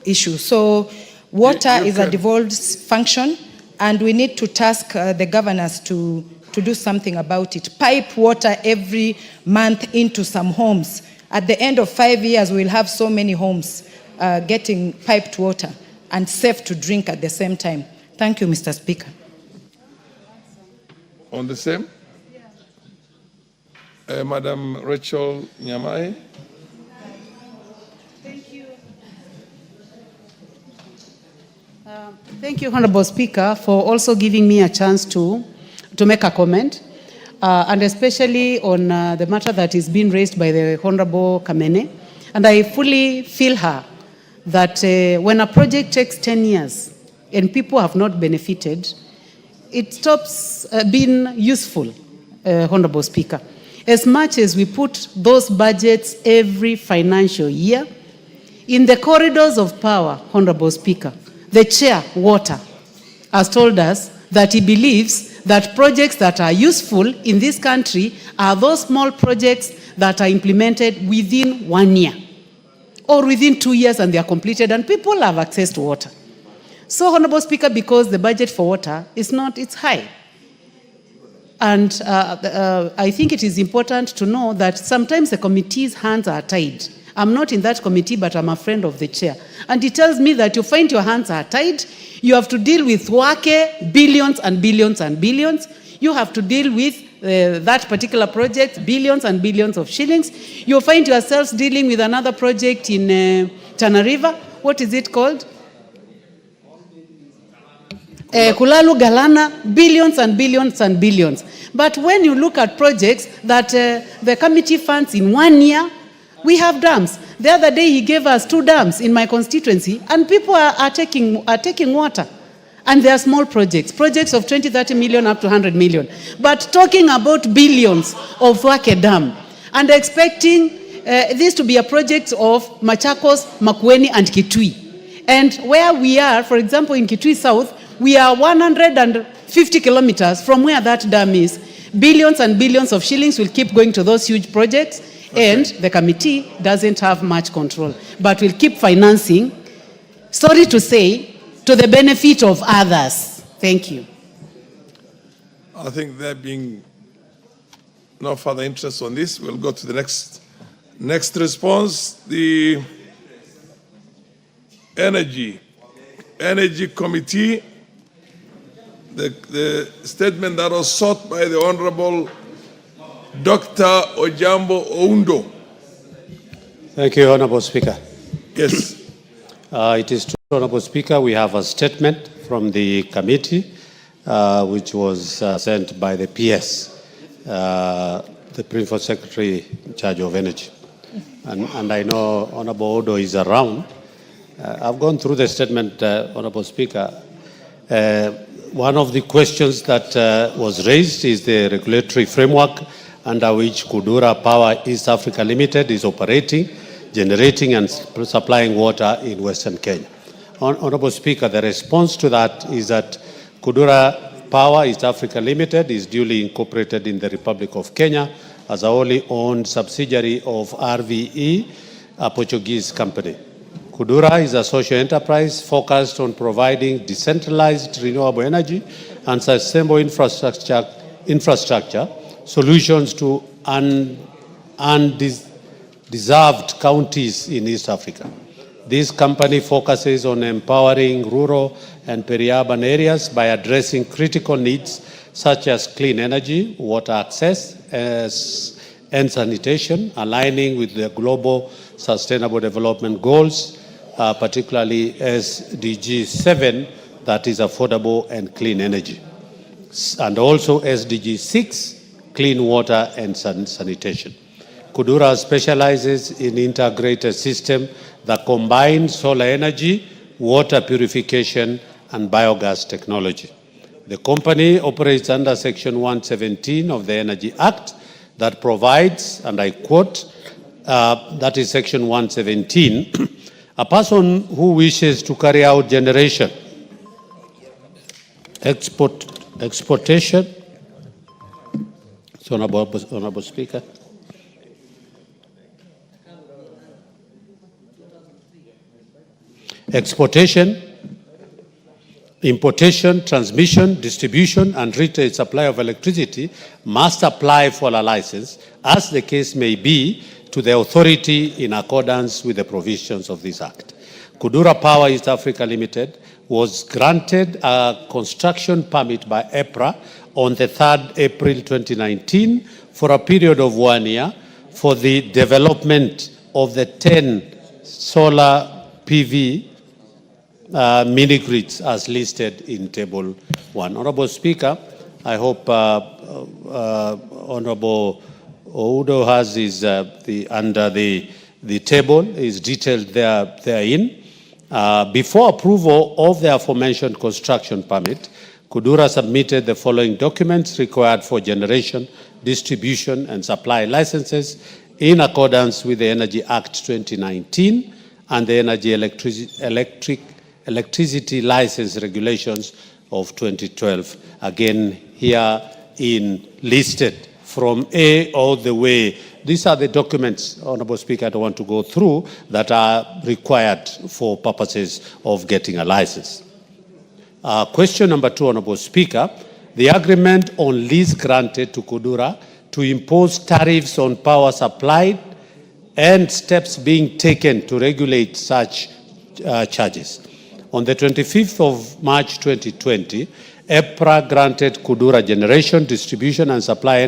issue. So water is a devolved function, and we need to task the governors to do something about it. Pipe water every month into some homes. At the end of 5 years, we'll have so many homes getting piped water and safe to drink at the same time. Thank you, Mr. Speaker. On the same? Madam Rachel Nyamai. Thank you, Honorable Speaker, for also giving me a chance to make a comment, and especially on the matter that is being raised by the Honorable Kamene. And I fully feel her that when a project takes 10 years and people have not benefited, it stops being useful, Honorable Speaker. As much as we put those budgets every financial year, in the corridors of power, Honorable Speaker, the chair, Water, has told us that he believes that projects that are useful in this country are those small projects that are implemented within 1 year or within 2 years, and they are completed and people have access to water. So, Honorable Speaker, because the budget for water is not, it's high. And I think it is important to know that sometimes the committee's hands are tied. I'm not in that committee, but I'm a friend of the chair. And he tells me that you find your hands are tied. You have to deal with WAKE, billions and billions and billions. You have to deal with that particular project, billions and billions of shillings. You find yourselves dealing with another project in Tana River. What is it called? Kulalu Galana, billions and billions and billions. But when you look at projects that the committee funds in 1 year, we have dams. The other day he gave us 2 dams in my constituency, and people are taking water. And they are small projects of 20, 30 million up to 100 million. But talking about billions of Wake Dam and expecting this to be a project of Machakos, Makueni and Kitui. And where we are, for example, in Kitui South, we are 150 kilometers from where that dam is. Billions and billions of shillings will keep going to those huge projects. Okay. And the committee doesn't have much control, but will keep financing, sorry to say, to the benefit of others. Thank you. I think there being no further interest on this, we'll go to the next response. The Energy Committee, the statement that was sought by the Honorable Dr. Ojambo Oundo. Thank you, Honorable Speaker. Yes. It is true, Honorable Speaker, we have a statement from the committee which was sent by the PS, the Principal Secretary in charge of Energy. And I know Honorable Odo is around. I've gone through the statement, Honorable Speaker. One of the questions that was raised is the regulatory framework under which Kudura Power East Africa Limited is operating, generating and supplying water in Western Kenya. Honorable Speaker, the response to that is that Kudura Power East Africa Limited is duly incorporated in the Republic of Kenya as a wholly owned subsidiary of RVE, a Portuguese company. Kudura is a social enterprise focused on providing decentralized renewable energy and sustainable infrastructure solutions to undeserved counties in East Africa. This company focuses on empowering rural and peri-urban areas by addressing critical needs such as clean energy, water access, and sanitation, aligning with the global sustainable development goals, particularly SDG 7, that is affordable and clean energy, and also SDG 6, clean water and sanitation. Kudura specializes in integrated system that combines solar energy, water purification, and biogas technology. The company operates under Section 117 of the Energy Act that provides, and I quote, that is Section 117, a person who wishes to carry out generation, exportation, so Honorable Speaker, exportation, importation, transmission, distribution, and retail supply of electricity must apply for a license, as the case may be, to the authority in accordance with the provisions of this Act. Kudura Power East Africa Limited was granted a construction permit by EPRA on the 3rd April 2019 for a period of 1 year for the development of the 10 solar PV mini-grids as listed in Table 1. Honorable Speaker, I hope Honorable Oudo has his, under the table is detailed therein. Before approval of the aforementioned construction permit, Kudura submitted the following documents required for generation, distribution, and supply licenses in accordance with the Energy Act 2019 and the Energy Electricity License Regulations of 2012. Again, here in listed from A all the way. These are the documents, Honorable Speaker, I don't want to go through, that are required for purposes of getting a license. Question number 2, Honorable Speaker. The agreement on lease granted to Kudura to impose tariffs on power supplied and steps being taken to regulate such charges. On the 25th of March 2020, EPRA granted Kudura generation, distribution, and supply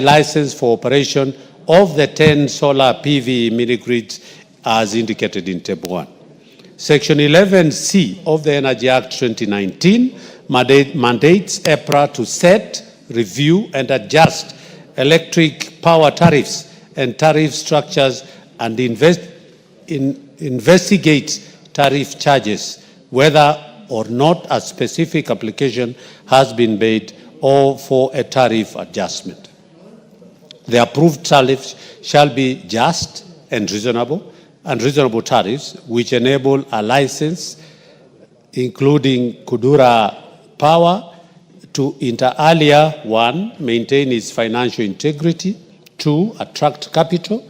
license for operation of the 10 solar PV mini-grids as indicated in Table 1. Section 11C of the Energy Act 2019 mandates EPRA to set, review, and adjust electric power tariffs and tariff structures and investigate tariff charges, whether or not a specific application has been made or for a tariff adjustment. The approved tariffs shall be just and reasonable tariffs which enable a license, including Kudura Power, to inter alia, 1, maintain its financial integrity, 2, attract capital,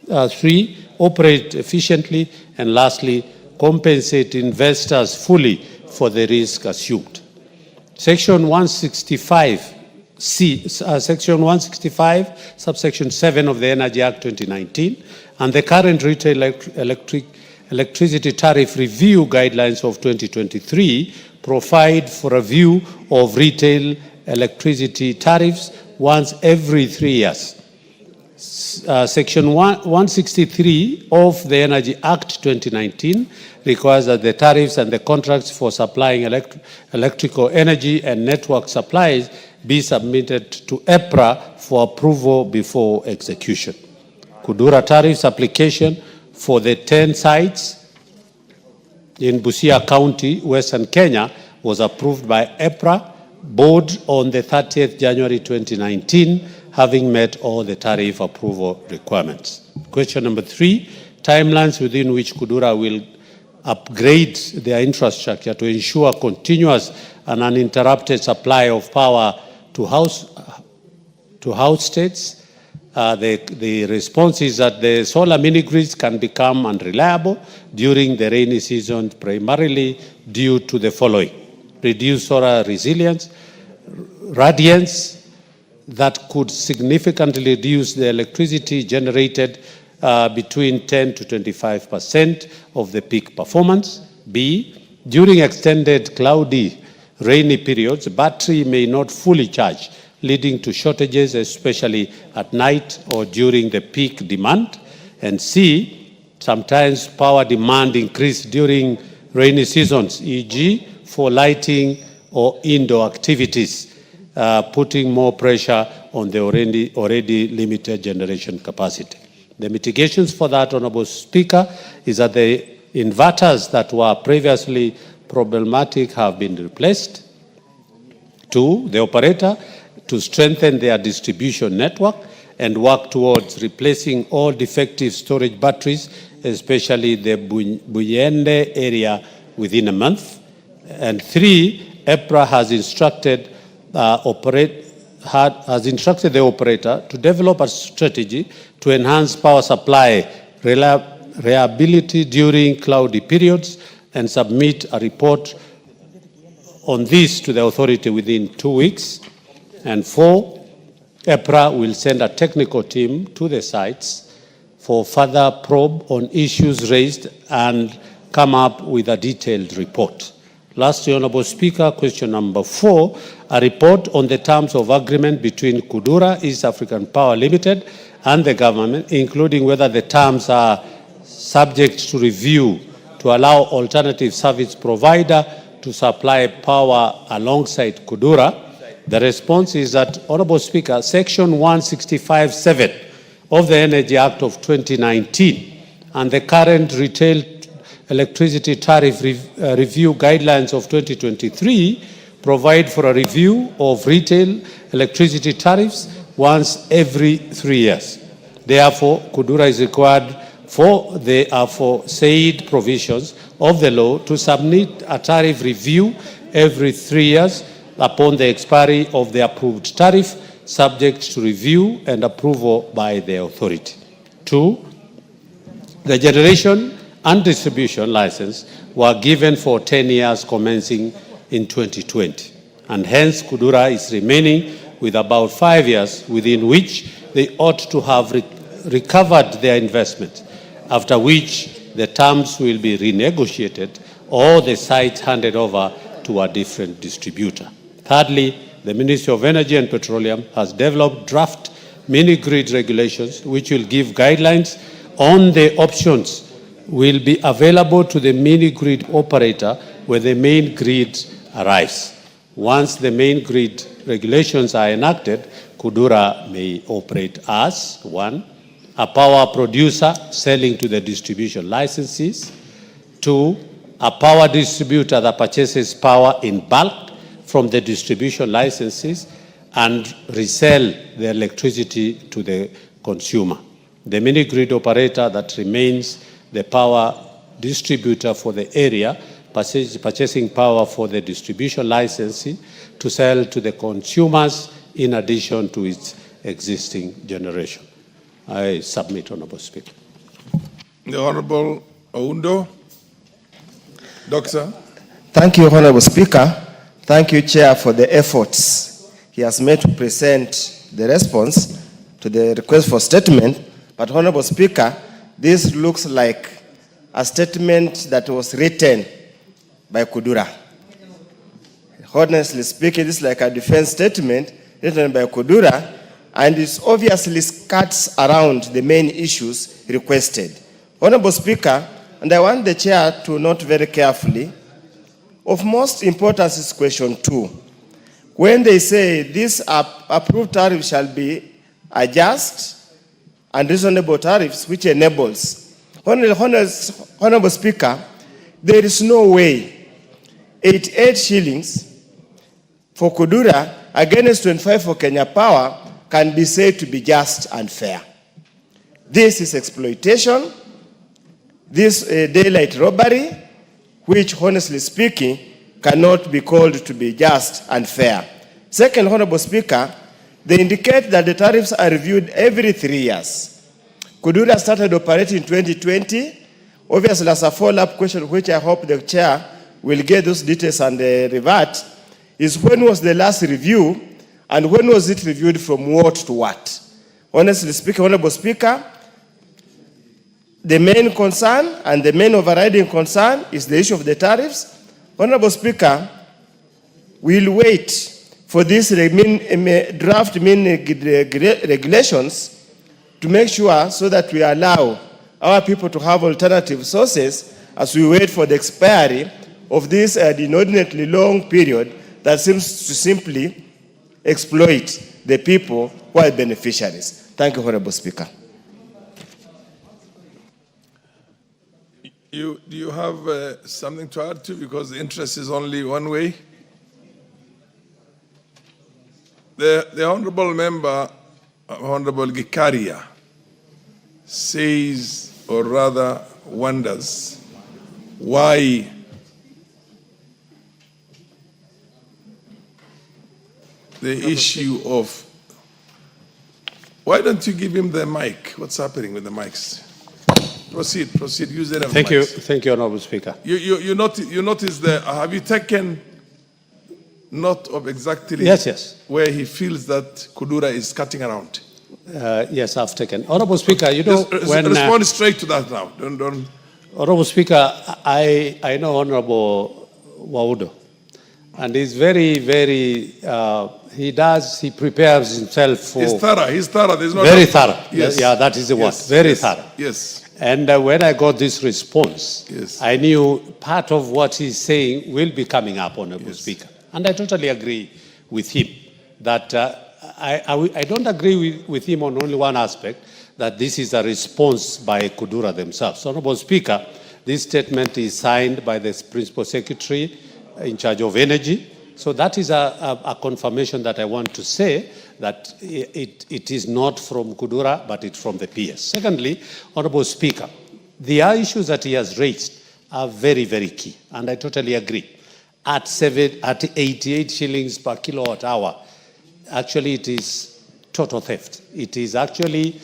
3, operate efficiently, and lastly, compensate investors fully for the risk assumed. Section 165C, Section 165, subsection 7 of the Energy Act 2019 and the current retail electricity tariff review guidelines of 2023 provide for a review of retail electricity tariffs once every 3 years. Section 163 of the Energy Act 2019 requires that the tariffs and the contracts for supplying electrical energy and network supplies be submitted to EPRA for approval before execution. Kudura tariffs application for the 10 sites in Busia County, Western Kenya, was approved by EPRA board on the 30th January 2019, having met all the tariff approval requirements. Question number 3, timelines within which Kudura will upgrade their infrastructure to ensure continuous and uninterrupted supply of power to house states. The response is that the solar mini-grids can become unreliable during the rainy season, primarily due to the following: reduced solar resilience, radiance that could significantly reduce the electricity generated between 10 to 25% of the peak performance. B, during extended cloudy, rainy periods, battery may not fully charge, leading to shortages, especially at night or during the peak demand. And C, sometimes power demand increase during rainy seasons, e.g. for lighting or indoor activities, putting more pressure on the already limited generation capacity. The mitigations for that, Honorable Speaker, is that the inverters that were previously problematic have been replaced. 2, the operator to strengthen their distribution network and work towards replacing all defective storage batteries, especially the Buyende area, within a month. And 3, EPRA has instructed the operator to develop a strategy to enhance power supply reliability during cloudy periods and submit a report on this to the authority within 2 weeks. And 4, EPRA will send a technical team to the sites for further probe on issues raised and come up with a detailed report. Lastly, Honorable Speaker, question number 4, a report on the terms of agreement between Kudura East African Power Limited and the government, including whether the terms are subject to review to allow alternative service provider to supply power alongside Kudura. The response is that, Honorable Speaker, Section 165(7) of the Energy Act of 2019 and the current retail electricity tariff review guidelines of 2023 provide for a review of retail electricity tariffs once every 3 years. Therefore, Kudura is required for the aforesaid provisions of the law to submit a tariff review every 3 years upon the expiry of the approved tariff, subject to review and approval by the authority. 2, the generation and distribution license were given for 10 years commencing in 2020, and hence Kudura is remaining with about 5 years within which they ought to have recovered their investment, after which the terms will be renegotiated or the site handed over to a different distributor. Thirdly, the Ministry of Energy and Petroleum has developed draft mini-grid regulations which will give guidelines on the options will be available to the mini-grid operator when the main grid arrives. Once the main grid regulations are enacted, Kudura may operate as 1, a power producer selling to the distribution licensees; 2, a power distributor that purchases power in bulk from the distribution licenses and resell the electricity to the consumer. The mini-grid operator that remains the power distributor for the area, purchasing power for the distribution licensee to sell to the consumers in addition to its existing generation. I submit, Honorable Speaker. The Honorable Oundo. Doctor. Thank you, Honorable Speaker. Thank you, Chair, for the efforts he has made to present the response to the request for statement. But, Honorable Speaker, this looks like a statement that was written by Kudura. Honestly speaking, this is like a defense statement written by Kudura, and it obviously skirts around the main issues requested. Honorable Speaker, and I want the Chair to note very carefully, of most importance is question 2. When they say this approved tariff shall be a just and reasonable tariffs, which enables. Honorable Speaker, there is no way 88 shillings for Kudura against 25 for Kenya Power can be said to be just and fair. This is exploitation, this daylight robbery, which honestly speaking cannot be called to be just and fair. Second, Honorable Speaker, they indicate that the tariffs are reviewed every 3 years. Kudura started operating in 2020. Obviously, as a follow-up question, which I hope the chair will get those details and revert, is when was the last review and when was it reviewed from what to what? Honestly speaking, Honorable Speaker, the main concern and the main overriding concern is the issue of the tariffs. Honorable Speaker, we'll wait for these draft regulations to make sure so that we allow our people to have alternative sources as we wait for the expiry of this inordinately long period that seems to simply exploit the people who are beneficiaries. Thank you, Honorable Speaker. Do you have something to add to? Because the interest is only one way. The Honorable Member, Honorable Gikaria, says, or rather wonders, why the issue of, why don't you give him the mic? What's happening with the mics? Proceed, use it. Thank you, Honorable Speaker. You notice have you taken note of exactly yes. where he feels that Kudura is cutting around? Yes, I've taken. Honorable Speaker, you know, respond straight to that now. Don't. Honorable Speaker, I know Honorable Waudo, and he's very, he prepares himself for. He's thorough. There's no very doubt. thorough. Yes. Yeah, that is the word. Very thorough. Yes. And when I got this response, I knew part of what he's saying will be coming up, Honorable Speaker. And I totally agree with him that I don't agree with him on only one aspect, that this is a response by Kudura themselves. Honorable Speaker, this statement is signed by the Principal Secretary in charge of energy. So that is a confirmation that I want to say that it is not from Kudura, but it's from the PS. Secondly, Honorable Speaker, the issues that he has raised are very, very key, and I totally agree. At 88 shillings per kilowatt hour, actually it is total theft. It is actually,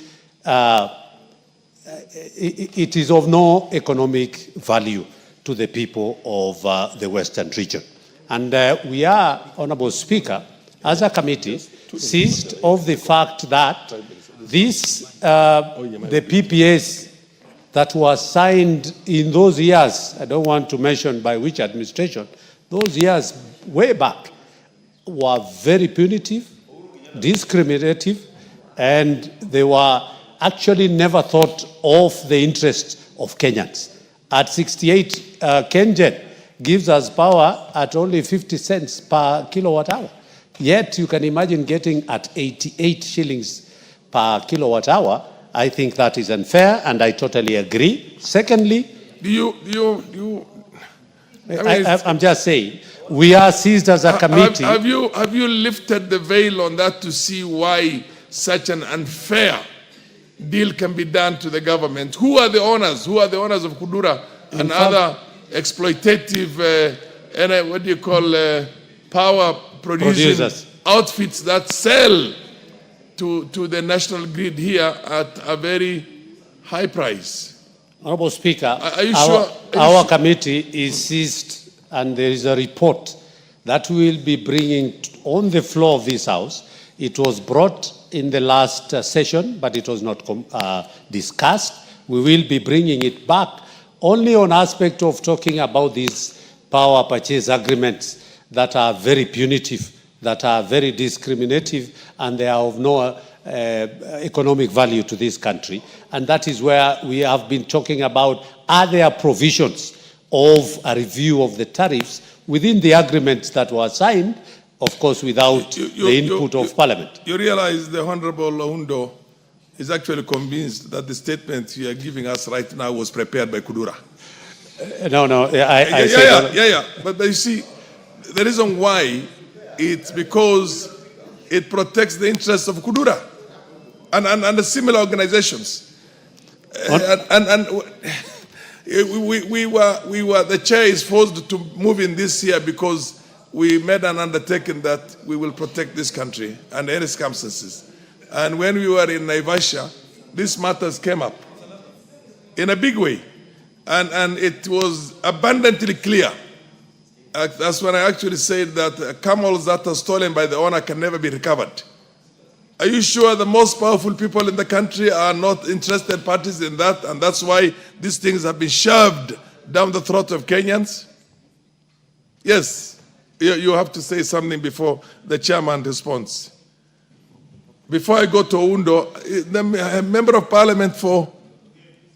it is of no economic value to the people of the Western region. And we are, Honorable Speaker, as a committee, seized of the fact that this, the PPAs that were signed in those years, I don't want to mention by which administration, those years way back were very punitive, discriminative, and they were actually never thought of the interests of Kenyans. At 68, KenGen gives us power at only 50 cents per kilowatt hour. Yet you can imagine getting at 88 shillings per kilowatt hour. I think that is unfair, and I totally agree. Secondly, I'm just saying, we are seized as a committee. Have you lifted the veil on that to see why such an unfair deal can be done to the government? Who are the owners? Who are the owners of Kudura and other exploitative, power producing outfits that sell to the national grid here at a very high price? Honorable Speaker, are you our committee is seized, and there is a report that we will be bringing on the floor of this House. It was brought in the last session, but it was not discussed. We will be bringing it back only on aspect of talking about these power purchase agreements that are very punitive, that are very discriminative, and they are of no economic value to this country. And that is where we have been talking about, are there provisions of a review of the tariffs within the agreements that were signed, of course, without the input of Parliament. You realize the Honorable Laundo is actually convinced that the statement you are giving us right now was prepared by Kudura. No, But you see, the reason why it's because it protects the interests of Kudura and the similar organizations. The chair is forced to move in this year because we made an undertaking that we will protect this country under any circumstances. And when we were in Naivasha, these matters came up in a big way. And it was abundantly clear. That's when I actually said that camels that are stolen by the owner can never be recovered. Are you sure the most powerful people in the country are not interested parties in that? And that's why these things have been shoved down the throat of Kenyans? Yes, you have to say something before the chairman responds. Before I go to Oundo, the member of parliament for,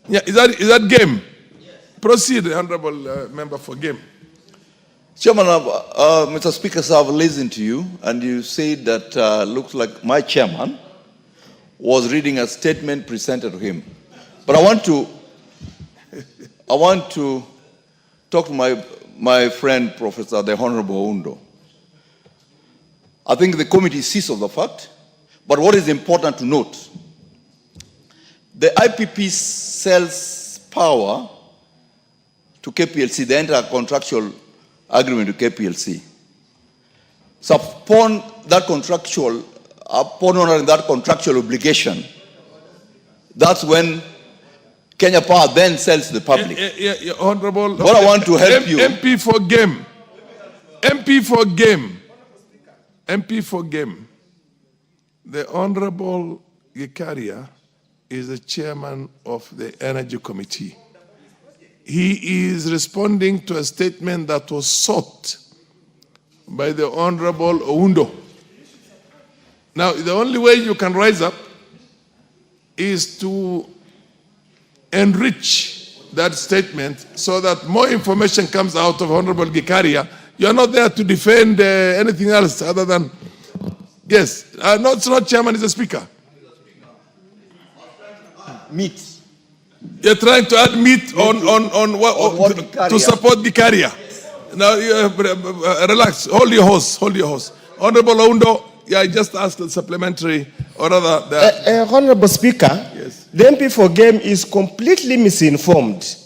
is that game? Proceed, honorable member for game. Chairman, Mr. Speaker, sir, I've listened to you, and you said that looks like my chairman was reading a statement presented to him. But I want to talk to my friend, Professor the Honorable Oundo. I think the committee sees of the fact, but what is important to note, the IPP sells power to KPLC, the entire contractual agreement to KPLC. So upon honoring that contractual obligation, that's when Kenya Power then sells to the public. Honorable, what I want to help you. MP for game. MP for game. MP for game. The Honorable Gikaria is the chairman of the Energy Committee. He is responding to a statement that was sought by the Honorable Oundo. Now, the only way you can rise up is to enrich that statement so that more information comes out of Honorable Gikaria. You are not there to defend anything else other than, yes, no, it's not chairman, it's a speaker. Meat. You're trying to add meat on to support Gikaria. Now, relax. Hold your horse. Hold your horse. Honorable Oundo, yeah, I just asked the supplementary, or rather, the Honorable Speaker, yes. The MP for game is completely misinformed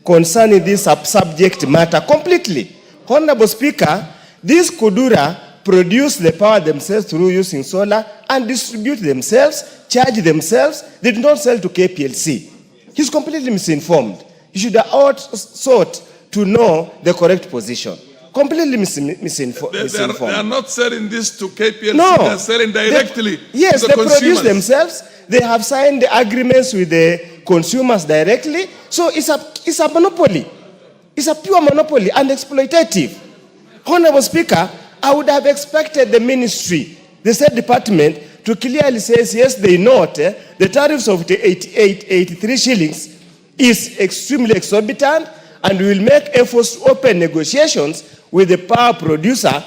concerning this subject matter. Completely. Honorable Speaker, these Kudura produce the power themselves through using solar and distribute themselves, charge themselves. They do not sell to KPLC. He's completely misinformed. He should have sought to know the correct position. Completely misinformed. They are not selling this to KPLC. No. They are selling directly to the consumers. Yes, they produce themselves. They have signed the agreements with the consumers directly. So it's a monopoly. It's a pure monopoly and exploitative. Honorable Speaker, I would have expected the ministry, the State Department, to clearly say, yes, they note the tariffs of the 83 shillings is extremely exorbitant, and we will make efforts to open negotiations with the power producer,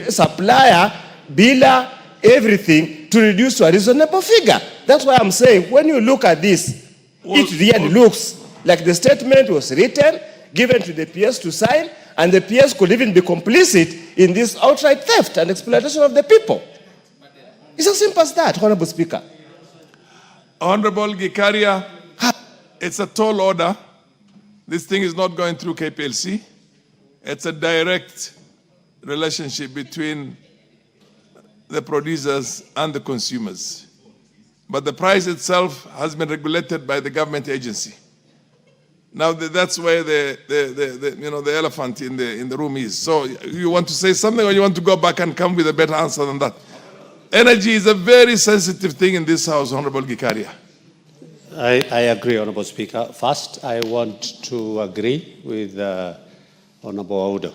supplier, biller, everything to reduce to a reasonable figure. That's why I'm saying, when you look at this, it really looks like the statement was written, given to the PS to sign, and the PS could even be complicit in this outright theft and exploitation of the people. It's as simple as that, Honorable Speaker. Honorable Gikaria, it's a tall order. This thing is not going through KPLC. It's a direct relationship between the producers and the consumers. But the price itself has been regulated by the government agency. Now that's where the elephant in the room is. So you want to say something, or you want to go back and come with a better answer than that? Energy is a very sensitive thing in this House, Honorable Gikaria. I agree, Honorable Speaker. First, I want to agree with Honorable Oundo.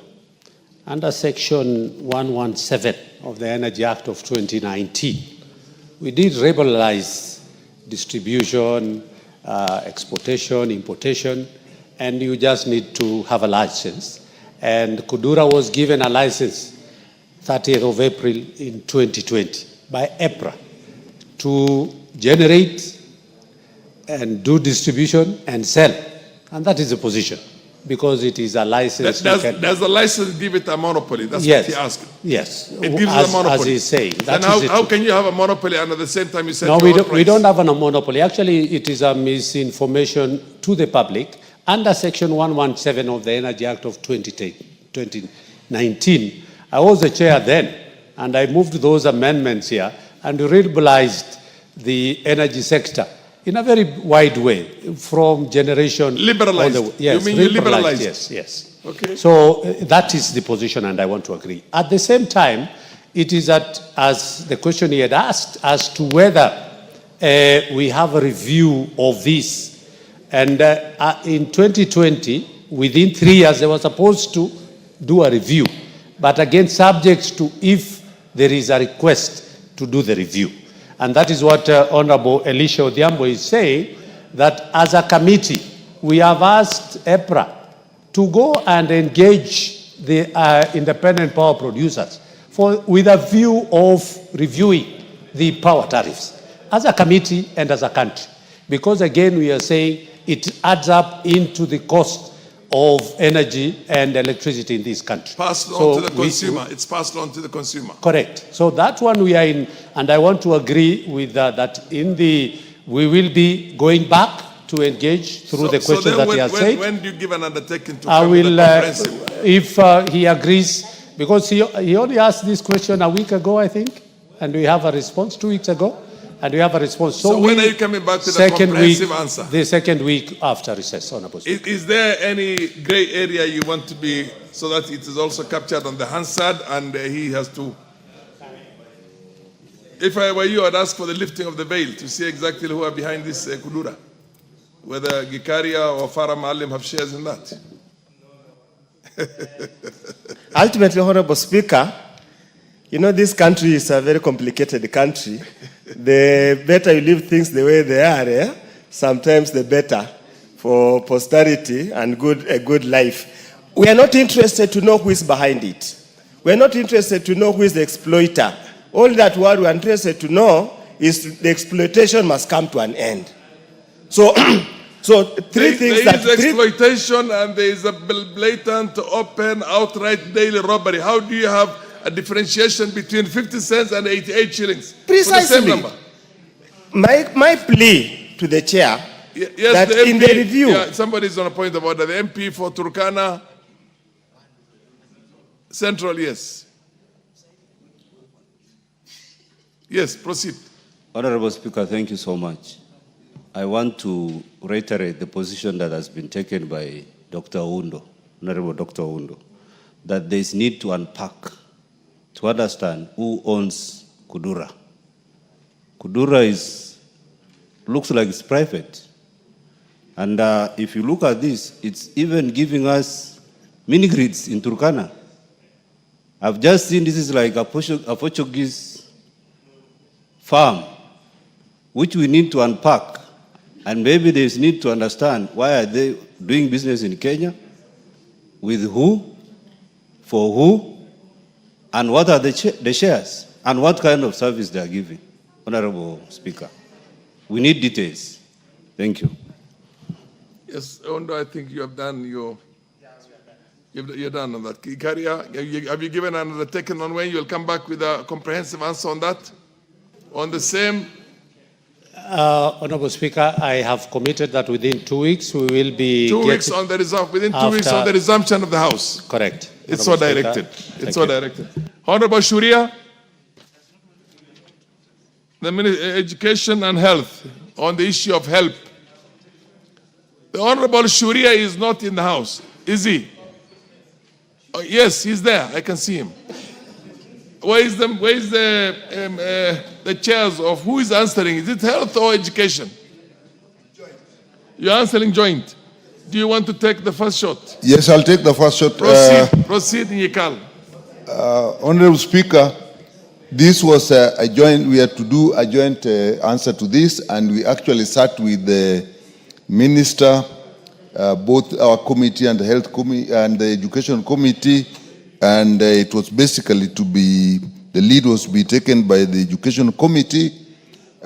Under Section 117 of the Energy Act of 2019, we did liberalize distribution, exportation, importation, and you just need to have a license. And Kudura was given a license 30th of April in 2020 by EPRA to generate and do distribution and sell. And that is the position. because it is a license. Does the license give it a monopoly? That's Yes. what he asked. Yes. It gives as, a monopoly. As he's saying. Then how can you have a monopoly and at the same time you set No, your we own don't, we price? don't have a monopoly. Actually, it is a misinformation to the public. Under Section 117 of the Energy Act of 2019, I was the chair then, and I moved those amendments here and liberalized the energy sector in a very wide way, from generation. Liberalized? Yes, You mean you liberalized? Yes, yes. Okay. So that is the position, and I want to agree. At the same time, it is that, as the question he had asked, as to whether we have a review of this. And in 2020, within 3 years, they were supposed to do a review, but again, subject to if there is a request to do the review. And that is what Honorable Elisha Odhiambo is saying, that as a committee, we have asked EPRA to go and engage the independent power producers with a view of reviewing the power tariffs as a committee and as a country. Because again, we are saying it adds up into the cost of energy and electricity in this country. Passed on to the consumer. It's passed on to the consumer. Correct. So that one we are in, and I want to agree with that we will be going back to engage through the questions that he has said. When do you give an undertaking to I come with will, a comprehensive? if he agrees, because he only asked this question a week ago, I think, and we have a response 2 weeks ago, and we have a response. So when are you coming back to the comprehensive answer? The second week after recess, Honorable Speaker. Is there any gray area you want to be, so that it is also captured on the Hansard and he has to? If I were you, I'd ask for the lifting of the veil to see exactly who are behind this Kudura. Whether Gikaria or Farah Maalim have shares in that. Ultimately, Honorable Speaker, you know, this country is a very complicated country. The better you leave things the way they are, sometimes the better for posterity and a good life. We are not interested to know who is behind it. We are not interested to know who is the exploiter. All that what we are interested to know is the exploitation must come to an end. So, three things there is exploitation and there is a blatant, open, outright daily robbery. How do you have a differentiation between 50 cents and 88 shillings? Precisely. For the same number? My plea to the chair, yes, that the MP, in the review... Yeah, somebody is on a point of order. The MP for Turkana Central, yes. Yes, proceed. Honorable Speaker, thank you so much. I want to reiterate the position that has been taken by Dr. Oundo, Honorable Dr. Oundo, that there is need to unpack, to understand who owns Kudura. Kudura looks like it's private. And if you look at this, it's even giving us mini grids in Turkana. I've just seen this is like a Portuguese farm, which we need to unpack. And maybe there's need to understand why are they doing business in Kenya, with who, for who, and what are the shares, and what kind of service they are giving. Honorable Speaker, we need details. Thank you. Yes, Ondo, I think you have done your... You're done on that. Ikaria, have you given an undertaking on when you'll come back with a comprehensive answer on that? On the same... Honorable Speaker, I have committed that within 2 weeks we will be... 2 weeks on the within 2 weeks on the resumption of the House. Correct. It's so directed. It's so directed. Honorable Shuria, the Education and Health, on the issue of help. The Honorable Shuria is not in the House, is he? Oh, yes, he's there. I can see him. Where is the chairs of who is answering? Is it health or education? You're answering joint. Do you want to take the first shot? Yes, I'll take the first shot. Proceed, Nyekal. Honorable Speaker, this was a joint, we had to do a joint answer to this, and we actually sat with the minister, both our committee and the health committee and the education committee, and it was basically the lead was to be taken by the education committee.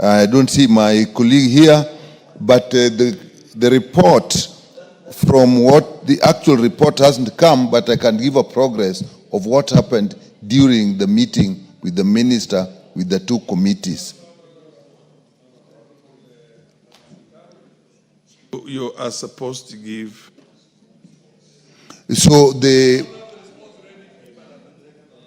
I don't see my colleague here, but the report from what the actual report hasn't come, but I can give a progress of what happened during the meeting with the minister with the two committees. You are supposed to give. So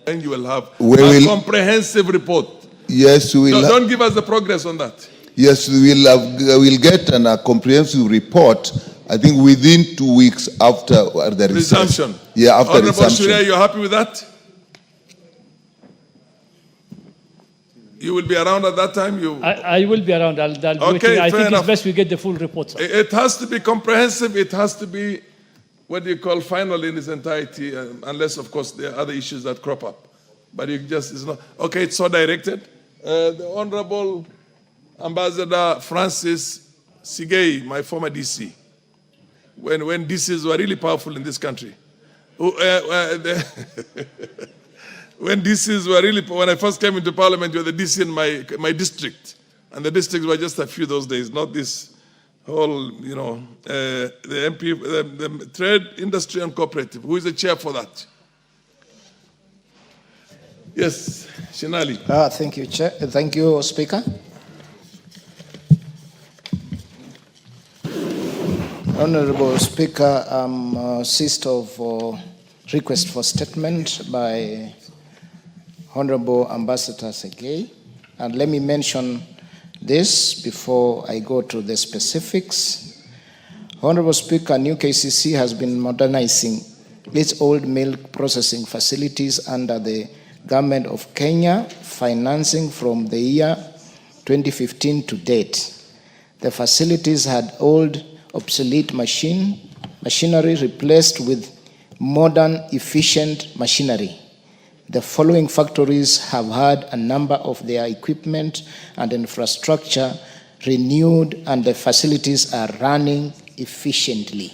and you will have a comprehensive report. Yes, we will. Don't give us the progress on that. Yes, we'll get a comprehensive report, I think within 2 weeks after the resumption. Yeah, after Honorable resumption. Surya, you're happy with that? You will be around at that time? I will be around. I'll be waiting. I think it's best we get the full report, sir. It has to be comprehensive. It has to be what you call final in its entirety, unless, of course, there are other issues that crop up. But it's not. Okay, it's so directed. The Honorable Ambassador Francis Sigei, my former DC, when DCs were really powerful in this country, when DCs were really, when I first came into Parliament, you were the DC in my district, and the districts were just a few those days, not this whole, the MP, the Trade, Industry and Cooperative. Who is the chair for that? Yes, Shinali. Thank you, Chair. Thank you, Speaker. Honorable Speaker, I'm assist of request for statement by Honorable Ambassador Segei. And let me mention this before I go to the specifics. Honorable Speaker, new KCC has been modernizing its old milk processing facilities under the Government of Kenya, financing from the year 2015 to date. The facilities had old, obsolete machinery replaced with modern, efficient machinery. The following factories have had a number of their equipment and infrastructure renewed, and the facilities are running efficiently.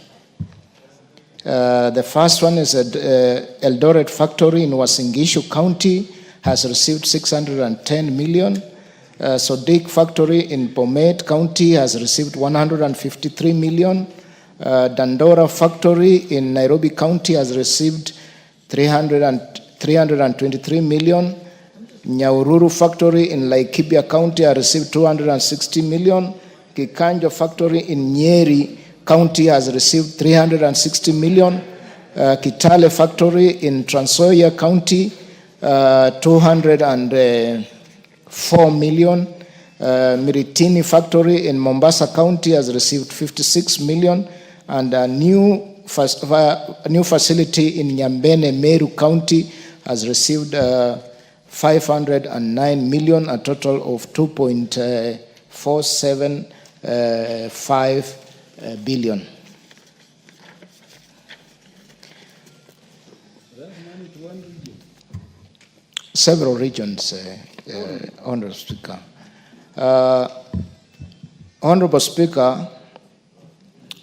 The first one is Eldoret factory in Uasin Gishu County has received 610 million. Sodik factory in Bomet County has received 153 million. Dandora factory in Nairobi County has received 323 million. Nyahururu factory in Laikipia County has received 260 million. Kikanjo factory in Nyeri County has received 360 million. Kitale factory in Trans Nzoia County, 204 million. Miritini factory in Mombasa County has received 56 million. And a new facility in Nyambene, Meru County has received 509 million, a total of 2.475 billion. Several regions, Honorable Speaker. Honorable Speaker,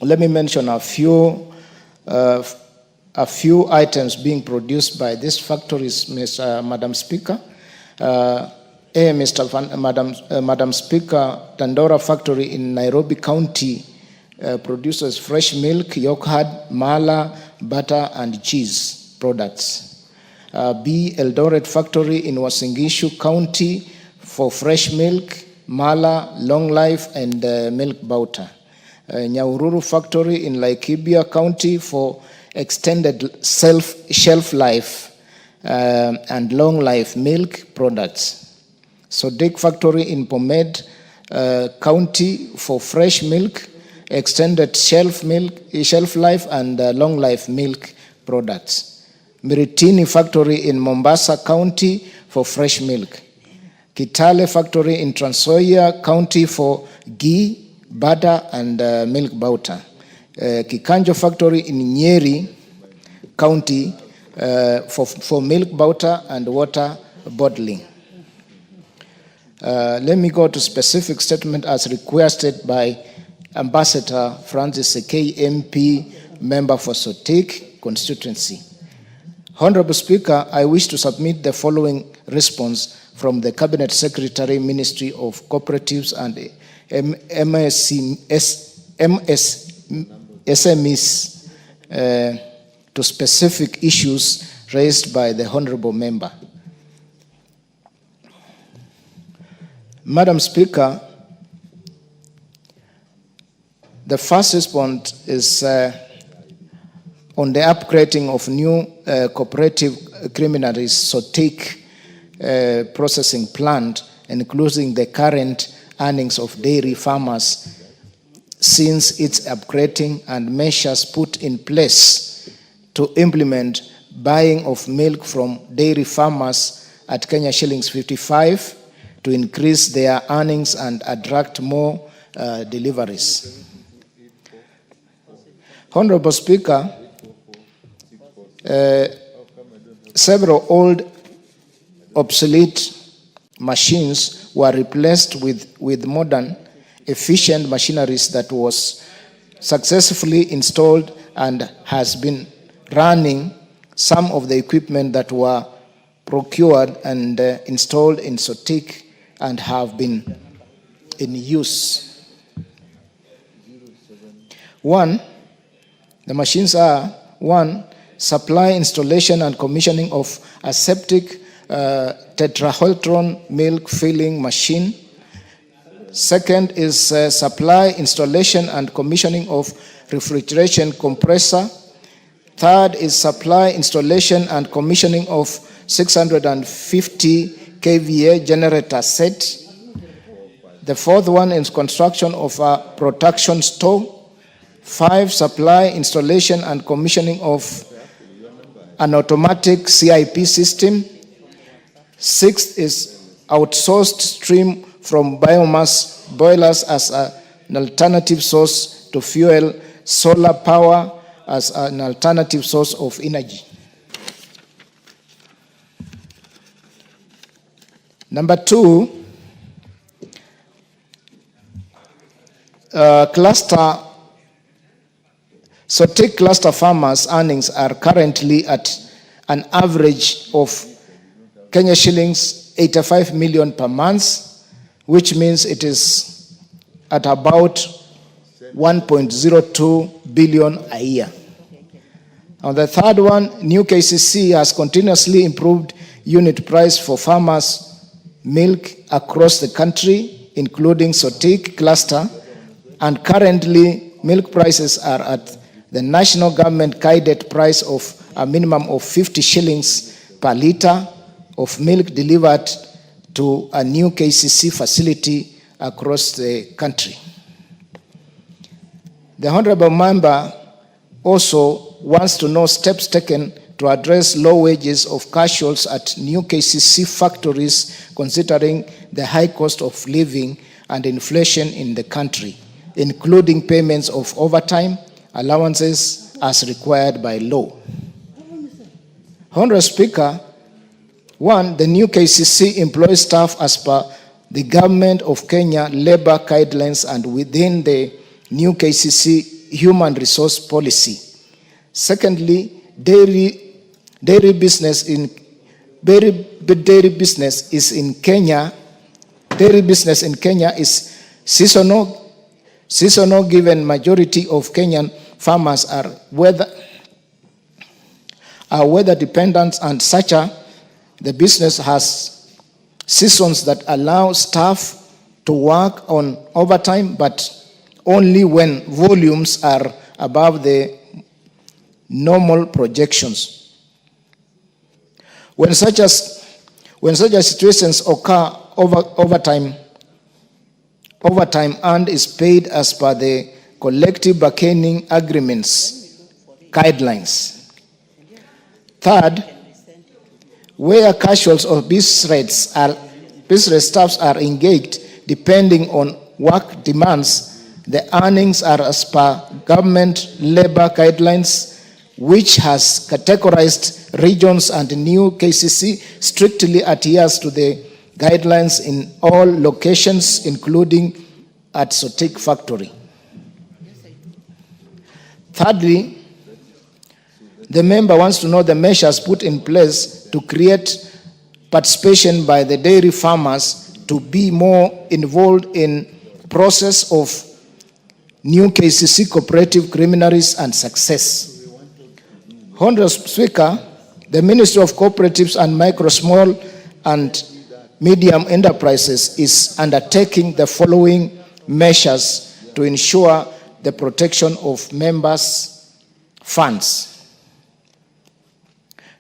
let me mention a few items being produced by these factories, Madam Speaker. Madam Speaker, Dandora factory in Nairobi County produces fresh milk, yogurt, mala, butter, and cheese products. B. Eldoret factory in Uasin Gishu County for fresh milk, mala, long life, and milk butter. Nyahururu factory in Laikipia County for extended shelf life and long life milk products. Sodik factory in Bomet County for fresh milk, extended shelf life, and long life milk products. Miritini factory in Mombasa County for fresh milk. Kitale factory in Trans Nzoia County for ghee, butter, and milk butter. Kikanjo factory in Nyeri County for milk butter and water bottling. Let me go to specific statement as requested by Ambassador Francis Sekei, MP, member for Sotik constituency. Honorable Speaker, I wish to submit the following response from the Cabinet Secretary, Ministry of Cooperatives and SMEs to specific issues raised by the honorable member. Madam Speaker, the first response is on the upgrading of new cooperative criminalist SOTIC processing plant, including the current earnings of dairy farmers since its upgrading and measures put in place to implement buying of milk from dairy farmers at Kenya shillings 55 to increase their earnings and attract more deliveries. Honorable Speaker, several old obsolete machines were replaced with modern efficient machineries that was successfully installed and has been running some of the equipment that were procured and installed in SOTIC and have been in use. The machines are: 1, supply, installation and commissioning of aseptic tetrahydron milk filling machine. Second is supply, installation and commissioning of refrigeration compressor. Third is supply, installation and commissioning of 650 kVA generator set. The fourth one is construction of a production store. 5, supply, installation and commissioning of an automatic CIP system. 6 is outsourced stream from biomass boilers as an alternative source to fuel, solar power as an alternative source of energy. Number 2, SOTIC cluster farmers' earnings are currently at an average of Kenya shillings 85 million per month, which means it is at about 1.02 billion a year. On the third one, new KCC has continuously improved unit price for farmers' milk across the country, including SOTIC cluster, and currently milk prices are at the national government guided price of a minimum of 50 shillings per litre of milk delivered to a new KCC facility across the country. The honorable member also wants to know steps taken to address low wages of casuals at new KCC factories, considering the high cost of living and inflation in the country, including payments of overtime allowances as required by law. Honorable Speaker, 1, the new KCC employs staff as per the Government of Kenya labor guidelines and within the new KCC human resource policy. Secondly, dairy business in Kenya is seasonal, given majority of Kenyan farmers are weather dependent, and the business has seasons that allow staff to work on overtime, but only when volumes are above the normal projections. When such situations occur, overtime earned is paid as per the collective bargaining agreements guidelines. Third, where casuals or business staffs are engaged, depending on work demands, the earnings are as per government labor guidelines, which has categorized regions, and new KCC strictly adheres to the guidelines in all locations, including at SOTIC factory. Thirdly, the member wants to know the measures put in place to create participation by the dairy farmers to be more involved in process of new KCC cooperative criminaries and success. Honorable Speaker, the Ministry of Cooperatives and Micro, Small and Medium Enterprises is undertaking the following measures to ensure the protection of members' funds.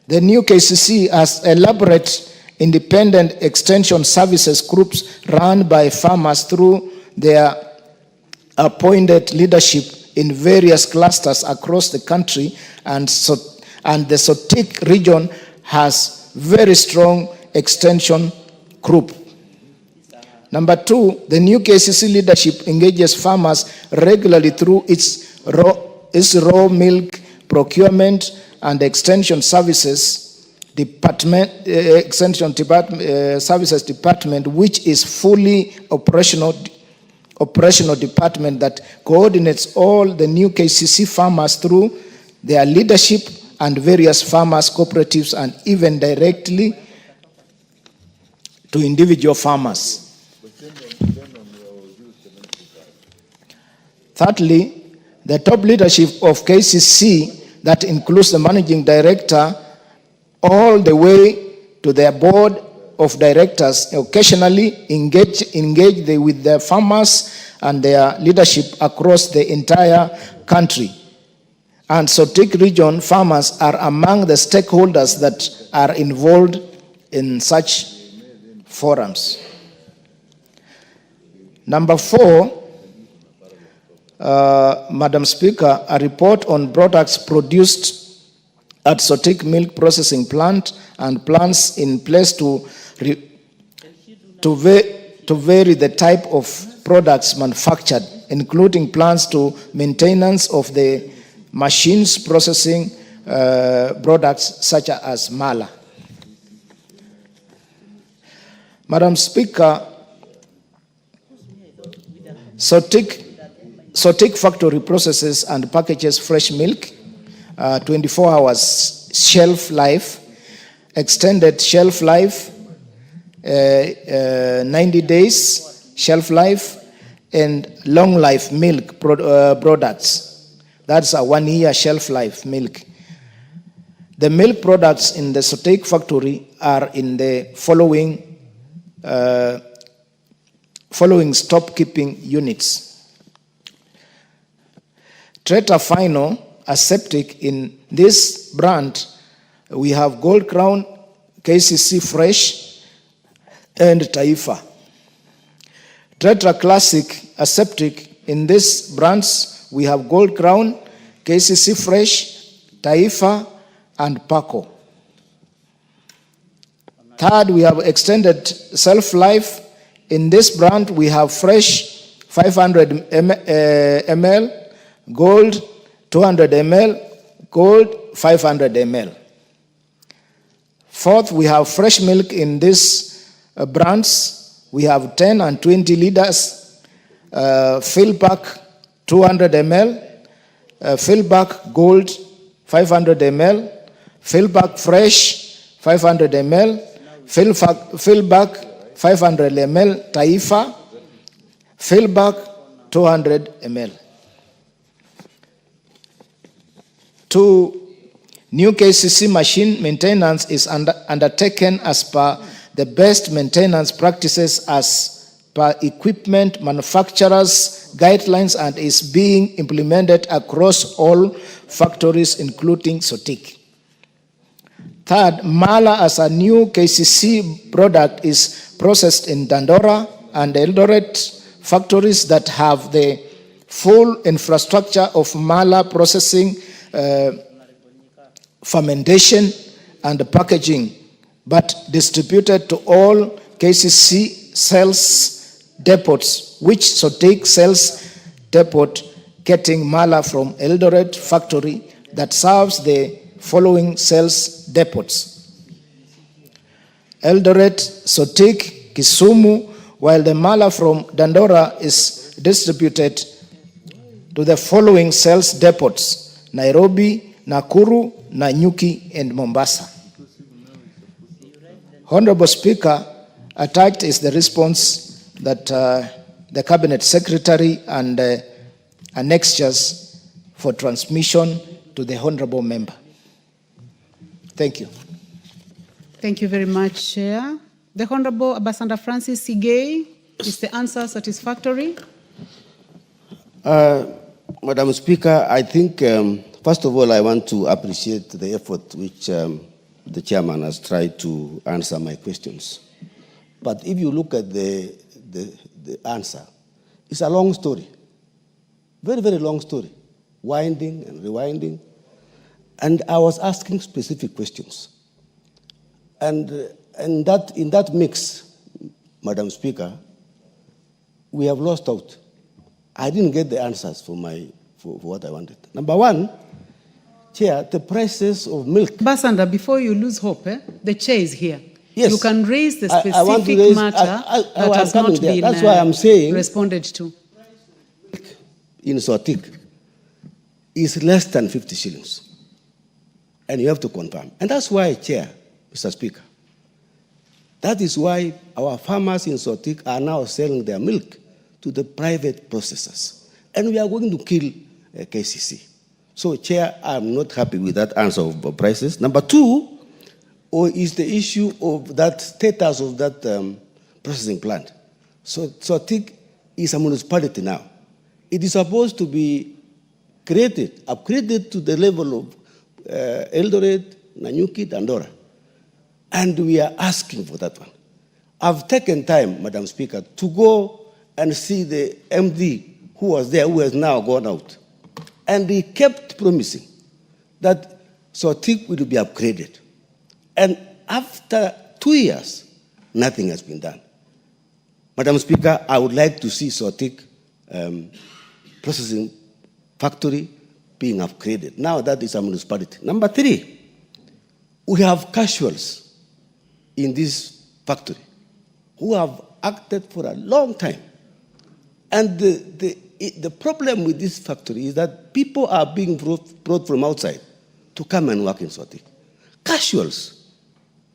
The new KCC has elaborate independent extension services groups run by farmers through their appointed leadership in various clusters across the country, and the Sotik region has very strong extension group. Number 2, the new KCC leadership engages farmers regularly through its raw milk procurement and extension services department, services department, which is fully operational department that coordinates all the new KCC farmers through their leadership and various farmers, cooperatives, and even directly to individual farmers. Thirdly, the top leadership of KCC, that includes the managing director, all the way to their board of directors, occasionally engage with the farmers and their leadership across the entire country. And Sotik region farmers are among the stakeholders that are involved in such forums. Number 4, Madam Speaker, a report on products produced at Sotik Milk Processing Plant and plans in place to vary the type of products manufactured, including plans to maintenance of the machines processing products such as mala. Madam Speaker, Sotik factory processes and packages fresh milk, 24 hours shelf life, extended shelf life, 90 days shelf life, and long life milk products. That's a 1-year shelf life milk. The milk products in the Sotik factory are in the following stock keeping units. Treta Final Aseptic, in this brand, we have Gold Crown, KCC Fresh, and Taifa. Treta Classic Aseptic, in this brands, we have Gold Crown, KCC Fresh, Taifa, and Paco. Third, we have extended shelf life. In this brand, we have Fresh 500 ml, Gold 200 ml, Gold 500 ml. Fourth, we have fresh milk in these brands. We have 10 and 20 liters, fill pack 200 ml, fill pack Gold 500 ml, fill pack Fresh 500 ml, fill back 500 ml Taifa, fill back 200 ml. 2, new KCC machine maintenance is undertaken as per the best maintenance practices as per equipment manufacturers' guidelines and is being implemented across all factories, including Sotik. Third, mala as a new KCC product is processed in Dandora and Eldoret factories that have the full infrastructure of mala processing, fermentation, and packaging, but distributed to all KCC sales depots, which Sotik sales depot getting mala from Eldoret factory that serves the following sales depots: Eldoret, Sotik, Kisumu, while the mala from Dandora is distributed to the following sales depots: Nairobi, Nakuru, Nanyuki, and Mombasa. Honorable Speaker, attached is the response that the Cabinet Secretary and annexures for transmission to the honorable member. Thank you. Thank you very much, Chair. The Honorable Ambassador Francis Sigei, is the answer satisfactory? Madam Speaker, I think, first of all, I want to appreciate the effort which the chairman has tried to answer my questions. But if you look at the answer, it's a long story. Very, very long story. Winding and rewinding. And I was asking specific questions. And in that mix, Madam Speaker, we have lost out. I didn't get the answers for what I wanted. Number one, Chair, the prices of milk. Ambassador, before you lose hope, the chair is here. Yes. You can raise the specific I want to raise, matter that has not been That's why I'm saying responded to. In Sotik is less than 50 shillings. And you have to confirm. And that's why, Chair, Mr. Speaker, that is why our farmers in Sotik are now selling their milk to the private processors. And we are going to kill KCC. So, Chair, I'm not happy with that answer of prices. Number two is the issue of that status of that processing plant. So, Sotik is a municipality now. It is supposed to be created, upgraded to the level of Eldoret, Nanyuki, Dandora. And we are asking for that one. I've taken time, Madam Speaker, to go and see the MD who was there, who has now gone out. And he kept promising that Sotik will be upgraded. And after 2 years, nothing has been done. Madam Speaker, I would like to see Sotik processing factory being upgraded. Now that is a municipality. Number three, we have casuals in this factory who have acted for a long time. And the problem with this factory is that people are being brought from outside to come and work in Sotik. Casuals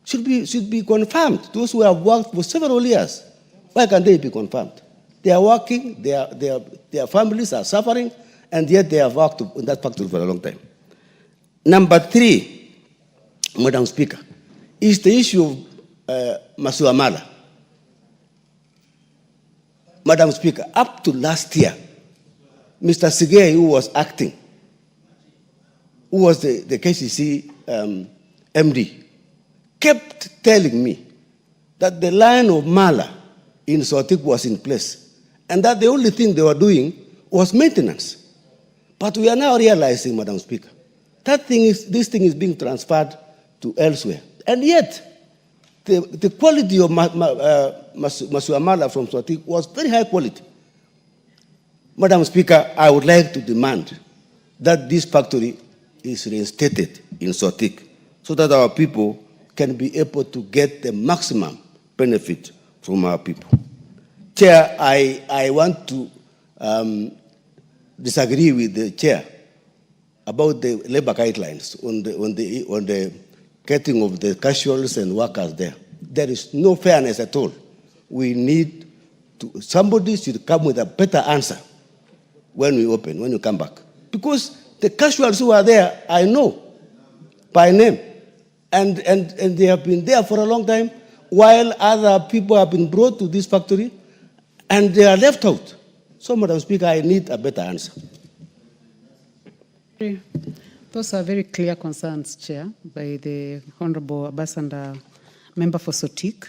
should be confirmed. Those who have worked for several years, why can't they be confirmed? They are working, their families are suffering, and yet they have worked in that factory for a long time. Number three, Madam Speaker, is the issue of Masuamala. Madam Speaker, up to last year, Mr. Sigei, who was acting, who was the KCC MD, kept telling me that the line of Mala in Sotik was in place, and that the only thing they were doing was maintenance. But we are now realizing, Madam Speaker, this thing is being transferred to elsewhere. And yet, the quality of Masuamala from Sotik was very high quality. Madam Speaker, I would like to demand that this factory is reinstated in Sotik so that our people can be able to get the maximum benefit from our people. Chair, I want to disagree with the chair about the labor guidelines on the getting of the casuals and workers there. There is no fairness at all. We need to, somebody should come with a better answer when we open, when you come back. Because the casuals who are there, I know by name. And they have been there for a long time, while other people have been brought to this factory, and they are left out. So, Madam Speaker, I need a better answer. Those are very clear concerns, Chair, by the Honorable Ambassador Member for Sotik.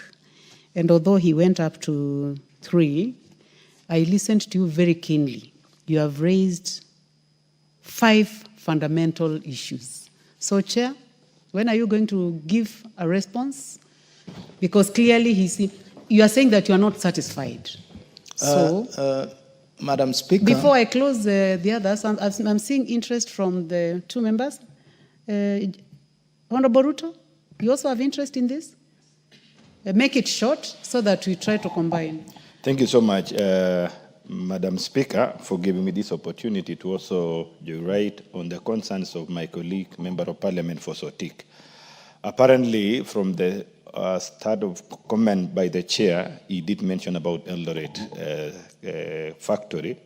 And although he went up to 3, I listened to you very keenly. You have raised 5 fundamental issues. So, Chair, when are you going to give a response? Because clearly you are saying that you are not satisfied. So, Madam Speaker. Before I close the others, I'm seeing interest from the 2 members. Honorable Ruto, you also have interest in this? Make it short so that we try to combine. Thank you so much, Madam Speaker, for giving me this opportunity to also write on the concerns of my colleague, Member of Parliament for Sotik. Apparently, from the start of comment by the chair, he did mention about Eldoret factory,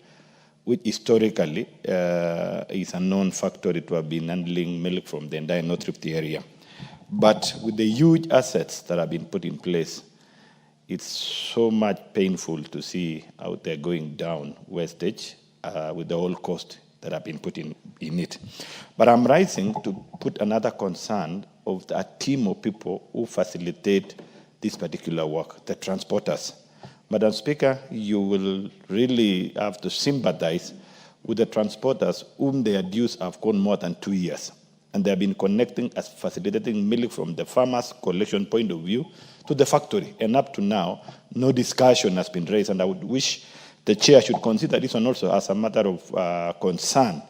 which historically is a known factory to have been handling milk from the entire North Rift area. But with the huge assets that have been put in place, it's so much painful to see how they're going down wastage with the whole cost that have been put in it. But I'm rising to put another concern of a team of people who facilitate this particular work, the transporters. Madam Speaker, you will really have to sympathize with the transporters whom their dues have gone more than 2 years. And they have been connecting as facilitating milk from the farmer's collection point of view to the factory. And up to now, no discussion has been raised. And I would wish the chair should consider this one also as a matter of concern.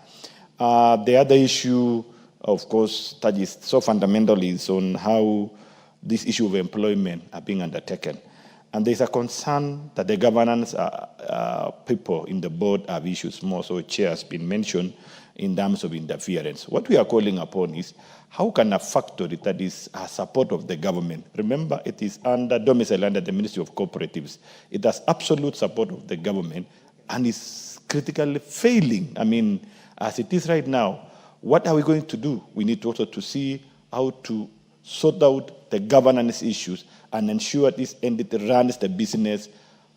The other issue, of course, that is so fundamental is on how this issue of employment are being undertaken. And there's a concern that the governance people in the board have issues more, so chair has been mentioned in terms of interference. What we are calling upon is, how can a factory that is a support of the government, remember it is under domicile under the Ministry of Cooperatives, it has absolute support of the government and is critically failing. I mean, as it is right now, what are we going to do? We need also to see how to sort out the governance issues and ensure this entity runs the business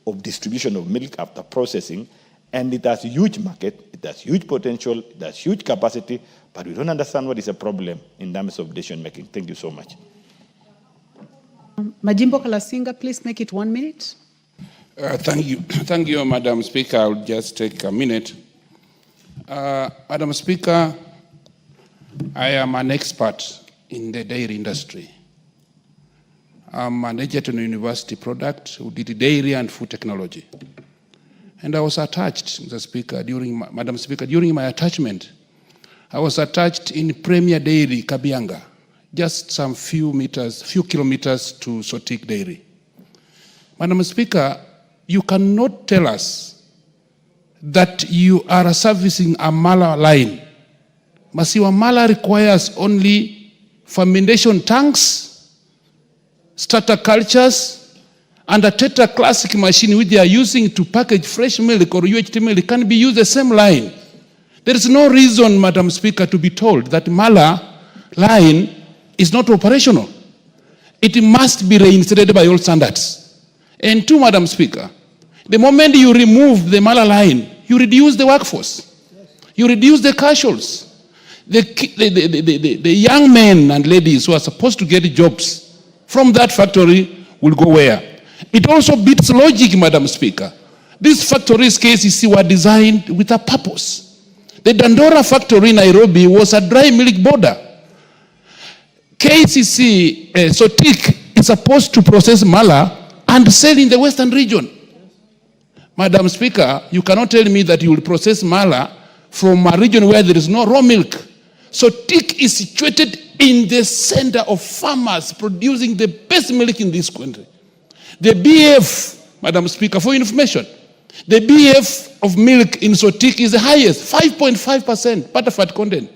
of distribution of milk after processing. And it has huge market, it has huge potential, it has huge capacity, but we don't understand what is the problem in terms of decision making. Thank you so much. Majimbo Kalasinga, please make it 1 minute. Thank you, Madam Speaker. I'll just take a minute. Madam Speaker, I am an expert in the dairy industry. I'm an Egerton University product who did dairy and food technology. And I was attached, Mr. Speaker, Madam Speaker, during my attachment, I was attached in Premier Dairy, Kabianga, just some few kilometers to Sotik Dairy. Madam Speaker, you cannot tell us that you are servicing a Mala line. Masiwa Mala requires only fermentation tanks, starter cultures, and a Tetra Classic machine which they are using to package fresh milk or UHT milk can be used the same line. There is no reason, Madam Speaker, to be told that Mala line is not operational. It must be reinstated by all standards. And two, Madam Speaker, the moment you remove the Mala line, you reduce the workforce. You reduce the casuals. The young men and ladies who are supposed to get jobs from that factory will go where? It also beats logic, Madam Speaker. These factories, KCC, were designed with a purpose. The Dandora factory in Nairobi was a dry milk border. KCC, Sotik, is supposed to process Mala and sell in the Western region. Madam Speaker, you cannot tell me that you will process Mala from a region where there is no raw milk. Sotik is situated in the center of farmers producing the best milk in this country. The BF, Madam Speaker, for information, the BF of milk in Sotik is the highest, 5.5% butterfat content.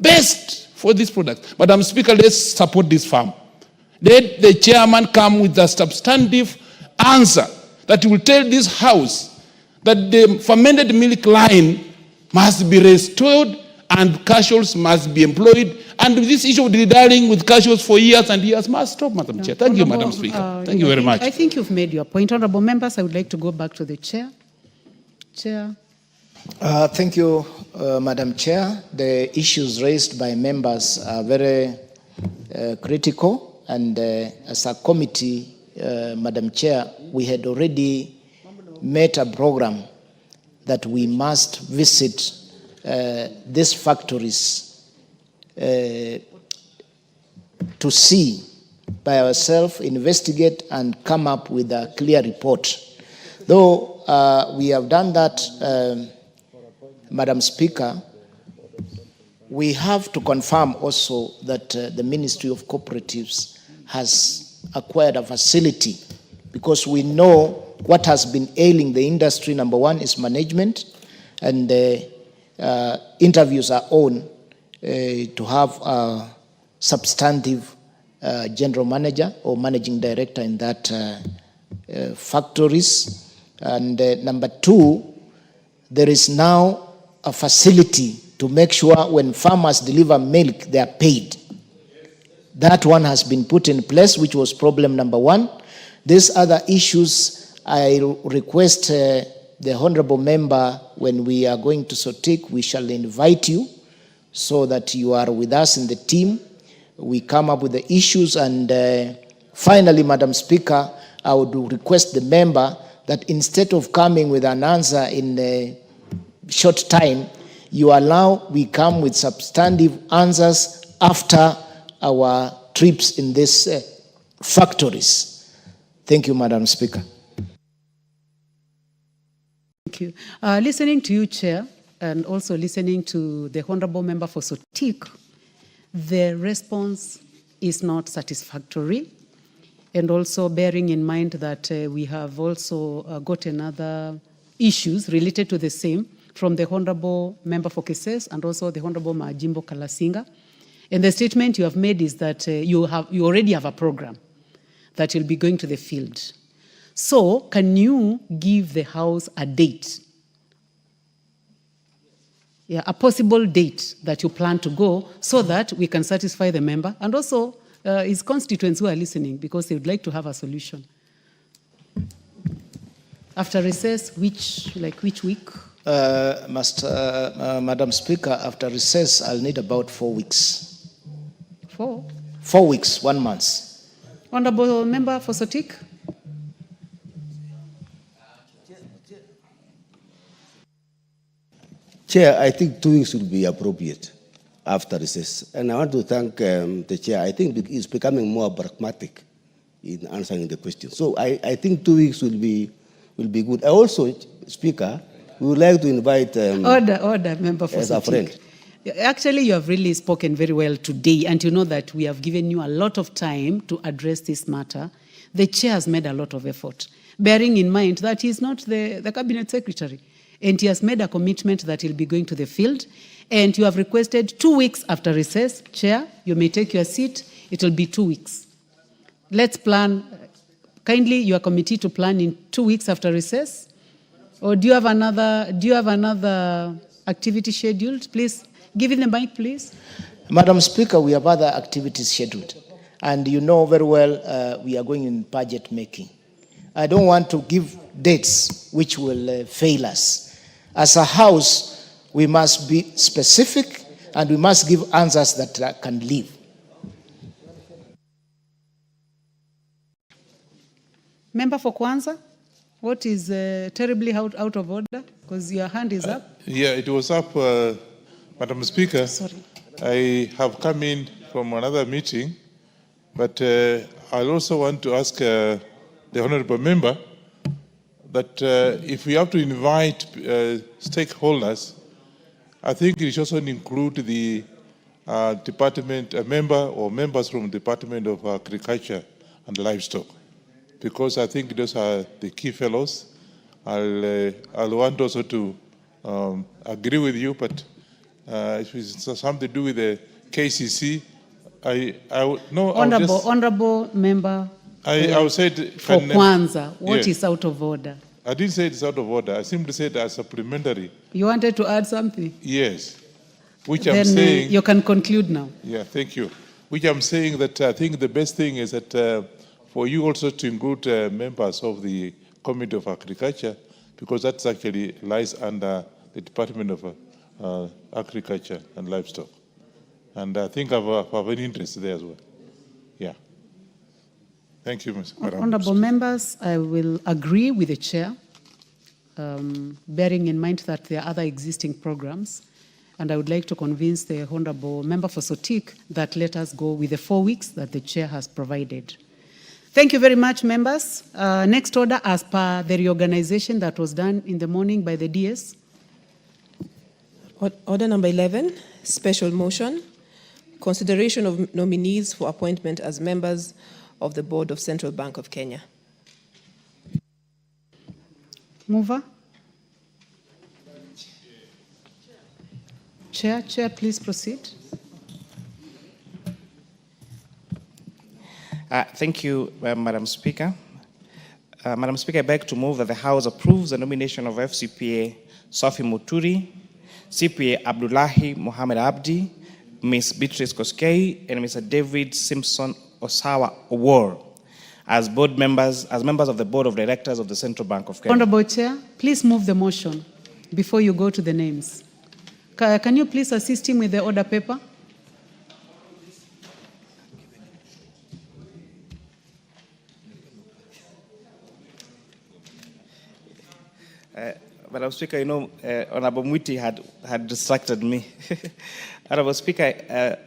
Best for this product. Madam Speaker, let's support this farm. Let the chairman come with a substantive answer that will tell this House that the fermented milk line must be restored and casuals must be employed. And this issue of dealing with casuals for years and years must stop, Madam Chair. Thank you, Madam Speaker. Thank you very much. I think you've made your point. Honorable members, I would like to go back to the chair. Chair. Thank you, Madam Chair. The issues raised by members are very critical. And as a committee, Madam Chair, we had already made a program that we must visit these factories to see by ourselves, investigate, and come up with a clear report. Though we have done that, Madam Speaker, we have to confirm also that the Ministry of Cooperatives has acquired a facility, because we know what has been ailing the industry. Number one is management, and interviews are on to have a substantive general manager or managing director in that factories. And number two, there is now a facility to make sure when farmers deliver milk, they are paid. That one has been put in place, which was problem number one. These other issues, I request the honorable member, when we are going to Sotik, we shall invite you so that you are with us in the team. We come up with the issues, and finally, Madam Speaker, I would request the member that instead of coming with an answer in a short time, you allow we come with substantive answers after our trips in these factories. Thank you, Madam Speaker. Thank you. Listening to you, Chair, and also listening to the Honorable Member for Sotik, the response is not satisfactory. And also bearing in mind that we have also gotten other issues related to the same from the Honorable Member for Keses and also the Honorable Majimbo Kalasinga. And the statement you have made is that you already have a program that you'll be going to the field. So can you give the House a date? Yeah, a possible date that you plan to go so that we can satisfy the member and also his constituents who are listening, because they would like to have a solution. After recess, which week? Madam Speaker, after recess, I'll need about 4 weeks. 4? 4 weeks, 1 month. Honorable Member for Sotik? Chair, I think 2 weeks would be appropriate after recess. And I want to thank the Chair. I think he's becoming more pragmatic in answering the question. So I think 2 weeks will be good. I also, Speaker, we would like to invite Order, Member for as a Sotik. friend. Actually, you have really spoken very well today, and you know that we have given you a lot of time to address this matter. The Chair has made a lot of effort, bearing in mind that he is not the Cabinet Secretary, and he has made a commitment that he'll be going to the field, and you have requested 2 weeks after recess. Chair, you may take your seat. It will be 2 weeks. Let's plan, kindly your committee to plan in 2 weeks after recess. Or do you have another activity scheduled? Please, give me the mic, please. Madam Speaker, we have other activities scheduled. And you know very well we are going in budget making. I don't want to give dates which will fail us. As a House, we must be specific and we must give answers that can live. Member for Kwanza, what is terribly out of order? Because your hand is up. Yeah, it was up, Madam Speaker. Sorry. I have come in from another meeting, but I also want to ask the Honorable Member that if we have to invite stakeholders, I think it should also include the department, a member or members from the Department of Agriculture and Livestock, because I think those are the key fellows. I'll want also to agree with you, but if it's something to do with the KCC, Honorable Member I said for Kwanza, what is out of order? I didn't say it's out of order. I simply said as supplementary. You wanted to add something? Yes. Which Then I'm saying. you can conclude now. Yeah, thank you. Which I'm saying that I think the best thing is that for you also to include members of the Committee of Agriculture, because that actually lies under the Department of Agriculture and Livestock. And I think I have an interest there as well. Yeah. Thank you, Madam. Honorable members, I will agree with the chair, bearing in mind that there are other existing programs, and I would like to convince the honorable member for Sotik that let us go with the 4 weeks that the chair has provided. Thank you very much, members. Next order, as per the reorganization that was done in the morning by the DS. Order number 11, special motion, consideration of nominees for appointment as members of the Board of Central Bank of Kenya. Mover. Chair, please proceed. Thank you, Madam Speaker. Madam Speaker, I beg to move that the House approves the nomination of FCPA Sophie Muturi, CPA Abdullahi Mohammed Abdi, Ms. Beatrice Koskei, and Mr. David Simpson Osawa Owor as board members, as members of the Board of Directors of the Central Bank of Kenya. Honorable Chair, please move the motion before you go to the names. Can you please assist him with the order paper? Madam Speaker, you know, Honorable Mwiti had distracted me. Honorable Speaker,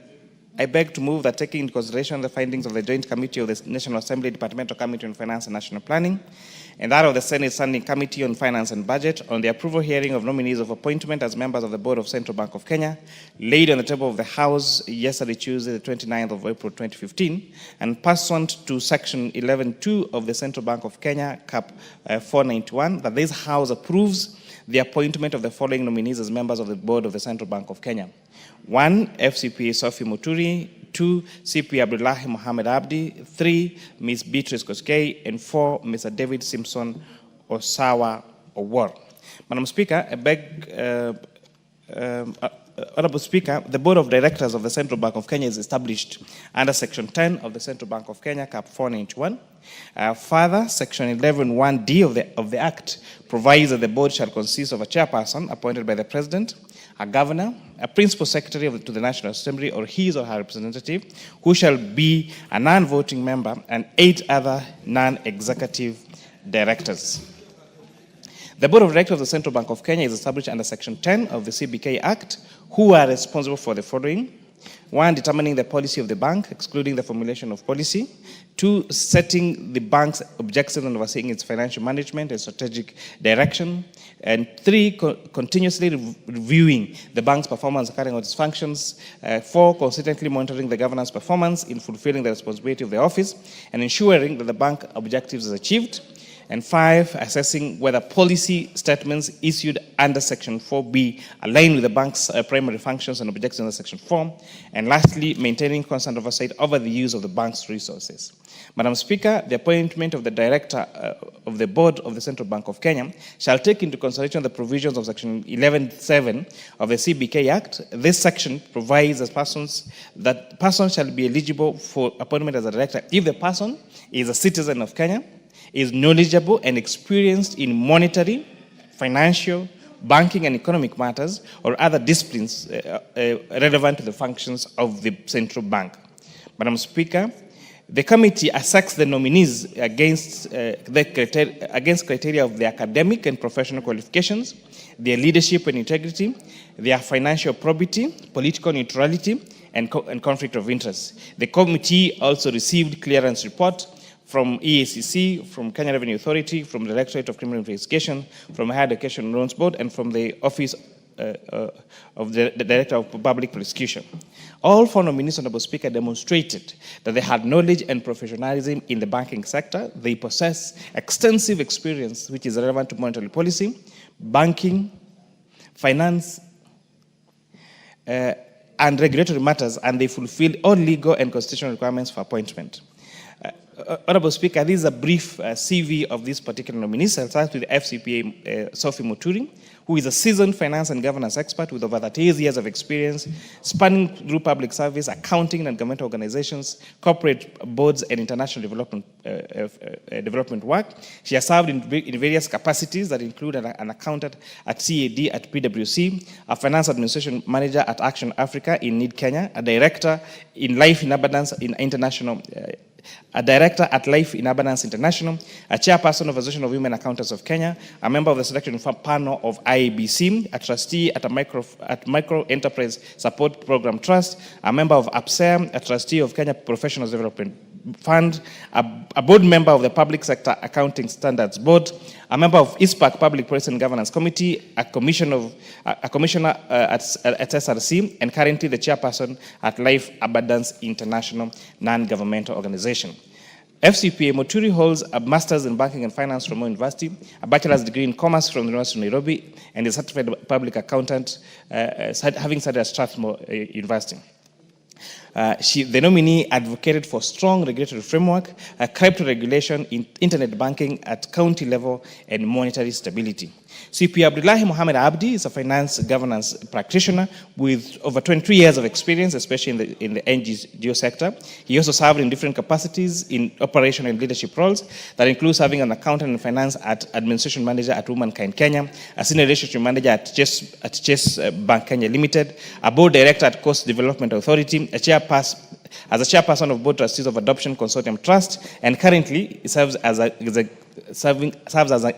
I beg to move that taking into consideration the findings of the Joint Committee of the National Assembly Departmental Committee on Finance and National Planning and that of the Senate Standing Committee on Finance and Budget on the approval hearing of nominees of appointment as members of the Board of Central Bank of Kenya, laid on the table of the House yesterday, Tuesday, the 29th of April 2015, and pursuant to Section 11.2 of the Central Bank of Kenya, Cap 491, that this House approves the appointment of the following nominees as members of the Board of the Central Bank of Kenya. 1, FCPA Sophie Muturi. 2, CP Abdullahi Mohammed Abdi. 3, Ms. Beatrice Koskei. And 4, Mr. David Simpson Osawa Owor. Madam Speaker, I beg, Honorable Speaker, the Board of Directors of the Central Bank of Kenya is established under Section 10 of the Central Bank of Kenya, Cap 491. Further, Section 11(1)(d) of the Act provides that the board shall consist of a chairperson appointed by the President, a governor, a principal secretary to the National Assembly, or his or her representative, who shall be a non-voting member, and 8 other non-executive directors. The Board of Directors of the Central Bank of Kenya is established under Section 10 of the CBK Act, who are responsible for the following. 1, determining the policy of the bank, excluding the formulation of policy. 2, setting the bank's objectives and overseeing its financial management and strategic direction. And 3, continuously reviewing the bank's performance, carrying out its functions. 4, consistently monitoring the governance performance in fulfilling the responsibility of the office and ensuring that the bank objectives is achieved. And 5, assessing whether policy statements issued under Section 4B align with the bank's primary functions and objectives under Section 4. And lastly, maintaining constant oversight over the use of the bank's resources. Madam Speaker, the appointment of the Director of the Board of the Central Bank of Kenya shall take into consideration the provisions of Section 11(7) of the CBK Act. This section provides that persons shall be eligible for appointment as a director if the person is a citizen of Kenya, is knowledgeable and experienced in monetary, financial, banking and economic matters or other disciplines relevant to the functions of the central bank. Madam Speaker, the committee assesses the nominees against criteria of their academic and professional qualifications, their leadership and integrity, their financial probity, political neutrality, and conflict of interest. The committee also received clearance report from EACC, from Kenya Revenue Authority, from the Directorate of Criminal Investigation, from Higher Education Loans Board, and from the Office of the Director of Public Prosecution. All 4 nominees, Honorable Speaker, demonstrated that they had knowledge and professionalism in the banking sector. They possess extensive experience which is relevant to monetary policy, banking, finance, and regulatory matters, and they fulfilled all legal and constitutional requirements for appointment. Honorable Speaker, this is a brief CV of this particular nominee. I'll start with FCPA Sophie Muturi, who is a seasoned finance and governance expert with over 38 years of experience, spanning through public service, accounting and government organizations, corporate boards, and international development work. She has served in various capacities that include an accountant at CAD at PwC, a finance administration manager at Action Africa in Need Kenya, a director in Life in Abundance in International, a director at Life in Abundance International, a chairperson of the Association of Women Accountants of Kenya, a member of the selection panel of IABC, a trustee at Micro Enterprise Support Program Trust, a member of APSEM, a trustee of Kenya Professionals Development Fund, a board member of the Public Sector Accounting Standards Board, a member of ISPAC Public Policy and Governance Committee, a commissioner at SRC, and currently the chairperson at Life Abundance International non-governmental organization. FCPA Muturi holds a master's in banking and finance from Moi University, a bachelor's degree in commerce from the University of Nairobi, and is a certified public accountant, having studied at Strathmore University. The nominee advocated for strong regulatory framework, crypto regulation in internet banking at county level, and monetary stability. CP Abdullahi Mohammed Abdi is a finance governance practitioner with over 23 years of experience, especially in the NGO sector. He also served in different capacities in operational and leadership roles that include serving an accountant in finance at administration manager at Womankind Kenya, a senior relationship manager at Chase Bank Kenya Limited, a board director at Coast Development Authority, as a chairperson of board trustees of Adoption Consortium Trust, and currently serves as an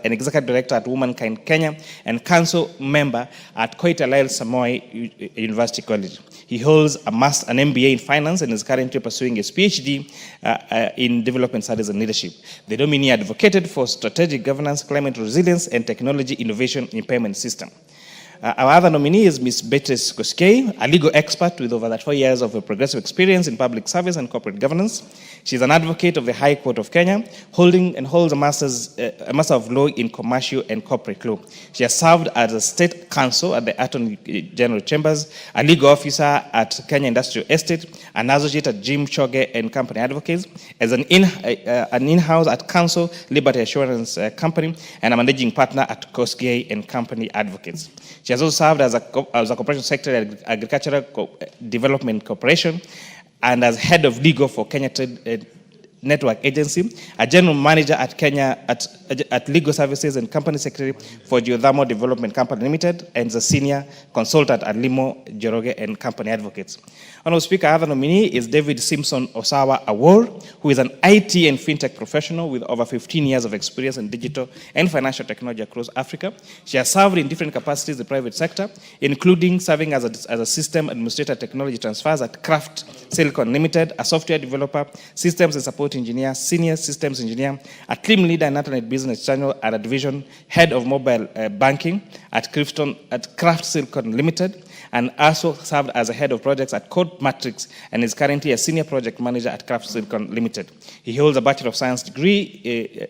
executive director at Womankind Kenya and council member at Koitalel Samoei University College. He holds an MBA in finance and is currently pursuing his PhD in development studies and leadership. The nominee advocated for strategic governance, climate resilience, and technology innovation in payment system. Our other nominee is Ms. Beatrice Koskei, a legal expert with over 4 years of progressive experience in public service and corporate governance. She's an advocate of the High Court of Kenya, holds a Master of Law in Commercial and Corporate Law. She has served as a state counsel at the Attorney General Chambers, a legal officer at Kenya Industrial Estate, an associate at Jim Choge and Company Advocates, as an in-house at Council Liberty Assurance Company, and a managing partner at Koskei and Company Advocates. She has also served as a corporation secretary at Agricultural Development Corporation and as head of legal for Kenya Trade Network Agency, a general manager at Legal Services and company secretary for Geothermal Development Company Limited, and the senior consultant at Limo, Joroge and Company Advocates. Honorable Speaker, other nominee is David Simpson Osawa Awor, who is an IT and fintech professional with over 15 years of experience in digital and financial technology across Africa. She has served in different capacities in the private sector, including serving as a system administrator technology transfers at Kraft Silicon Limited, a software developer, systems and support engineer, senior systems engineer, a team leader in Internet Business Channel and a division head of mobile banking at Kraft Silicon Limited, and also served as a head of projects at Code Matrix and is currently a senior project manager at Kraft Silicon Limited. He holds a Bachelor of Science degree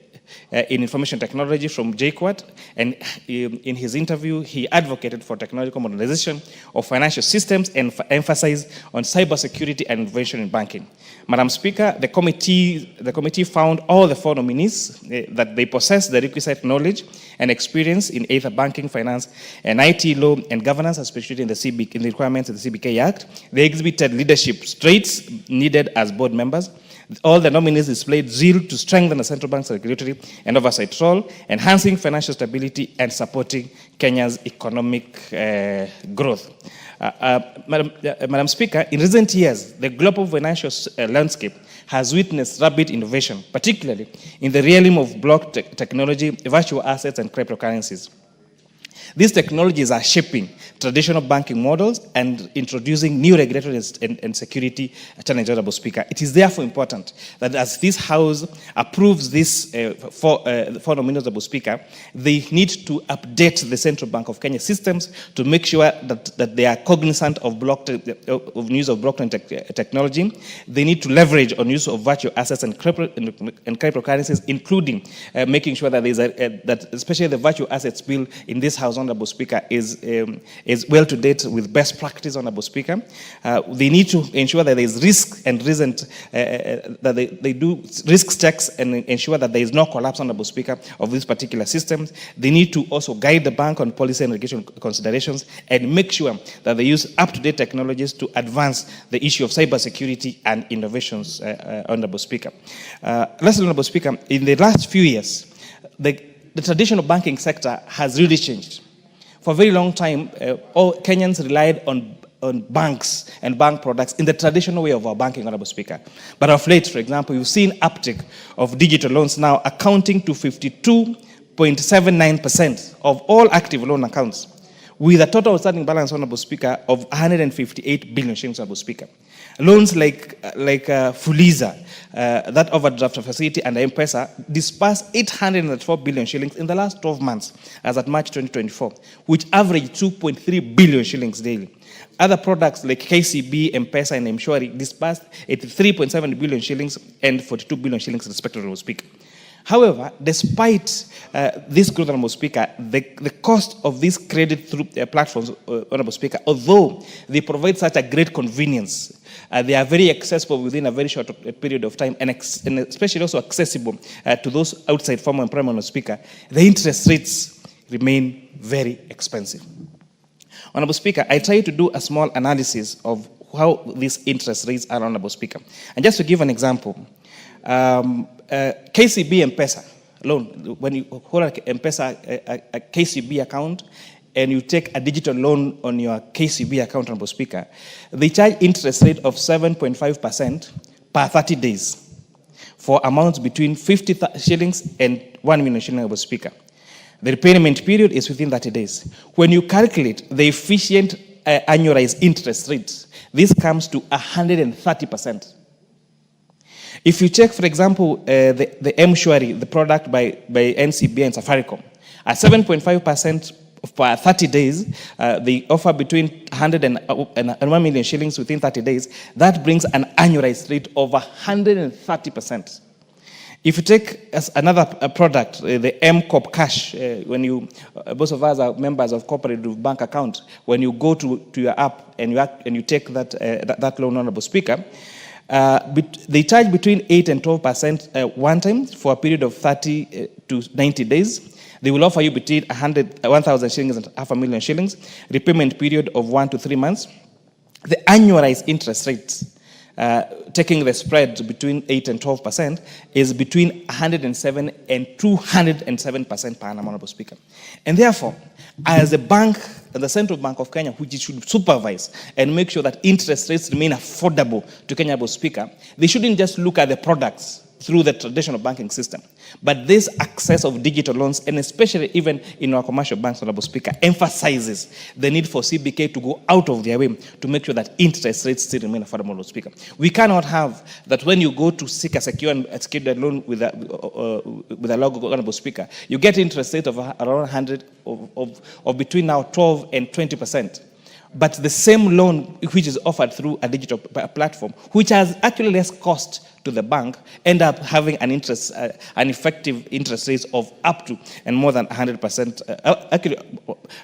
in information technology from JKUAT, and in his interview, he advocated for technological modernization of financial systems and emphasized on cybersecurity and innovation in banking. Madam Speaker, the committee found all the 4 nominees that they possess the requisite knowledge and experience in either banking, finance, and IT law and governance, especially in the requirements of the CBK Act. They exhibited leadership traits needed as board members. All the nominees displayed zeal to strengthen the central bank's regulatory and oversight role, enhancing financial stability and supporting Kenya's economic growth. Madam Speaker, in recent years, the global financial landscape has witnessed rapid innovation, particularly in the realm of blockchain technology, virtual assets, and cryptocurrencies. These technologies are shaping traditional banking models and introducing new regulatory and security challenges, Honorable Speaker. It is therefore important that as this House approves this four nominees, Honorable Speaker, they need to update the Central Bank of Kenya systems to make sure that they are cognizant of use of blockchain technology. They need to leverage on use of virtual assets and cryptocurrencies, including making sure that that especially the virtual assets bill in this House, Honorable Speaker, is well to date with best practice, Honorable Speaker. They need to ensure that there is risk and that they do risk checks and ensure that there is no collapse, Honorable Speaker, of these particular systems. They need to also guide the bank on policy and regulation considerations and make sure that they use up-to-date technologies to advance the issue of cybersecurity and innovations, Honorable Speaker. Lastly, Honorable Speaker, in the last few years, the traditional banking sector has really changed. For a very long time, all Kenyans relied on banks and bank products in the traditional way of our banking, Honorable Speaker. But of late, for example, you've seen uptick of digital loans now accounting to 52.79% of all active loan accounts, with a total outstanding balance, Honorable Speaker, of 158 billion shillings, Honorable Speaker. Loans like Fuliza, that overdraft facility, and M-Pesa disbursed 804 billion shillings in the last 12 months, as at March 2024, which averaged 2.3 billion shillings daily. Other products like KCB, M-Pesa, and M-Shwari disbursed 83.7 billion shillings and 42 billion shillings, respectively, Speaker. However, despite this growth, Honorable Speaker, the cost of this credit through platforms, Honorable Speaker, although they provide such a great convenience, they are very accessible within a very short period of time, and especially also accessible to those outside formal employment, Honorable Speaker, the interest rates remain very expensive. Honorable Speaker, I tried to do a small analysis of how these interest rates are, Honorable Speaker. And just to give an example, KCB M-Pesa loan, when you hold a M-Pesa, a KCB account, and you take a digital loan on your KCB account, Honorable Speaker, they charge interest rate of 7.5% per 30 days for amounts between 50 shillings and 1 million shillings, Honorable Speaker. The repayment period is within 30 days. When you calculate the efficient annualized interest rate, this comes to 130%. If you check, for example, the M-Shwari, the product by NCBA and Safaricom, at 7.5% per 30 days, they offer between 100 and 1 million shillings within 30 days. That brings an annualized rate of 130%. If you take as another product, the M-Corp Cash, when you, most of us are members of cooperative bank account, when you go to your app and you take that loan, Honorable Speaker, they charge between 8 and 12% one time for a period of 30 to 90 days. They will offer you between 1,000 shillings and 500,000 shillings, repayment period of 1 to 3 months. The annualized interest rates, taking the spread between 8 and 12%, is between 107 and 207% per annum, Honorable Speaker. And therefore, as a bank, the Central Bank of Kenya, which should supervise and make sure that interest rates remain affordable to Kenya, Honorable Speaker, they shouldn't just look at the products through the traditional banking system, but this access of digital loans, and especially even in our commercial banks, Honorable Speaker, emphasizes the need for CBK to go out of their way to make sure that interest rates still remain affordable, Honorable Speaker. We cannot have that when you go to seek a secured loan with a logo, Honorable Speaker, you get interest rate of around 100 of between now 12 and 20%. But the same loan which is offered through a digital platform, which has actually less cost to the bank, end up having an effective interest rate of up to and more than 100%. Actually,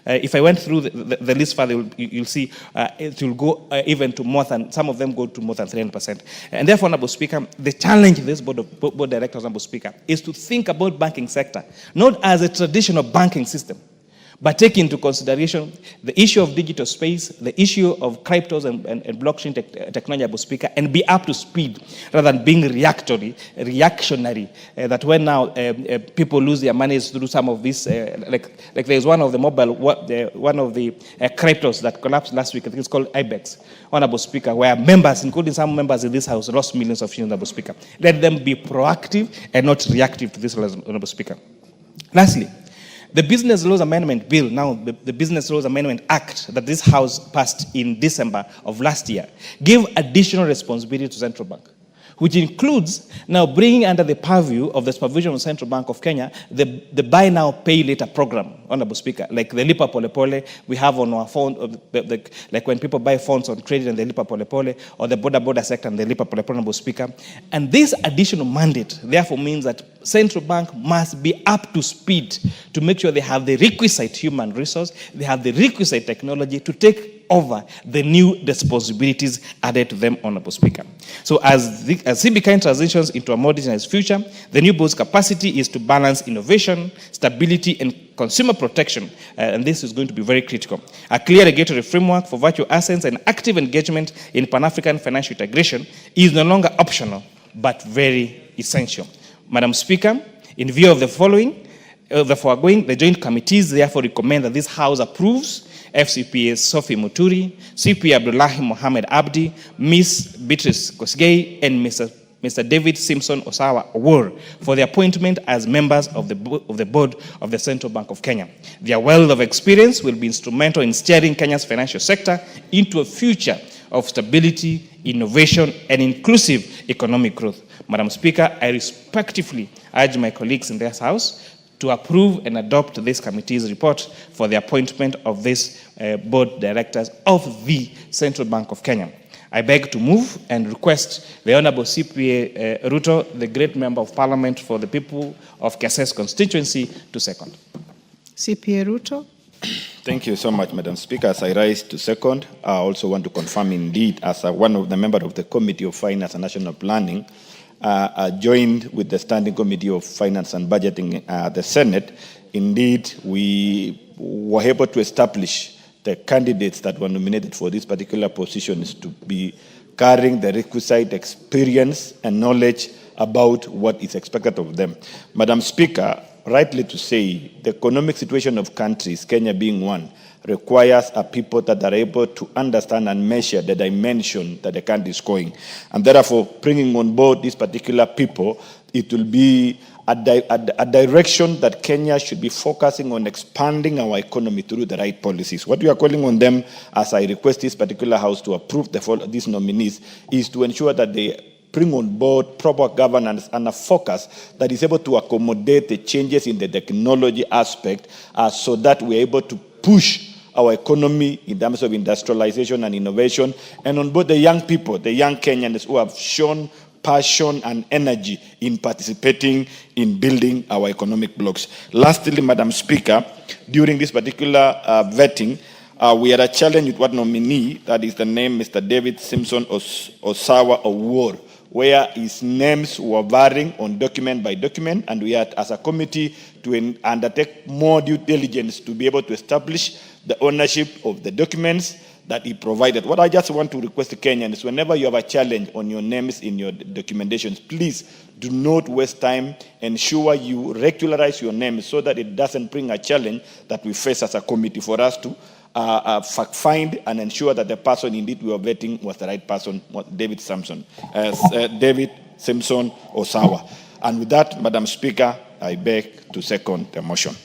if I went through the list further, you'll see it will go even to more than, some of them go to more than 300%. And therefore, Honorable Speaker, the challenge in this board of directors, Honorable Speaker, is to think about banking sector, not as a traditional banking system, but take into consideration the issue of digital space, the issue of cryptos and blockchain technology, Honorable Speaker, and be up to speed rather than being reactionary. That when now people lose their money through some of this, like there's one of the one of the cryptos that collapsed last week. I think it's called IBEX, Honorable Speaker, where members, including some members in this house, lost millions of shillings, Honorable Speaker. Let them be proactive and not reactive to this, Honorable Speaker. Lastly, the Business Laws Amendment Bill, now the Business Laws Amendment Act that this House passed in December of last year, gave additional responsibility to Central Bank, which includes now bringing under the purview of the supervision of Central Bank of Kenya the buy now, pay later program, Honorable Speaker, like the Lipa Pole Pole we have on our phone, like when people buy phones on credit and the Lipa Pole Pole, or the border sector and the Lipa Pole Pole, Honorable Speaker. And this additional mandate therefore means that Central Bank must be up to speed to make sure they have the requisite human resource, they have the requisite technology to take over the new responsibilities added to them, Honorable Speaker. So as CBK transitions into a more digitized future, the new board's capacity is to balance innovation, stability, and consumer protection, and this is going to be very critical. A clear regulatory framework for virtual assets and active engagement in Pan-African financial integration is no longer optional, but very essential. Madam Speaker, in view of the foregoing, the joint committees therefore recommend that this House approves FCPA Sophie Muturi, CP Abdullahi Mohamed Abdi, Ms. Beatrice Kosgei, and Mr. David Simpson Osawa Awor for their appointment as members of the board of the Central Bank of Kenya. Their wealth of experience will be instrumental in steering Kenya's financial sector into a future of stability, innovation, and inclusive economic growth. Madam Speaker, I respectfully urge my colleagues in this House to approve and adopt this committee's report for the appointment of this board directors of the Central Bank of Kenya. I beg to move and request the Honorable CPA Ruto, the great member of parliament for the people of Keses constituency, to second. CPA Ruto. Thank you so much, Madam Speaker. As I rise to second, I also want to confirm indeed, as one of the members of the Committee of Finance and National Planning, joined with the Standing Committee of Finance and Budgeting, the Senate, indeed, we were able to establish the candidates that were nominated for these particular positions to be carrying the requisite experience and knowledge about what is expected of them. Madam Speaker, rightly to say, the economic situation of countries, Kenya being one, requires a people that are able to understand and measure the dimension that the country is going. And therefore, bringing on board these particular people, it will be a direction that Kenya should be focusing on expanding our economy through the right policies. What we are calling on them, as I request this particular House to approve these nominees, is to ensure that they bring on board proper governance and a focus that is able to accommodate the changes in the technology aspect so that we're able to push our economy in terms of industrialization and innovation, and on both the young people, the young Kenyans who have shown passion and energy in participating in building our economic blocks. Lastly, Madam Speaker, during this particular vetting, we had a challenge with one nominee, that is the name Mr. David Simpson Osawa Award, where his names were varying on document by document, and we had, as a committee, to undertake more due diligence to be able to establish the ownership of the documents that he provided. What I just want to request to Kenyans is, whenever you have a challenge on your names in your documentations, please do not waste time. Ensure you regularize your names so that it doesn't bring a challenge that we face as a committee for us to find and ensure that the person indeed we are vetting was the right person, David Simpson Osawa. And with that, Madam Speaker, I beg to second the motion.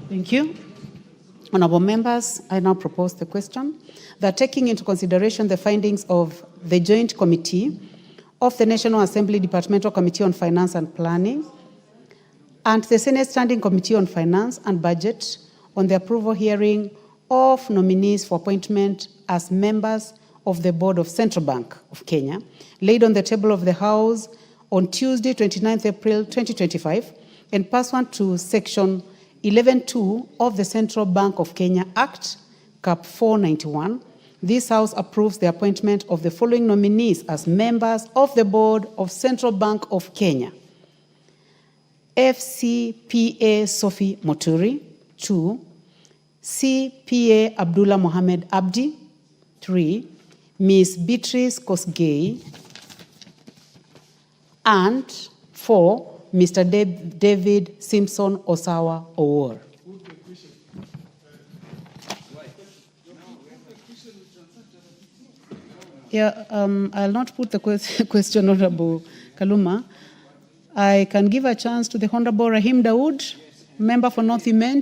Thank you. Honourable members, I now propose the question that, taking into consideration the findings of the Joint Committee of the National Assembly Departmental Committee on Finance and Planning and the Senate Standing Committee on Finance and Budget on the approval hearing of nominees for appointment as members of the Board of Central Bank of Kenya, laid on the table of the House on Tuesday, 29th April 2025, and pursuant to Section 11.2 of the Central Bank of Kenya Act, Cap 491, this House approves the appointment of the following nominees as members of the Board of Central Bank of Kenya: FCPA Sophie Moturi; 2, CPA Abdullah Mohamed Abdi; 3, Ms. Beatrice Kosgei; and 4, Mr. David Simpson Osawa Owor. Yeah, I'll not put the question, Honorable Kaluma. I can give a chance to the Honorable Rahim Dawood, member for North Imend.